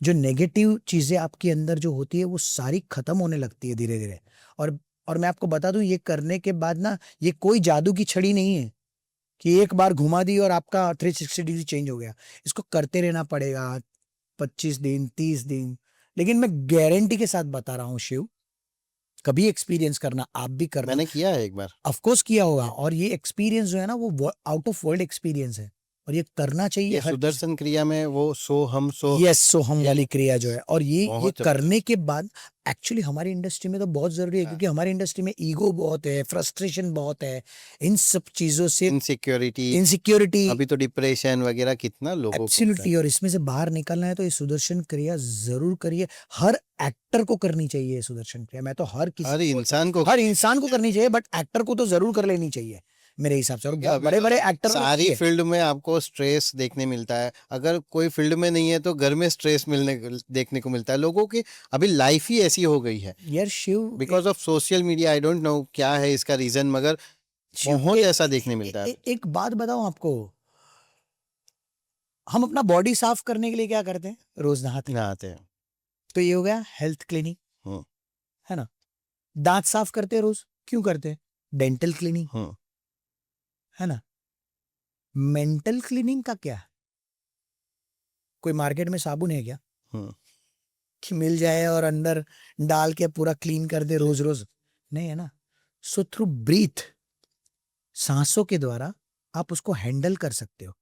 जो नेगेटिव चीज़ें आपके अंदर जो होती है वो सारी खत्म होने लगती है धीरे धीरे। और मैं आपको बता दूं, ये करने के बाद ना, ये कोई जादू की छड़ी नहीं है कि एक बार घुमा दी और आपका 360 डिग्री चेंज हो गया। इसको करते रहना पड़ेगा 25 दिन 30 दिन। लेकिन मैं गारंटी के साथ बता रहा हूँ शिव, कभी एक्सपीरियंस करना, आप भी करना। मैंने किया है एक बार। ऑफ कोर्स किया होगा, और ये एक्सपीरियंस जो है ना वो आउट ऑफ वर्ल्ड एक्सपीरियंस है, और ये करना चाहिए ये हर सुदर्शन क्रिया में वो सोहम यस सोहम वाली क्रिया जो है, और ये बहुत करने के बाद एक्चुअली हमारी इंडस्ट्री में तो बहुत जरूरी है, क्योंकि हमारी इंडस्ट्री में ईगो बहुत है, फ्रस्ट्रेशन बहुत है, इन सब चीजों से इनसिक्योरिटी, अभी तो डिप्रेशन वगैरह कितना लोगों को एब्सोल्युटली, और इसमें से बाहर निकलना है तो ये सुदर्शन क्रिया जरूर करिए। हर एक्टर को करनी चाहिए ये सुदर्शन क्रिया। मैं तो हर इंसान को करनी चाहिए, बट एक्टर को तो जरूर कर लेनी चाहिए मेरे हिसाब से। और बड़े बड़े एक्टर सारी फील्ड में आपको स्ट्रेस देखने मिलता है, अगर कोई फील्ड में नहीं है तो घर में स्ट्रेस देखने को मिलता है लोगों की। अभी लाइफ ही ऐसी हो गई है यार Shiv, because of social media. I don't know क्या है इसका रीजन, मगर बहुत ऐसा देखने मिलता है। एक बात बताऊं आपको, हम अपना बॉडी साफ करने के लिए क्या करते हैं? रोज नहाते हैं। तो ये हो गया हेल्थ क्लीनिंग, है ना। दांत साफ करते हैं रोज, क्यों करते हैं? डेंटल क्लीनिंग, है ना। मेंटल क्लीनिंग का क्या? कोई मार्केट में साबुन है क्या कि मिल जाए और अंदर डाल के पूरा क्लीन कर दे रोज रोज? नहीं है ना। सो थ्रू ब्रीथ, सांसों के द्वारा आप उसको हैंडल कर सकते हो।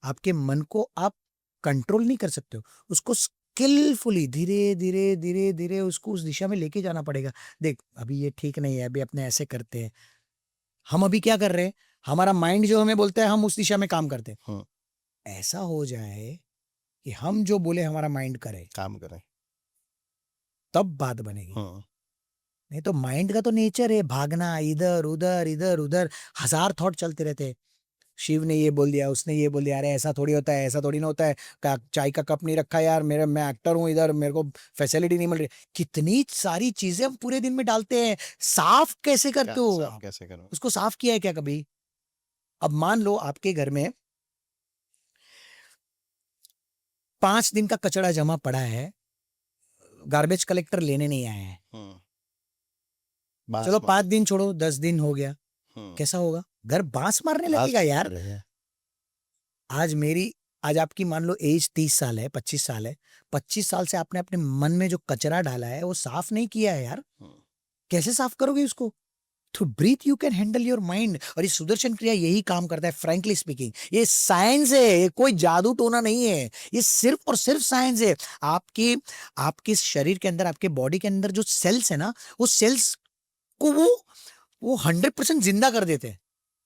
आपके मन को आप कंट्रोल नहीं कर सकते हो, उसको स्किलफुली धीरे धीरे धीरे धीरे उसको उस दिशा में लेके जाना पड़ेगा। देख अभी ये ठीक नहीं है, अभी अपने ऐसे करते हैं। हम अभी क्या कर रहे हैं? हमारा माइंड जो हमें बोलता है हम उस दिशा में काम करते हैं। ऐसा हो जाए कि हम जो बोले हमारा माइंड काम करे, तब बात बनेगी। नहीं तो माइंड का तो नेचर है भागना, इधर उधर इधर उधर, 1000 थॉट चलते रहते हैं। शिव ने ये बोल दिया, उसने ये बोल दिया, अरे ऐसा थोड़ी होता है, ऐसा थोड़ी ना होता है, चाय का कप नहीं रखा यार, मैं एक्टर हूँ, इधर मेरे को फैसिलिटी नहीं मिल रही। कितनी सारी चीजें हम पूरे दिन में डालते हैं। साफ कैसे करते हो? कैसे करो? उसको साफ किया है क्या कभी? अब मान लो आपके घर में 5 दिन का कचरा जमा पड़ा है, गार्बेज कलेक्टर लेने नहीं आए हैं। चलो 5 दिन छोड़ो, 10 दिन हो गया, कैसा होगा? घर बांस मारने लगेगा यार। आज आपकी मान लो एज 30 साल है, 25 साल है, 25 साल से आपने अपने मन में जो कचरा डाला है वो साफ नहीं किया है यार। कैसे साफ करोगे उसको? Through breath you can handle your mind. और ये सुदर्शन क्रिया यही काम करता है। फ्रैंकली स्पीकिंग, ये साइंस है, ये कोई जादू टोना नहीं है, ये सिर्फ और सिर्फ साइंस है। आपके शरीर के अंदर, आपके बॉडी के अंदर जो सेल्स है ना, वो सेल्स को वो 100% जिंदा कर देते हैं।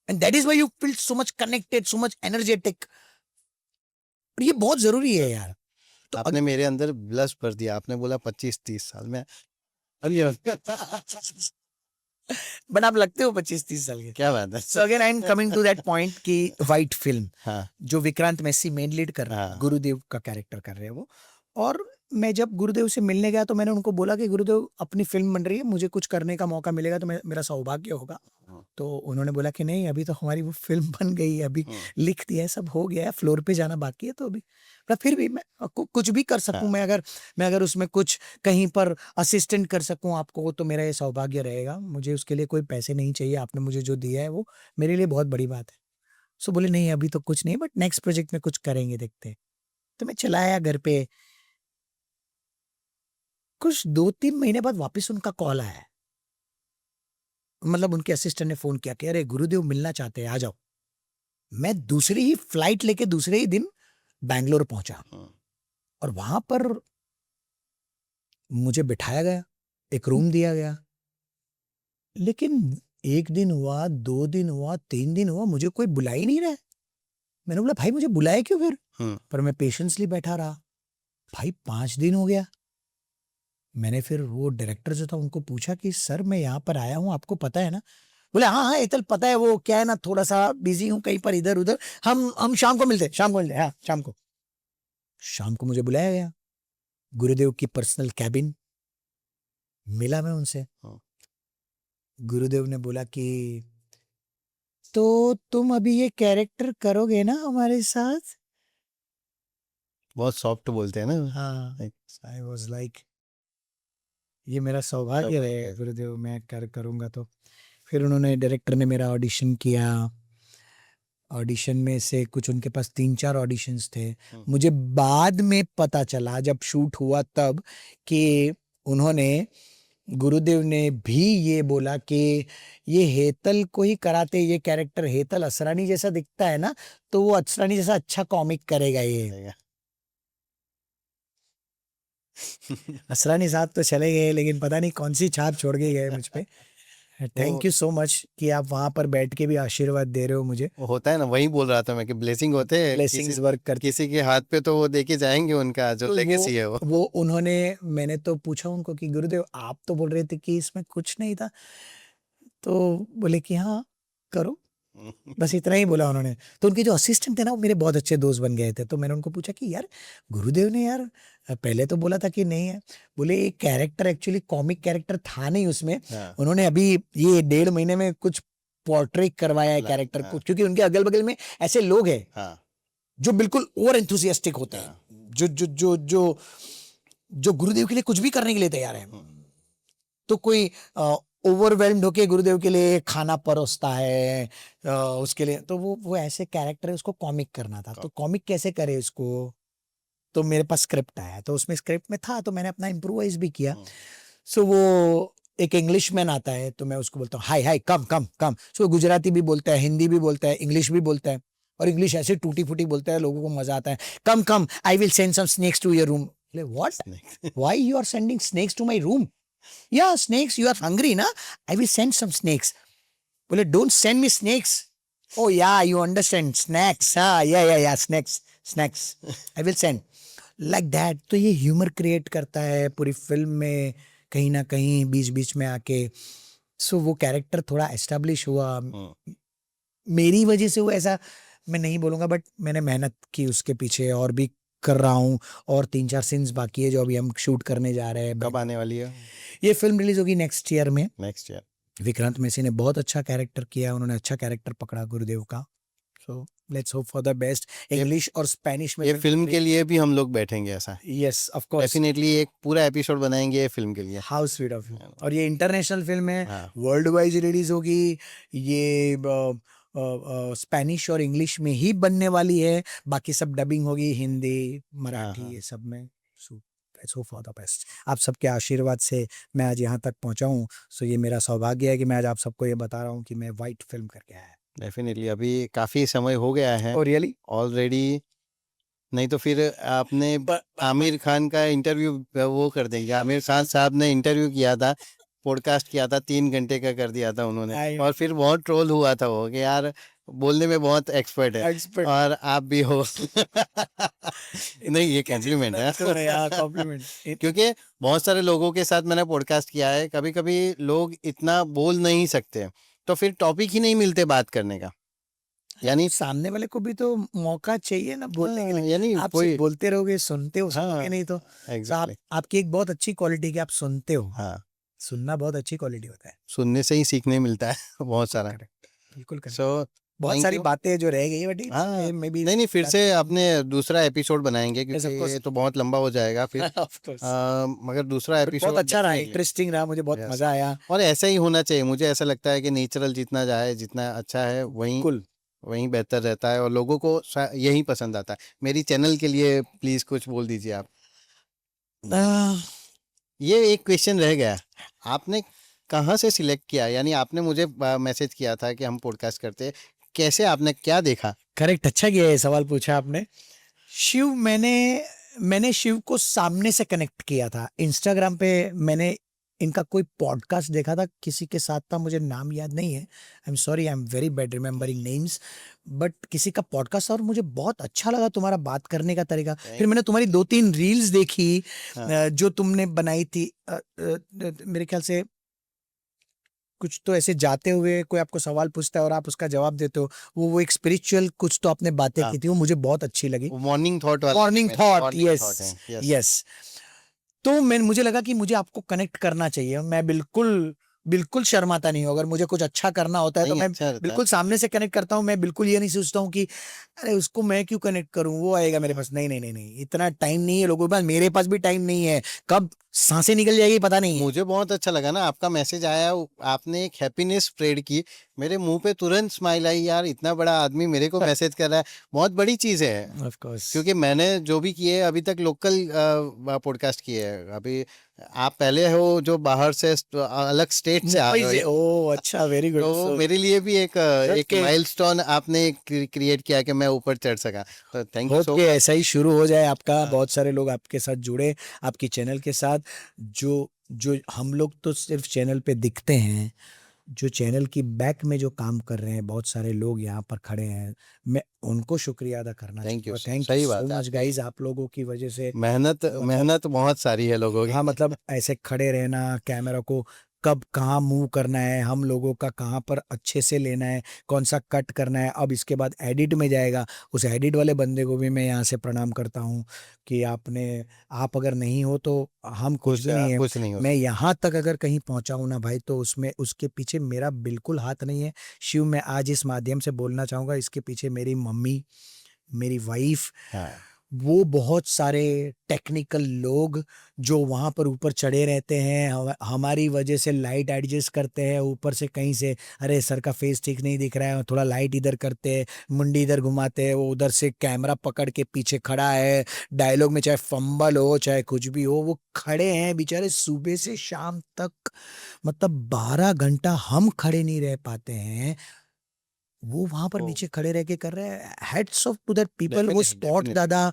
And that is why you feel so much connected, so much energetic. और ये बहुत जरूरी है यार। तो आपने मेरे अंदर ब्लश भर दिया, आपने बोला 25-30 साल में। बट आप लगते हो 25-30 साल के। क्या बात है। So again I am coming to that point कि व्हाइट फिल्म, जो विक्रांत मैसी मेन लीड कर रहा है, गुरुदेव का कैरेक्टर कर रहे हैं वो। और मैं जब गुरुदेव से मिलने गया तो मैंने उनको बोला कि गुरुदेव अपनी फिल्म बन रही है, मुझे कुछ करने का मौका मिलेगा तो मेरा सौभाग्य होगा। तो उन्होंने बोला कि नहीं, अभी तो हमारी वो फिल्म बन गई है, अभी लिख दिया है, सब हो गया है, फ्लोर पे जाना बाकी है। तो अभी फिर भी मैं कुछ भी कर सकूं, मैं अगर उसमें कुछ कहीं पर असिस्टेंट कर सकूं आपको, तो मेरा ये सौभाग्य रहेगा। मुझे उसके लिए कोई पैसे नहीं चाहिए, आपने मुझे जो दिया है वो मेरे लिए बहुत बड़ी बात है। सो बोले नहीं अभी तो कुछ नहीं, बट नेक्स्ट प्रोजेक्ट में कुछ करेंगे, देखते हैं। तो मैं चला आया घर पे। कुछ 2-3 महीने बाद वापस उनका कॉल आया, मतलब उनके असिस्टेंट ने फोन किया कि अरे गुरुदेव मिलना चाहते हैं, आ जाओ। मैं दूसरी ही फ्लाइट लेके दूसरे ही दिन बैंगलोर पहुंचा, और वहां पर मुझे बिठाया गया, एक रूम दिया गया। लेकिन 1 दिन हुआ, 2 दिन हुआ, 3 दिन हुआ, मुझे कोई बुला ही नहीं रहा है। मैंने बोला भाई मुझे बुलाए क्यों फिर? पर मैं पेशेंसली बैठा रहा। भाई 5 दिन हो गया। मैंने फिर वो डायरेक्टर जो था उनको पूछा कि सर मैं यहाँ पर आया हूँ, आपको पता है ना? बोले हाँ हाँ एतल पता है, वो क्या है ना, थोड़ा सा बिजी हूँ कहीं पर इधर उधर, हम शाम को मिलते हैं, हाँ शाम को। शाम को मुझे बुलाया गया गुरुदेव की पर्सनल कैबिन। मिला मैं उनसे। गुरुदेव ने बोला कि तो तुम अभी ये कैरेक्टर करोगे ना हमारे साथ? बहुत सॉफ्ट बोलते हैं ना। हाँ, आई वाज लाइक ये मेरा सौभाग्य रहेगा गुरुदेव, मैं करूँगा। तो फिर उन्होंने, डायरेक्टर ने मेरा ऑडिशन किया। ऑडिशन में से कुछ उनके पास 3-4 ऑडिशंस थे। मुझे बाद में पता चला जब शूट हुआ तब कि उन्होंने, गुरुदेव ने भी ये बोला कि ये हेतल को ही कराते, ये कैरेक्टर हेतल असरानी जैसा दिखता है ना, तो वो असरानी जैसा अच्छा कॉमिक करेगा ये। असरानी साहब तो चले गए, लेकिन पता नहीं कौन सी छाप छोड़ के गए मुझ पे। थैंक यू सो मच कि आप वहां पर बैठ के भी आशीर्वाद दे रहे हो मुझे। वो होता है ना, वही बोल रहा था मैं कि ब्लेसिंग होते हैं, ब्लेसिंग्स वर्क करते। किसी के हाथ पे तो वो देके जाएंगे, उनका जो तो लेगेसी है वो उन्होंने, मैंने तो पूछा उनको कि गुरुदेव आप तो बोल रहे थे कि इसमें कुछ नहीं था, तो बोले कि हाँ करो, बस इतना ही बोला उन्होंने। तो उनके जो असिस्टेंट थे ना वो मेरे बहुत अच्छे दोस्त बन गए थे। तो मैंने उनको पूछा कि यार गुरुदेव ने यार पहले तो बोला था कि नहीं है। बोले ये कैरेक्टर एक्चुअली कॉमिक कैरेक्टर था नहीं उसमें, उन्होंने अभी ये 1.5 महीने में कुछ पोर्ट्रेट करवाया है कैरेक्टर को, क्योंकि उनके अगल बगल में ऐसे लोग हैं जो बिल्कुल ओवर एंथुसियास्टिक होते हैं, जो जो जो जो जो गुरुदेव के लिए कुछ भी करने के लिए तैयार है। तो कोई ओवरवेल्म्ड होके गुरुदेव के लिए खाना परोसता है, उसके लिए, तो वो ऐसे कैरेक्टर है, उसको कॉमिक करना था। तो कॉमिक कैसे करे इसको? तो मेरे पास स्क्रिप्ट आया, तो उसमें स्क्रिप्ट में था, तो मैंने अपना इम्प्रोवाइज भी किया। सो वो एक इंग्लिश मैन आता है, तो मैं उसको बोलता हूँ हाय हाय कम कम कम। सो गुजराती भी बोलता है, हिंदी भी बोलता है, इंग्लिश भी बोलता है, और इंग्लिश ऐसे टूटी फूटी बोलता है, लोगों को मजा आता है। Come come I will send some snacks to your room. What, why you are sending snacks to my room? Yeah, snakes, you are hungry, na? I will send some snakes. Well, don't send me snakes. Oh, yeah, you understand. Snacks. Yeah, snacks. I will send. Like that. तो ये humour create करता है पूरी film में, कहीं ना कहीं बीच बीच में आके। सो वो कैरेक्टर थोड़ा एस्टेब्लिश हुआ। मेरी वजह से वो ऐसा मैं नहीं बोलूँगा, बट मैंने मेहनत की उसके पीछे, और भी कर रहा हूँ, और 3-4 सीन्स बाकी है जो अभी हम शूट करने जा रहे हैं। कब आने वाली है ये फिल्म? रिलीज होगी नेक्स्ट ईयर में। Next year. विक्रांत मैसी ने बहुत अच्छा कैरेक्टर किया, उन्होंने अच्छा कैरेक्टर पकड़ा गुरुदेव का। So let's hope for the best. English और स्पेनिश में ये फिल्म के लिए भी हम लोग बैठेंगे ऐसा। यस ऑफ कोर्स, डेफिनेटली एक पूरा एपिसोड बनाएंगे ये फिल्म के लिए। How sweet of you. और ये इंटरनेशनल फिल्म है, वर्ल्ड वाइज रिलीज होगी। ये स्पेनिश और इंग्लिश में ही बनने वाली है, बाकी सब डबिंग होगी हिंदी, मराठी, ये सब में। Let's hope for the best. आप सबके आशीर्वाद से मैं आज यहाँ तक पहुँचा हूँ। सो ये मेरा सौभाग्य है कि मैं आज आप सबको ये बता रहा हूँ कि मैं वाइट फिल्म करके आया। डेफिनेटली अभी काफी समय हो गया है और रियली ऑलरेडी, नहीं तो फिर आपने आमिर खान का इंटरव्यू वो कर देंगे। आमिर खान साहब ने इंटरव्यू किया था, पॉडकास्ट किया था, 3 घंटे का कर दिया था उन्होंने, और फिर बहुत ट्रोल हुआ था वो कि यार बोलने में बहुत एक्सपर्ट है, और आप भी हो। नहीं, ये कॉम्प्लीमेंट है। कॉम्प्लीमेंट। क्योंकि बहुत सारे लोगों के साथ मैंने पॉडकास्ट किया है, कभी कभी लोग इतना बोल नहीं सकते, तो फिर टॉपिक ही नहीं मिलते बात करने का। यानी सामने वाले को भी तो मौका चाहिए ना बोलने के लिए। यानी आप कोई बोलते रहोगे, सुनते हो, सुनोगे नहीं तो। एग्जैक्टली आपकी एक बहुत अच्छी क्वालिटी कि आप सुनते हो। हाँ, सुनना बहुत अच्छी क्वालिटी होता है, सुनने से ही सीखने मिलता है बहुत सारा। बिल्कुल करेक्ट। सो बहुत सारी बातें जो रह गई, बट हाँ, नहीं फिर से अपने दूसरा एपिसोड बनाएंगे, क्योंकि ये तो बहुत लंबा हो जाएगा फिर। मगर दूसरा एपिसोड बहुत अच्छा रहा, इंटरेस्टिंग रहा, मुझे बहुत मजा आया। और ऐसा ही होना चाहिए, मुझे ऐसा लगता है कि नेचुरल जितना जाए, जितना अच्छा है वही वहीं बेहतर रहता है और लोगों को यही पसंद आता है। मेरी चैनल के लिए प्लीज कुछ बोल दीजिए आप। आह, ये एक क्वेश्चन रह गया, आपने कहाँ से सिलेक्ट किया, यानी आपने मुझे मैसेज किया था कि हम पॉडकास्ट करते हैं, कैसे आपने क्या देखा? करेक्ट, अच्छा किया ये सवाल पूछा आपने। शिव, मैंने शिव को सामने से कनेक्ट किया था। इंस्टाग्राम पे मैंने इनका कोई पॉडकास्ट देखा था, किसी के साथ था, मुझे नाम याद नहीं है, I am sorry, I am very bad remembering names, but किसी का पॉडकास्ट था और मुझे बहुत अच्छा लगा तुम्हारा बात करने का तरीका। फिर मैंने तुम्हारी 2-3 रील्स देखी हाँ। जो तुमने बनाई थी, मेरे ख्याल से कुछ तो ऐसे जाते हुए कोई आपको सवाल पूछता है और आप उसका जवाब देते हो, वो एक स्पिरिचुअल कुछ तो आपने बातें हाँ। की थी, वो मुझे बहुत अच्छी लगी। मॉर्निंग थॉट वाला। Morning thought, morning yes thought है, यस। यस। तो मुझे लगा कि मुझे आपको कनेक्ट करना चाहिए। मैं बिल्कुल बिल्कुल शर्माता नहीं हूँ, अगर मुझे कुछ अच्छा करना होता है तो नहीं, मैं अच्छा रहता है। बिल्कुल सामने से कनेक्ट करता हूँ। मैं बिल्कुल ये नहीं सोचता हूँ कि अरे उसको मैं क्यों कनेक्ट करूँ, वो आएगा मेरे पास। नहीं नहीं नहीं नहीं, इतना टाइम नहीं है लोगों के पास, मेरे पास भी टाइम नहीं है, कब सांसें निकल जाएगी पता नहीं है। मुझे बहुत अच्छा लगा ना आपका मैसेज आया, आपने एक हैप्पीनेस स्प्रेड की, मेरे मुंह पे तुरंत स्माइल आई, यार इतना बड़ा आदमी मेरे को मैसेज कर रहा है, बहुत बड़ी चीज है। Of course. क्योंकि मैंने जो भी किए अभी तक लोकल पॉडकास्ट किए हैं, अभी आप पहले हो जो बाहर से अलग स्टेट से आ मुंबई रहे से, हो। ओ अच्छा, वेरी गुड। तो सो मेरे लिए भी एक ओके, माइलस्टोन आपने क्रिएट किया कि मैं ऊपर चढ़ सका, तो थैंक यू होप सो कि मच। ऐसा ही शुरू हो जाए आपका, बहुत सारे लोग आपके साथ जुड़े, आपकी चैनल के साथ। जो जो हम लोग तो सिर्फ चैनल पे दिखते हैं, जो चैनल की बैक में जो काम कर रहे हैं, बहुत सारे लोग यहाँ पर खड़े हैं, मैं उनको शुक्रिया अदा करना थैंक यू, चाहूँगा। थैंक यू सही सो बात है मच आपकी। गाइज, आप लोगों की वजह से मेहनत मतलब, मेहनत बहुत सारी है लोगों हाँ की। मतलब ऐसे खड़े रहना, कैमरा को कब कहाँ मूव करना है, हम लोगों का कहाँ पर अच्छे से लेना है, कौन सा कट करना है, अब इसके बाद एडिट में जाएगा, उस एडिट वाले बंदे को भी मैं यहाँ से प्रणाम करता हूँ कि आप अगर नहीं हो तो हम कुछ भी नहीं है। कुछ नहीं हो मैं सकता। यहाँ तक अगर कहीं पहुँचा हूँ ना भाई, तो उसमें उसके पीछे मेरा बिल्कुल हाथ नहीं है। शिव, मैं आज इस माध्यम से बोलना चाहूँगा, इसके पीछे मेरी मम्मी, मेरी वाइफ, हाँ। वो बहुत सारे टेक्निकल लोग जो वहां पर ऊपर चढ़े रहते हैं, हमारी वजह से लाइट एडजस्ट करते हैं ऊपर से कहीं से, अरे सर का फेस ठीक नहीं दिख रहा है, थोड़ा लाइट इधर करते हैं, मुंडी इधर घुमाते हैं, वो उधर से कैमरा पकड़ के पीछे खड़ा है, डायलॉग में चाहे फंबल हो चाहे कुछ भी हो, वो खड़े हैं बेचारे सुबह से शाम तक, मतलब 12 घंटा हम खड़े नहीं रह पाते हैं, वो वहां पर ओ, नीचे खड़े रह के कर रहे हैं। Hats off to that people. वो डेफिनेटली स्पॉट डेफिनेटली। दादा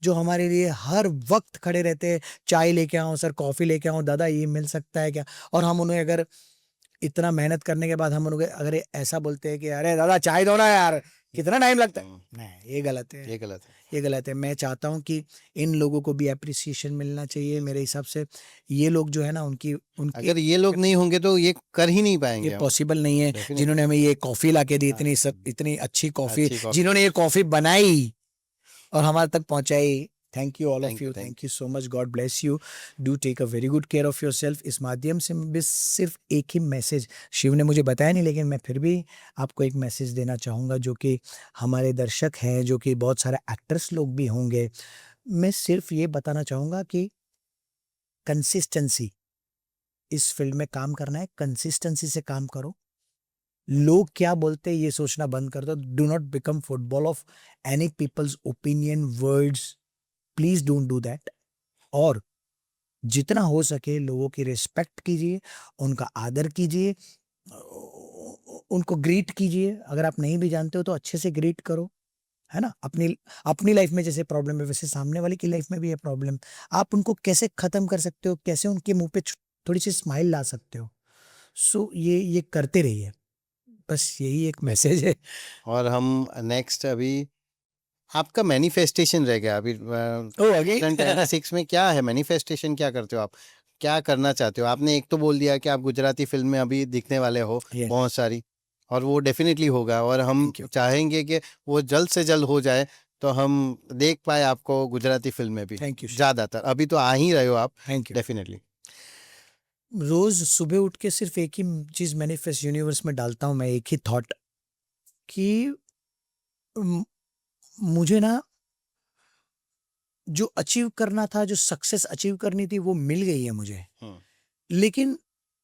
जो हमारे लिए हर वक्त खड़े रहते हैं, चाय लेके आओ सर, कॉफी लेके आओ दादा, ये मिल सकता है क्या, और हम उन्हें अगर इतना मेहनत करने के बाद हम उन्हें अगर ऐसा बोलते हैं कि अरे दादा चाय दो ना यार, कितना टाइम लगता है, नहीं, ये गलत है, ये गलत है। ये गलत है। मैं चाहता हूँ कि इन लोगों को भी अप्रिसिएशन मिलना चाहिए मेरे हिसाब से। ये लोग जो है ना, उनकी उनकी अगर ये लोग नहीं होंगे तो ये कर ही नहीं ये पाएंगे हम। पॉसिबल नहीं है, डेफिनेटली। जिन्होंने हमें ये कॉफी ला के दी, हाँ, इतनी अच्छी कॉफी, अच्छी कॉफी। जिन्होंने ये कॉफी बनाई और हमारे तक पहुंचाई। Thank you all of thank you you, thank thank you so much, God bless you. Do take a very good care of yourself. इस माध्यम से मैं भी सिर्फ एक ही मैसेज, शिव ने मुझे बताया नहीं लेकिन मैं फिर भी आपको एक मैसेज देना चाहूँगा, जो कि हमारे दर्शक हैं, जो कि बहुत सारे एक्टर्स लोग भी होंगे। मैं सिर्फ ये बताना चाहूँगा कि कंसिस्टेंसी, इस फील्ड में काम करना है, कंसिस्टेंसी से काम करो। लोग क्या बोलते हैं ये सोचना बंद कर दो। Do not become football of any peoples opinion words, please don't do that. और जितना हो सके लोगों की रिस्पेक्ट कीजिए, उनका आदर कीजिए, उनको ग्रीट कीजिए। अगर आप नहीं भी जानते हो तो अच्छे से ग्रीट करो, है ना। अपनी अपनी लाइफ में जैसे प्रॉब्लम है वैसे सामने वाले की लाइफ में भी है प्रॉब्लम, आप उनको कैसे खत्म कर सकते हो, कैसे उनके मुंह पे थोड़ी सी स्माइल ला सकते हो। सो ये करते रहिए, बस यही एक मैसेज है। और हम नेक्स्ट अभी आपका मैनिफेस्टेशन रह गया अभी ओ अगेन 2026 में क्या है मैनिफेस्टेशन, क्या करते हो आप, क्या करना चाहते हो? आपने एक तो बोल दिया कि आप गुजराती फिल्म में अभी दिखने वाले हो ये बहुत सारी, और वो डेफिनेटली होगा, और हम थैंक यू, चाहेंगे कि वो जल्द से जल्द हो जाए, तो हम देख पाए आपको गुजराती फिल्म में भी थैंक यू, ज़्यादातर। अभी तो आ ही रहे हो आप। Thank you. डेफिनेटली। रोज सुबह उठ के सिर्फ एक ही चीज मैनिफेस्ट यूनिवर्स में डालता हूँ मैं, एक ही थॉट कि म- मुझे ना जो अचीव करना था, जो सक्सेस अचीव करनी थी वो मिल गई है मुझे, हम्म। लेकिन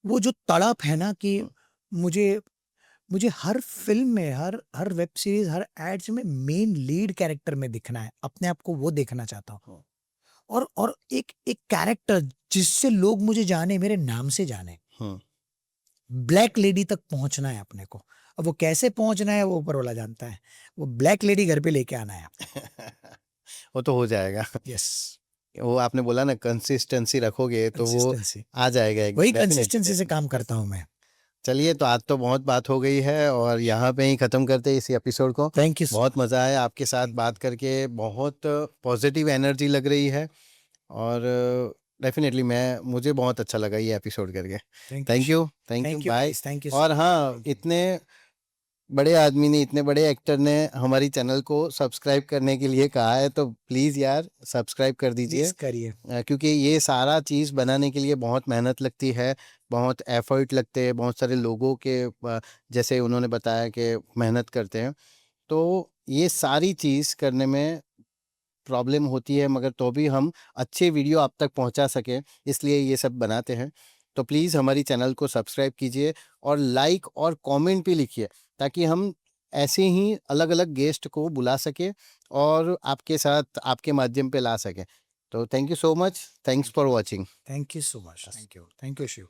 वो जो तड़प है ना कि हम्म। मुझे मुझे हर फिल्म में, हर वेब सीरीज, हर एड्स में मेन लीड कैरेक्टर में दिखना है, अपने आप को वो देखना चाहता हूँ। और एक एक कैरेक्टर जिससे लोग मुझे जाने, मेरे नाम से जाने, ब्लैक लेडी तक पहुंचना है अपने को। अब वो कैसे पहुंचना है वो ऊपर वाला जानता है, वो ब्लैक लेडी घर पे लेके आना है। वो तो हो जाएगा। यस, वो आपने बोला ना कंसिस्टेंसी रखोगे तो वो कंसिस्टेंसी, आ जाएगा एक वही definitely, कंसिस्टेंसी से काम करता हूँ मैं। चलिए तो आज तो बहुत बात हो गई है और यहाँ पे ही ख़त्म करते हैं इसी एपिसोड को। थैंक यू, बहुत मज़ा आया आपके साथ बात करके, बहुत पॉजिटिव एनर्जी लग रही है और डेफिनेटली मुझे बहुत अच्छा लगा ये एपिसोड करके। Thank you bye. Thank you. और हाँ, इतने बड़े आदमी ने, इतने बड़े एक्टर ने हमारी चैनल को सब्सक्राइब करने के लिए कहा है तो प्लीज़ यार सब्सक्राइब कर दीजिए। प्लीज करिए। क्योंकि ये सारा चीज़ बनाने के लिए बहुत मेहनत लगती है, बहुत एफर्ट लगते हैं, बहुत सारे लोगों के जैसे उन्होंने बताया कि मेहनत करते हैं, तो ये सारी चीज़ करने में प्रॉब्लम होती है, मगर तो भी हम अच्छे वीडियो आप तक पहुंचा सकें इसलिए ये सब बनाते हैं। तो प्लीज़ हमारी चैनल को सब्सक्राइब कीजिए और लाइक और कमेंट भी लिखिए ताकि हम ऐसे ही अलग अलग गेस्ट को बुला सके और आपके साथ आपके माध्यम पे ला सकें। तो thank you so much, thanks for watching. Thank you so much, thank you Shiv.